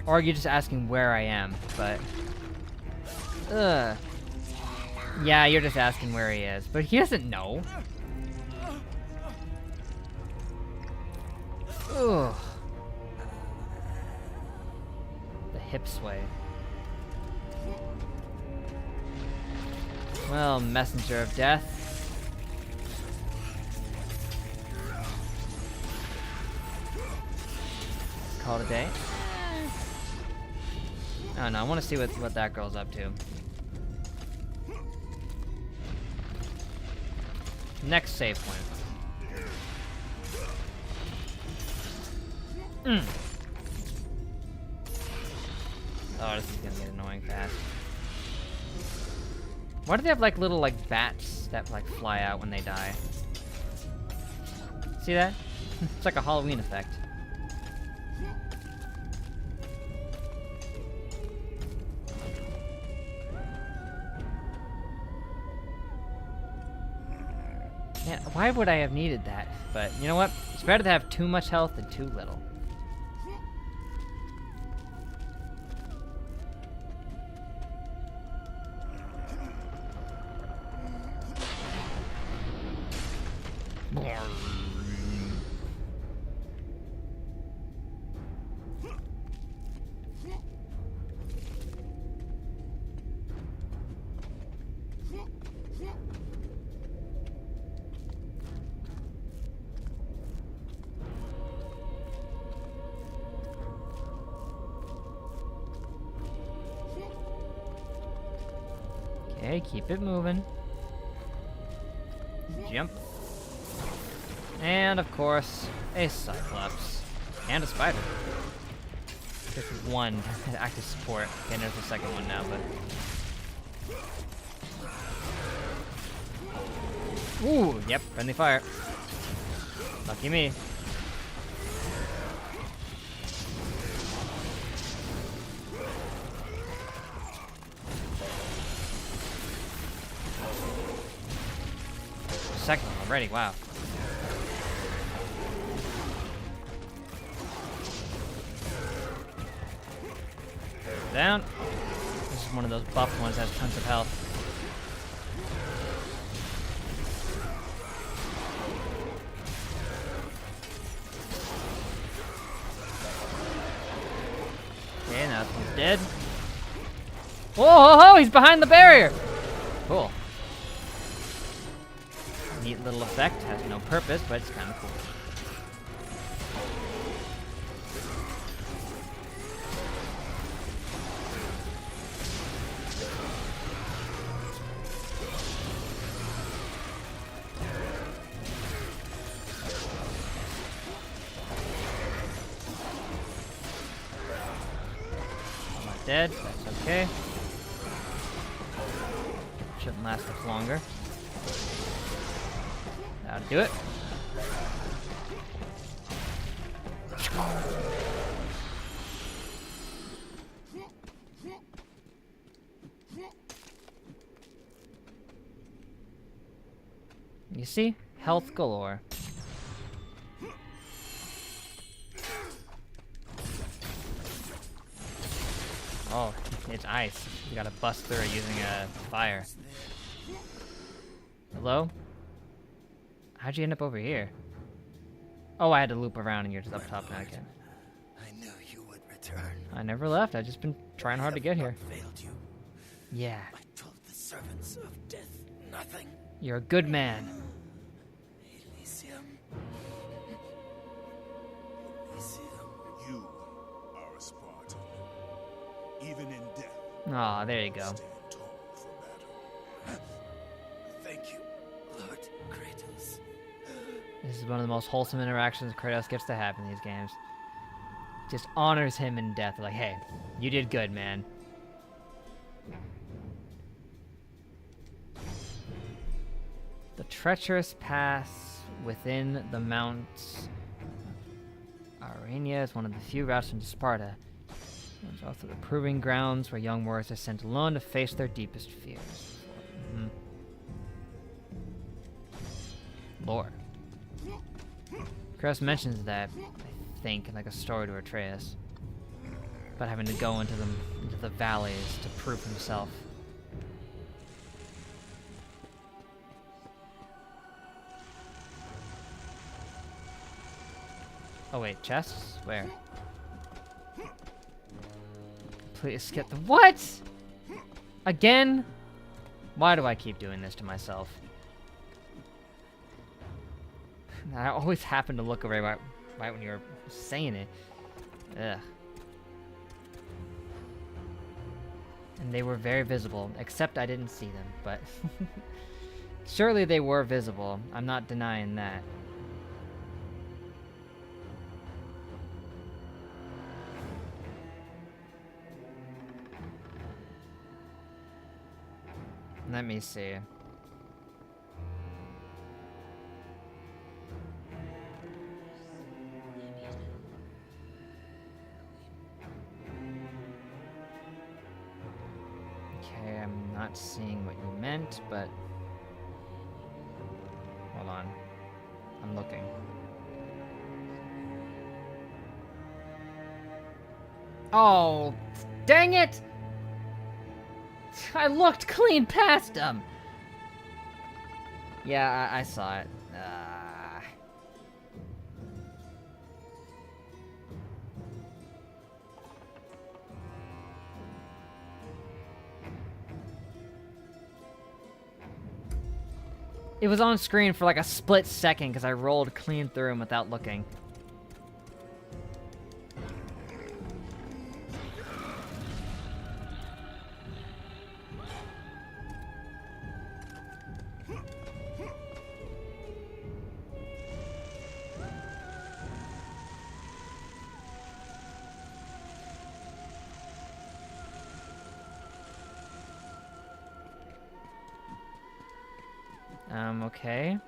Or are you just asking where I am? But... Ugh. Yeah, you're just asking where he is. But he doesn't know. Ugh. The hip sway. Well, messenger of death. Call it a day. Oh no, I want to see what that girl's up to. Next save point. Oh, this is gonna get annoying fast. Why do they have like little like bats that like fly out when they die? See that? It's like a Halloween effect. Man, why would I have needed that? But you know what? It's better to have too much health than too little. Okay, keep it moving. Jump. And of course, a Cyclops. And a Spider. This is one active support. Okay, there's the second one now, but... Ooh, yep, friendly fire. Lucky me. Second one already, wow. Down. This is one of those buffed ones that has tons of health. Okay, now he's dead. Whoa, he's behind the barrier! Cool. Neat little effect, has no purpose, but it's kind of cool. I'm not dead, that's okay. Shouldn't last much longer. That'll do it. You see? Health galore. Oh, it's ice. You gotta bust through it using a fire. Hello? How'd you end up over here? Oh, I had to loop around and you're just up top now again. I knew you would return. I never left. I've just been trying hard to get here. I failed you. Yeah, I told the servants of death nothing. you're a good man. Elysium. Elysium. You are a Spartan. Even in death, Aw, there you go. stand tall for battle. Thank you, Lord Kratos. This is one of the most wholesome interactions Kratos gets to have in these games. Just honors him in death. Like, hey, you did good, man. The treacherous pass within the Mount Arania is one of the few routes into Sparta. It's also the proving grounds where young warriors are sent alone to face their deepest fears. Lore. Kratos mentions that, I think, in like a story to Atreus, about having to go into the valleys to prove himself. Oh wait, chests? Where? Please get the— what? Again? Why do I keep doing this to myself? I always happen to look away right when you're saying it. Ugh. And they were very visible, except I didn't see them, but surely they were visible. I'm not denying that. Let me see. Okay, I'm not seeing what you meant, but hold on. I'm looking. Oh, dang it! I looked clean past him! Yeah, I saw it. It was on screen for like a split second because I rolled clean through him without looking. Okay.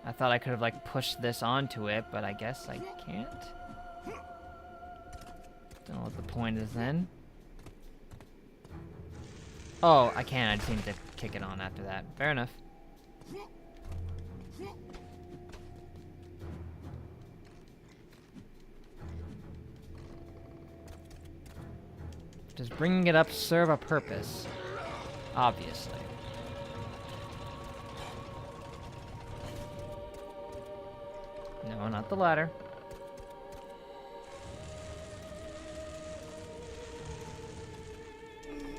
I thought I could have, like, pushed this onto it, but I guess I can't. Don't know what the point is then. Oh, I can. I just need to kick it on after that. Fair enough. Does bringing it up serve a purpose? Obviously. No, not the ladder.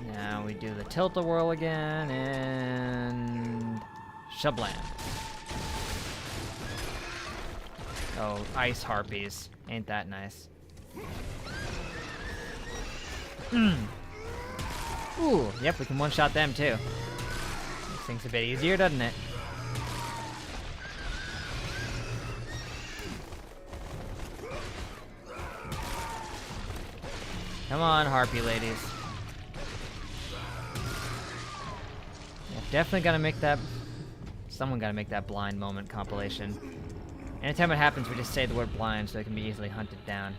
Now we do the tilt-a-whirl again, and... shablam. Oh, ice harpies. Ain't that nice. Ooh, yep, we can one-shot them too. Makes things a bit easier, doesn't it? Come on, harpy ladies. Yeah, definitely gotta make that... Someone gotta make that blind moment compilation. Anytime it happens, we just say the word blind so it can be easily hunted down.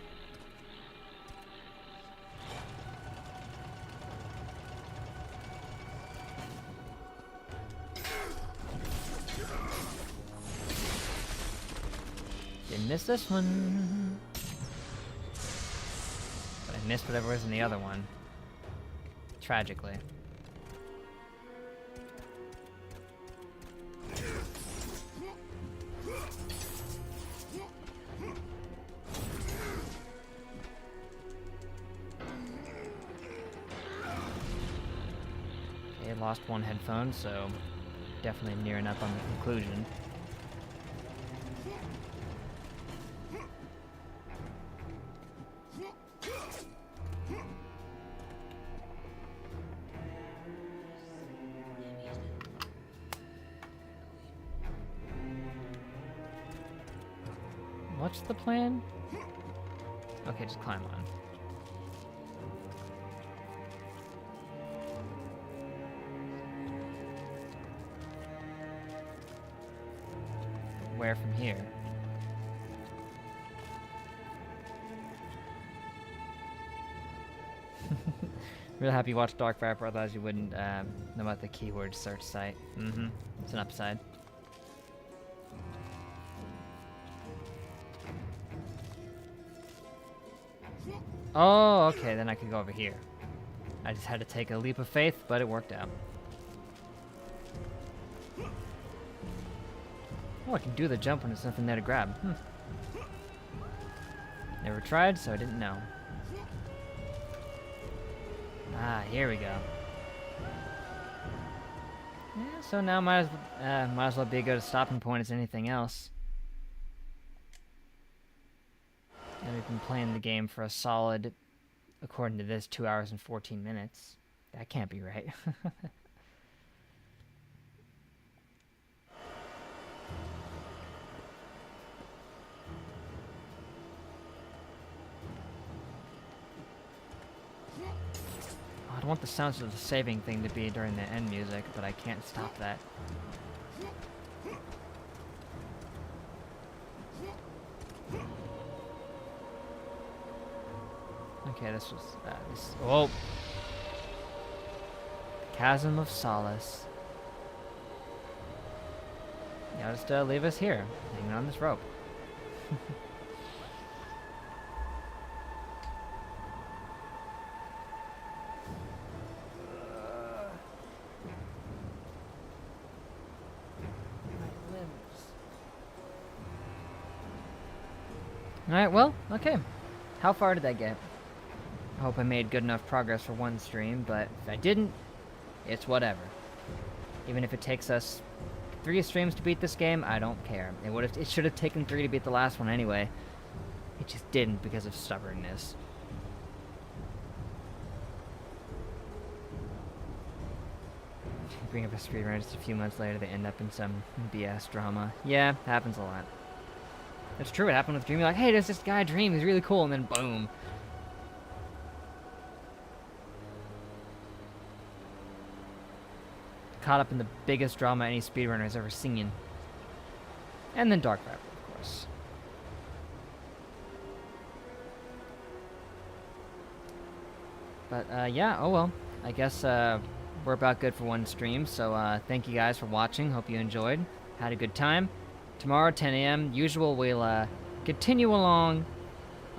Didn't miss this one. But I missed whatever was in the other one. Tragically. Okay, lost one headphone, so definitely nearing up on the conclusion. What's the plan? Okay, just climb on. Where from here? Real happy you watched Dark Viper, otherwise you wouldn't know about the keyword search site. It's an upside. Oh, okay, then I could go over here. I just had to take a leap of faith, but it worked out. Oh, I can do the jump when there's nothing there to grab. Never tried, so I didn't know. Ah, here we go. Yeah, so now might as well be a good stopping point as anything else. And we've been playing the game for a solid, according to this, 2 hours and 14 minutes. That can't be right. I don't want the sounds of the saving thing to be during the end music, but I can't stop that. Okay, this was this. Oh, Chasm of Solace. Yeah, just leave us here, hanging on this rope. Alright, well, okay. How far did I get? I hope I made good enough progress for one stream, but if I didn't, it's whatever. Even if it takes us 3 streams to beat this game, I don't care. It should have taken 3 to beat the last one anyway. It just didn't because of stubbornness. Bring up a speedrunner just a few months later, they end up in some BS drama. Yeah, happens a lot. It's true, it happened with Dream. You're like, hey, there's this guy Dream, he's really cool, and then boom. Caught up in the biggest drama any speedrunner has ever seen. And then Dark Viper, of course. But, yeah, oh well. I guess, we're about good for one stream, so, thank you guys for watching. Hope you enjoyed. Had a good time. Tomorrow, 10 a.m., usual, we'll, continue along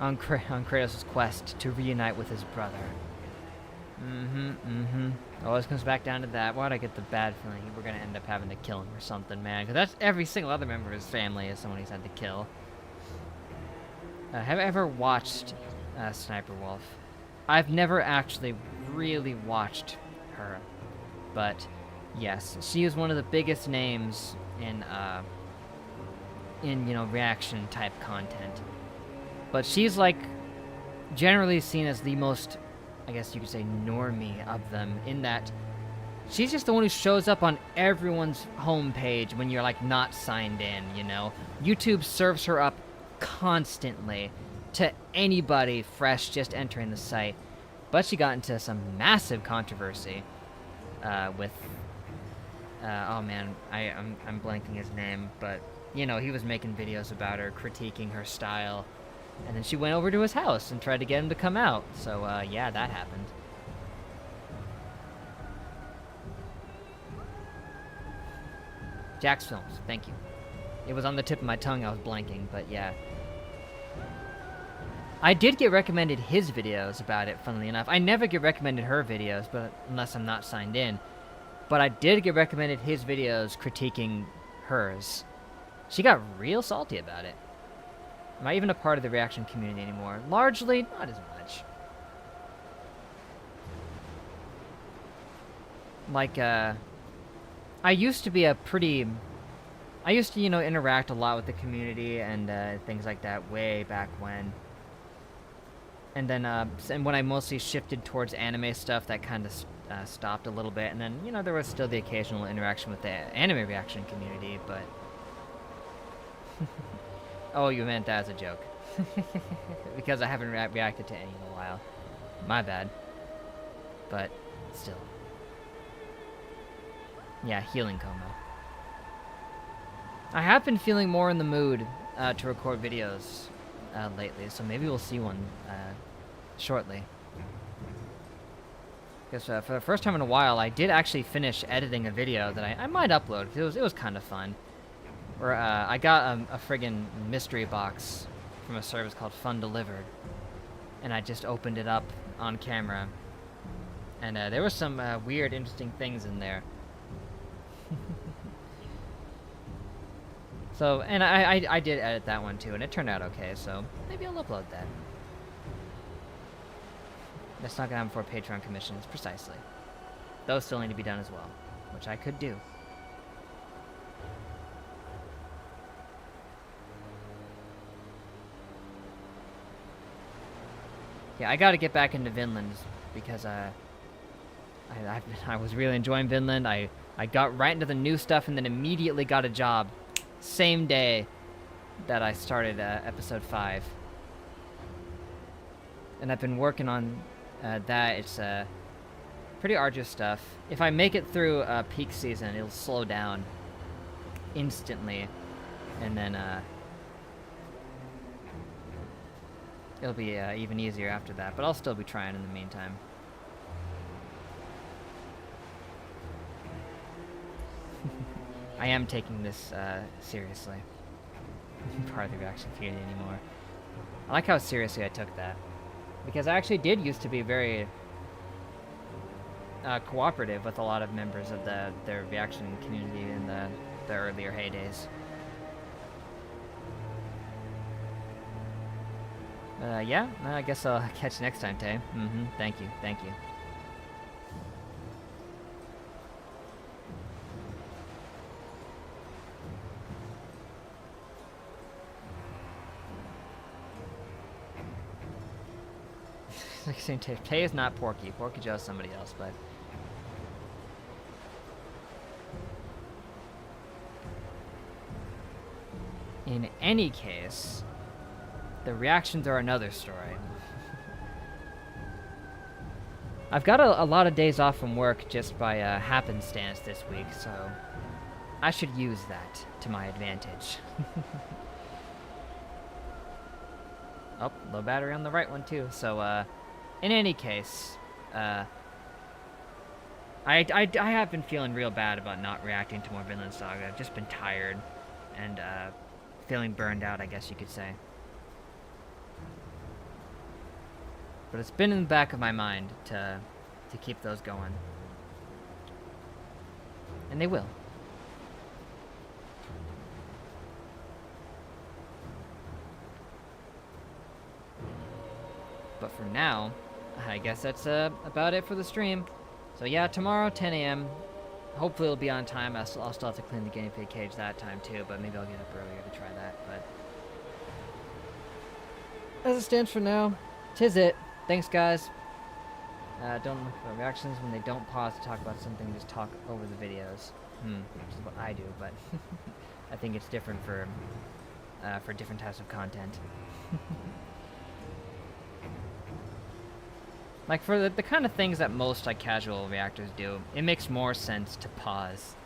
on Kratos' quest to reunite with his brother. Always comes back down to that. Why'd I get the bad feeling we're gonna end up having to kill him or something, man? Because that's every single other member of his family is someone he's had to kill. Have I ever watched Sniper Wolf? I've never actually really watched her, but yes, she is one of the biggest names in you know, reaction type content. But she's like generally seen as the most, I guess you could say, normie of them, in that she's just the one who shows up on everyone's homepage when you're like not signed in, you know? YouTube serves her up constantly to anybody fresh just entering the site. But she got into some massive controversy with oh man, I'm blanking his name, but you know, he was making videos about her, critiquing her style, and then she went over to his house and tried to get him to come out. So yeah, that happened. Jack's Films, thank you. It was on the tip of my tongue, I was blanking, but yeah. I did get recommended his videos about it, funnily enough. I never get recommended her videos, but unless I'm not signed in. But I did get recommended his videos critiquing hers. She got real salty about it. Am I even a part of the reaction community anymore? Largely, not as much. Like, I used to be a pretty... I used to, you know, interact a lot with the community and things like that way back when. And then, and when I mostly shifted towards anime stuff, that kind of stopped a little bit. And then, you know, there was still the occasional interaction with the anime reaction community, but... Oh, you meant that as a joke. Because I haven't reacted to any in a while. My bad. But, still. Yeah, healing coma. I have been feeling more in the mood to record videos lately, so maybe we'll see one shortly. Because for the first time in a while, I did actually finish editing a video that I might upload, because it was kind of fun. Where I got a friggin' mystery box from a service called Fun Delivered, and I just opened it up on camera, and there were some weird, interesting things in there. So, and I did edit that one too, and it turned out okay, so maybe I'll upload that. That's not gonna happen for Patreon commissions, precisely. Those still need to be done as well, which I could do. Yeah, I gotta get back into Vinland, because I was really enjoying Vinland. I got right into the new stuff and then immediately got a job. Same day that I started episode 5. And I've been working on that. It's pretty arduous stuff. If I make it through peak season, it'll slow down instantly. And then it'll be even easier after that. But I'll still be trying in the meantime. I am taking this seriously. Part of the reaction community anymore. I like how seriously I took that. Because I actually did used to be very cooperative with a lot of members of the reaction community in the earlier heydays. Yeah, I guess I'll catch you next time, Tay. Thank you, thank you. Tay is not Porky. Porky Joe's somebody else, but... In any case, the reactions are another story. I've got a lot of days off from work just by happenstance this week, so I should use that to my advantage. Oh, low battery on the right one too, so in any case, I have been feeling real bad about not reacting to more Vinland Saga. I've just been tired and feeling burned out, I guess you could say. But it's been in the back of my mind to to keep those going. And they will. But for now, I guess that's about it for the stream. So yeah, tomorrow 10 a.m. Hopefully it'll be on time. I'll still have to clean the guinea pig cage that time too, but maybe I'll get up earlier to try that. But as it stands for now, 'tis it. Thanks, guys. Don't look for reactions when they don't pause to talk about something. Just talk over the videos. Which is what I do, but I think it's different for different types of content. Like, for the kind of things that most, like, casual reactors do, it makes more sense to pause.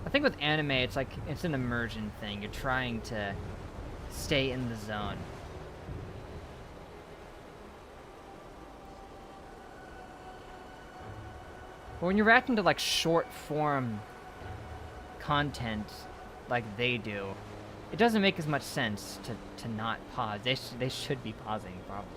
I think with anime, it's like, it's an immersion thing. You're trying to stay in the zone. But when you're reacting to, like, short form content like they do, it doesn't make as much sense to not pause. They should be pausing, probably.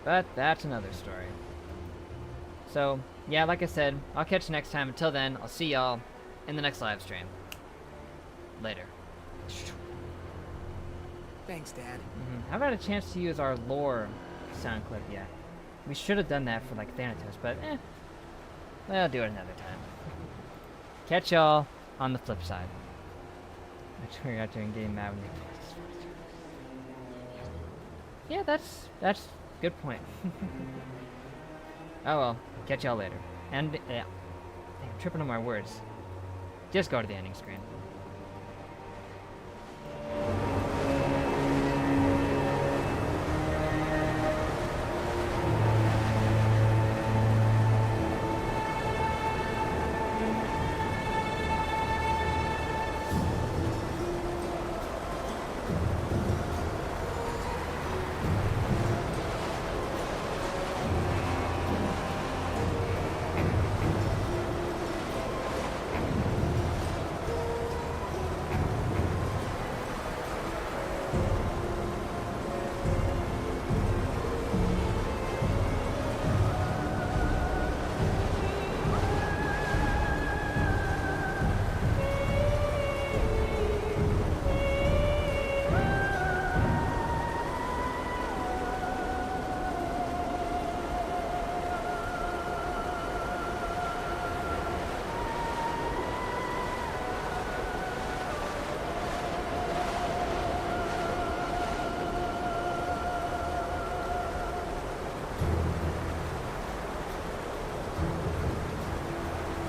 But that's another story. So, yeah, like I said, I'll catch you next time. Until then, I'll see y'all in the next live stream. Later. Thanks, Dad. Haven't had a chance to use our lore sound clip yet. We should have done that for, like, Thanatos, but I'll do it another time. Catch y'all on the flip side. Actually, out there and getting mad when they play. Yeah, that's good point. Oh well, catch y'all later. And, yeah, I'm tripping on my words. Just go to the ending screen.